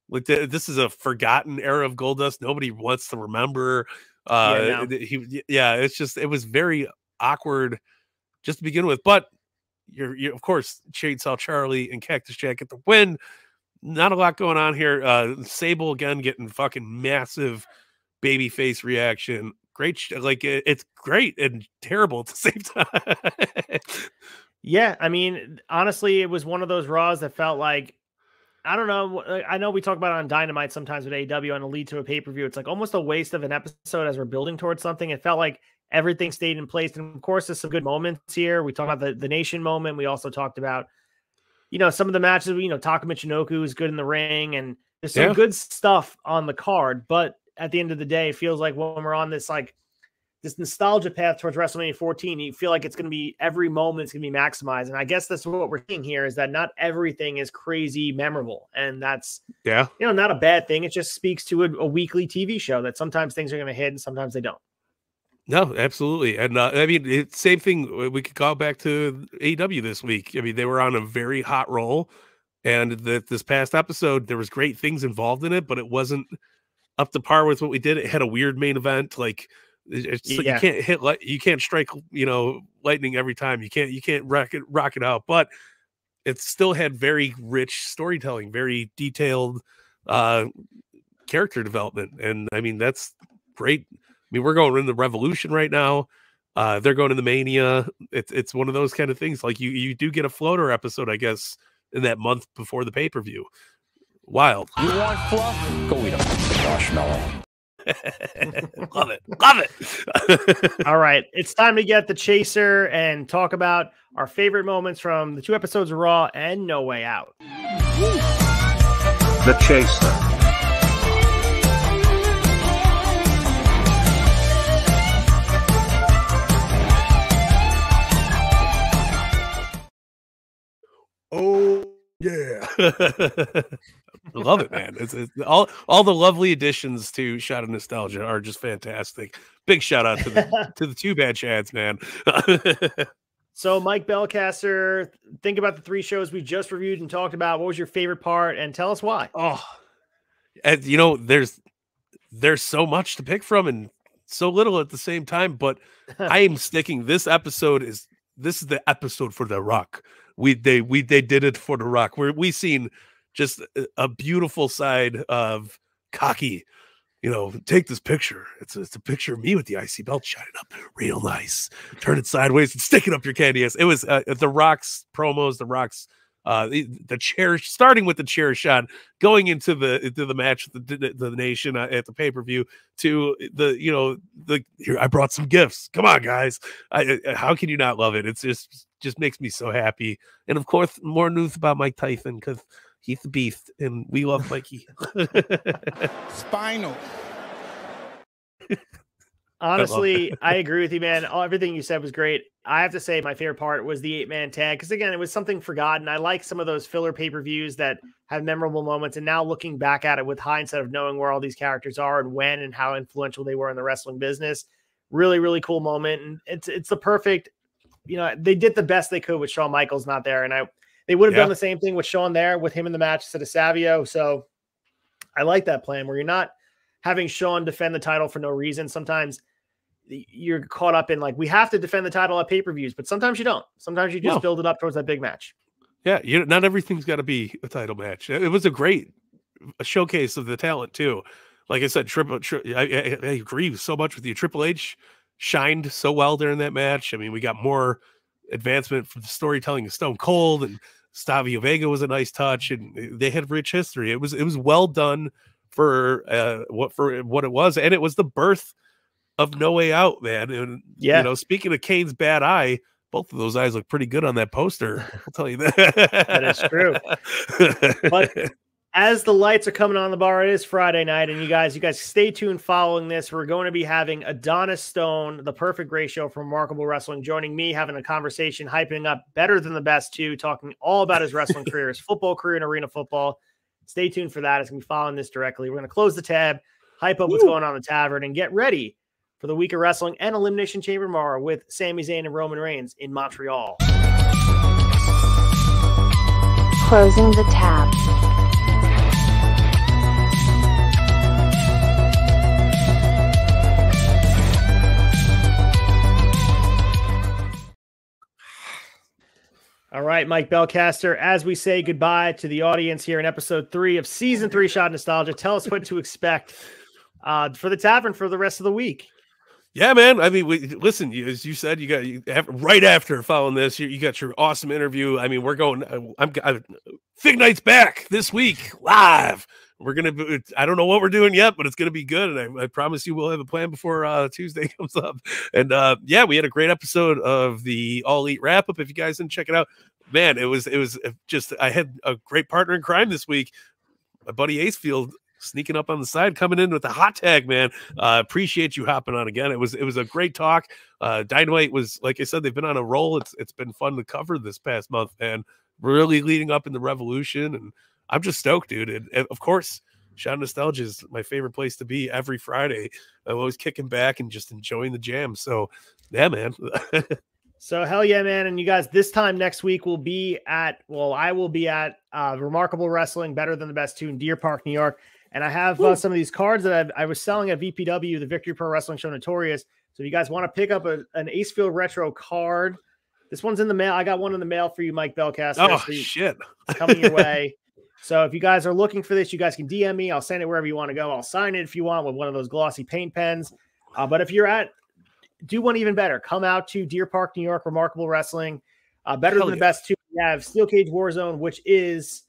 like this is a forgotten era of Goldust. Nobody wants to remember. It's just, it was very awkward just to begin with. But you're of course, Chainsaw Charlie and Cactus Jack get the win. Not a lot going on here. Sable again getting fucking massive babyface reaction. Great, it's great and terrible at the same time. Yeah, I mean, honestly, it was one of those Raws that felt like, I don't know. I know we talk about it on Dynamite sometimes with AEW and a lead to a pay-per-view. It's like almost a waste of an episode as we're building towards something. It felt like everything stayed in place. And of course, there's some good moments here. We talked about the Nation moment. We also talked about, some of the matches, Taka Michinoku is good in the ring, and there's some good stuff on the card. But at the end of the day, it feels like when we're on this, this nostalgia path towards WrestleMania 14, you feel like it's going to be every moment's going to be maximized. And I guess that's what we're seeing here, is that not everything is crazy memorable. And that's, not a bad thing. It just speaks to a weekly TV show that sometimes things are going to hit and sometimes they don't. No, absolutely. And I mean, same thing. We could call back to AEW this week. I mean, they were on a very hot roll, and this past episode, there was great things involved in it, but it wasn't up to par with what we did. It had a weird main event. Like, you can't hit, you can't strike, lightning every time. You can't rock it out, but it still had very rich storytelling, very detailed character development. And I mean, that's great. I mean, we're going in the Revolution right now. They're going in the Mania. It's one of those kind of things. Like you do get a floater episode, I guess, in that month before the pay-per-view. Wild. You want fluff? Go eat a marshmallow. Love it. All right, it's time to get the chaser and talk about our favorite moments from the 2 episodes of Raw and No Way Out. The chaser. Oh yeah. I love it, man. It's all the lovely additions to Shot of Nostalgia are just fantastic. Big shout out to the 2 Bad Chads, man. So, Mike Belcaster, think about the 3 shows we just reviewed and talked about. What was your favorite part, and tell us why? Oh, and there's so much to pick from and so little at the same time. But I am sticking. This is the episode for The Rock. They did it for The Rock. We seen just a beautiful side of cocky. Take this picture. It's a picture of me with the IC belt shining up real nice. Turn it sideways and stick it up your candy ass. It was The Rock's promos, The Rock's the chair, starting with the chair shot, going into the match with the Nation at the pay-per-view, to here, I brought some gifts. Come on, guys. How can you not love it? It's just makes me so happy. And of course, more news about Mike Tyson, because he's the beast, and we love Mikey. Spinal. Honestly, I agree with you, man. Everything you said was great. I have to say my favorite part was the 8-man tag because, again, it was something forgotten. I like some of those filler pay-per-views that have memorable moments. And now looking back at it with hindsight of knowing where all these characters are and when and how influential they were in the wrestling business, really, really cool moment. And it's the perfect, they did the best they could with Shawn Michaels not there. And they would have done the same thing with Shawn there with him in the match instead of Savio. So I like that plan where you're not having Shawn defend the title for no reason. Sometimes you're caught up in we have to defend the title at pay-per-views, but sometimes you don't. Sometimes you just build it up towards that big match. Yeah, not everything's got to be a title match. It was a showcase of the talent too. Like I said, I agree so much with you. Triple H shined so well during that match. I mean, we got more advancement from the storytelling of Stone Cold, and Savio Vega was a nice touch, and they had rich history. It was well done for what it was, and it was the birth of No Way Out, man. And speaking of Kane's bad eye, both of those eyes look pretty good on that poster. I'll tell you that. That is true. But as the lights are coming on the bar, it is Friday night, and you guys stay tuned following this. We're going to be having Adonis Stone, the perfect ratio from Remarkable Wrestling, joining me, having a conversation, hyping up Better Than the Best 2, talking all about his wrestling career, his football career, and arena football. Stay tuned for that. It's going to be following this directly. We're going to close the tab, hype up what's going on in the Tavern, and get ready for the week of wrestling and Elimination Chamber tomorrow with Sami Zayn and Roman Reigns in Montreal. Closing the tab. All right, Mike Belcaster, as we say goodbye to the audience here in episode 3 of season 3 Shot Nostalgia, tell us what to expect for the Tavern for the rest of the week. Yeah, man. I mean, listen, as you said, right after following this, you got your awesome interview. I mean, we're going, Fig Night's back this week live. We're going to, I don't know what we're doing yet, but it's going to be good. And I promise you we'll have a plan before Tuesday comes up. And we had a great episode of the All Elite wrap up. If you guys didn't check it out, man, it was just, I had a great partner in crime this week. My buddy ACEFIELD sneaking up on the side, coming in with the hot tag, man. Appreciate you hopping on again. It was a great talk. Dynamite was, like I said, they've been on a roll. It's been fun to cover this past month, and really leading up in the Revolution. And I'm just stoked, dude. And of course, Shot Nostalgia is my favorite place to be every Friday. I'm always kicking back and just enjoying the jam. So yeah, man. So hell yeah, man. And you guys, this time next week will be I will be at Remarkable Wrestling, Better Than the Best 2 in Deer Park, New York. And I have some of these cards that I was selling at VPW, the Victory Pro Wrestling Show Notorious. So if you guys want to pick up an ACEFIELD Retro card, this one's in the mail. I got one in the mail for you, Mike Belcaster. Oh, shit. It's coming your way. So if you guys are looking for this, you guys can DM me. I'll send it wherever you want to go. I'll sign it if you want with one of those glossy paint pens. But if you're do one even better. Come out to Deer Park, New York, Remarkable Wrestling. Better Than the Best 2. We have Steel Cage Warzone, which is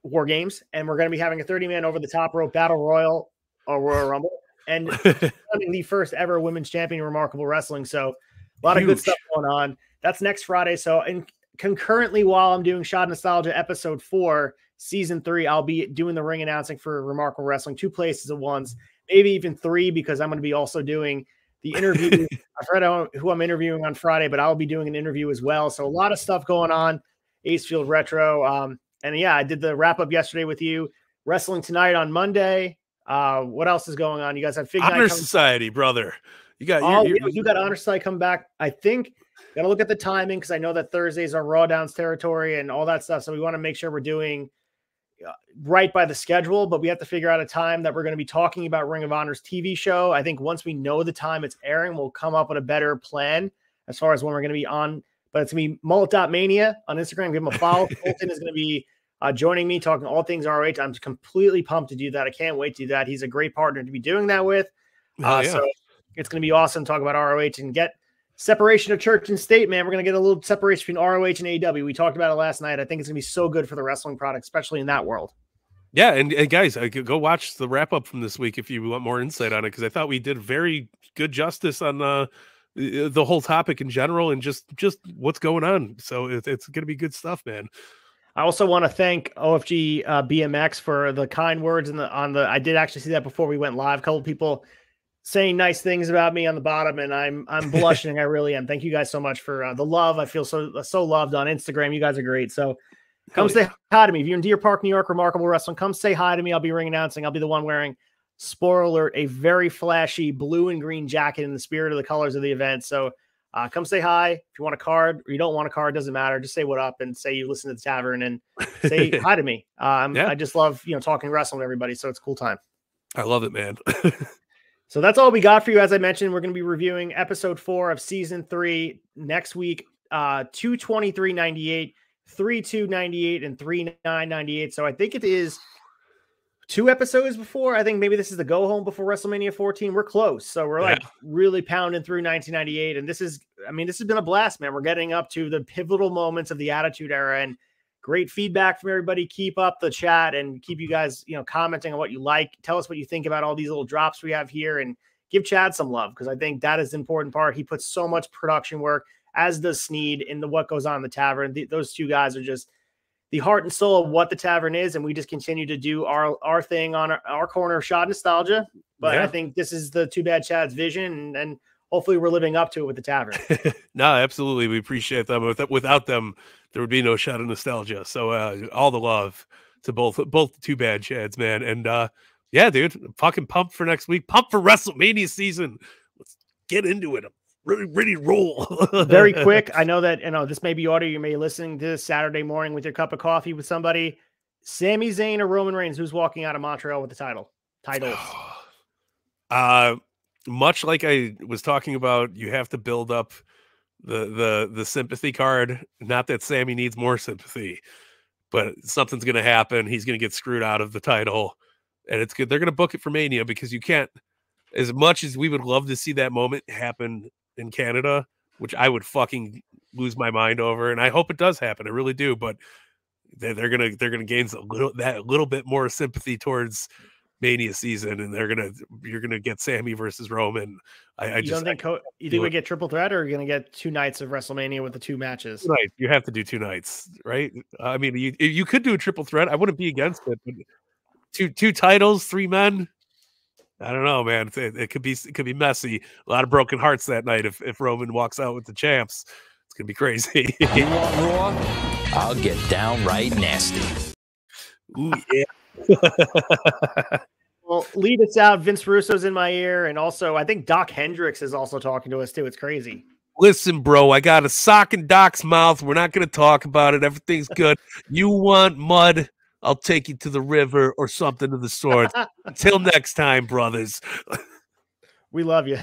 War Games, and we're going to be having a 30-man over the top rope battle royal or Royal Rumble, and the first ever women's champion in Remarkable Wrestling. So a lot of good stuff going on. That's next Friday. So, and concurrently, while I'm doing Shot Nostalgia episode 4, season 3, I'll be doing the ring announcing for Remarkable Wrestling 2 places at once, maybe even 3, because I'm going to be also doing the interview. I forgot who I'm interviewing on Friday, but I'll be doing an interview as well. So a lot of stuff going on. ACEFIELD Retro. And yeah, I did the wrap up yesterday with you. Wrestling tonight on Monday. What else is going on? You guys have Fig Honor Society, brother. You got you got Honor Society coming back. I think got to look at the timing because I know that Thursdays are Raw Downs territory and all that stuff. So we want to make sure we're doing right by the schedule, but we have to figure out a time that we're going to be talking about Ring of Honor's TV show. I think once we know the time it's airing, we'll come up with a better plan as far as when we're going to be on. But it's going to be Mullet.mania on Instagram. Give him a follow. Colton is going to be joining me, talking all things ROH. I'm completely pumped to do that. I can't wait to do that. He's a great partner to be doing that with. So it's going to be awesome to talk about ROH and get separation of church and state, man. We're going to get a little separation between ROH and AEW. We talked about it last night. I think it's going to be so good for the wrestling product, especially in that world. Yeah, and guys, go watch the wrap-up from this week if you want more insight on it, because I thought we did very good justice on the whole topic in general and just what's going on. So it's going to be good stuff, man. I also want to thank OFG BMX for the kind words I did actually see that before we went live. A couple of people saying nice things about me on the bottom, and I'm blushing. I really am. Thank you guys so much for the love. I feel so loved on Instagram. You guys are great. So come say hi to me. If you're in Deer Park, New York, Remarkable Wrestling, come say hi to me. I'll be ring announcing. I'll be the one wearing, spoiler alert, a very flashy blue and green jacket in the spirit of the colors of the event. So come say hi. If you want a card or you don't want a card, doesn't matter. Just say what up and say you listen to the Tavern and say hi to me. I just love, talking wrestling with everybody. So it's a cool time. I love it, man. So that's all we got for you. As I mentioned, we're going to be reviewing episode 4 of season 3 next week, 223.98, 32.98, and 39.98. So I think it is 2 episodes before. I think maybe this is the go home before WrestleMania 14. We're close. So we're like really pounding through 1998. And this has been a blast, man. We're getting up to the pivotal moments of the Attitude Era, and great feedback from everybody. Keep up the chat and keep you guys, commenting on what you like. Tell us what you think about all these little drops we have here, and give Chad some love, because I think that is the important part. He puts so much production work, as does Sneed, in what goes on in the Tavern. Those two guys are just the heart and soul of what the Tavern is, and we just continue to do our thing on our corner of Shot Nostalgia. But I think this is the Too Bad Chad's vision, and hopefully we're living up to it with the Tavern. No, absolutely. We appreciate them. Without them, there would be no Shot of Nostalgia. So all the love to both Too Bad Chads, man. And yeah, dude, I'm fucking pumped for next week. Pumped for WrestleMania season. Let's get into it. I'm really ready to roll. Very quick. I know that, this may be audio. You may be listening to this Saturday morning with your cup of coffee with somebody. Sami Zayn or Roman Reigns, who's walking out of Montreal with the titles? Much like I was talking about, you have to build up the sympathy card. Not that Sammy needs more sympathy, but something's going to happen. He's going to get screwed out of the title, and it's good. They're going to book it for Mania, because you can't, as much as we would love to see that moment happen in Canada, which I would fucking lose my mind over, and I hope it does happen. I really do, but they're gonna gain that little bit more sympathy towards Mania season, and you're gonna get Sammy versus Roman. You think we get triple threat, or are you gonna get 2 nights of WrestleMania with the 2 matches? Right, you have to do 2 nights, right? I mean, you could do a triple threat. I wouldn't be against it. But two titles, 3 men. I don't know, man. It could be messy. A lot of broken hearts that night if Roman walks out with the champs. It's gonna be crazy. You want raw? I'll get downright nasty. Ooh, yeah. Well, lead us out. Vince Russo's in my ear, and also I think Doc Hendricks is also talking to us too. It's crazy. Listen, bro, I got a sock in Doc's mouth. We're not going to talk about it. Everything's good. You want mud? I'll take you to the river or something of the sort. Until next time, brothers. We love you.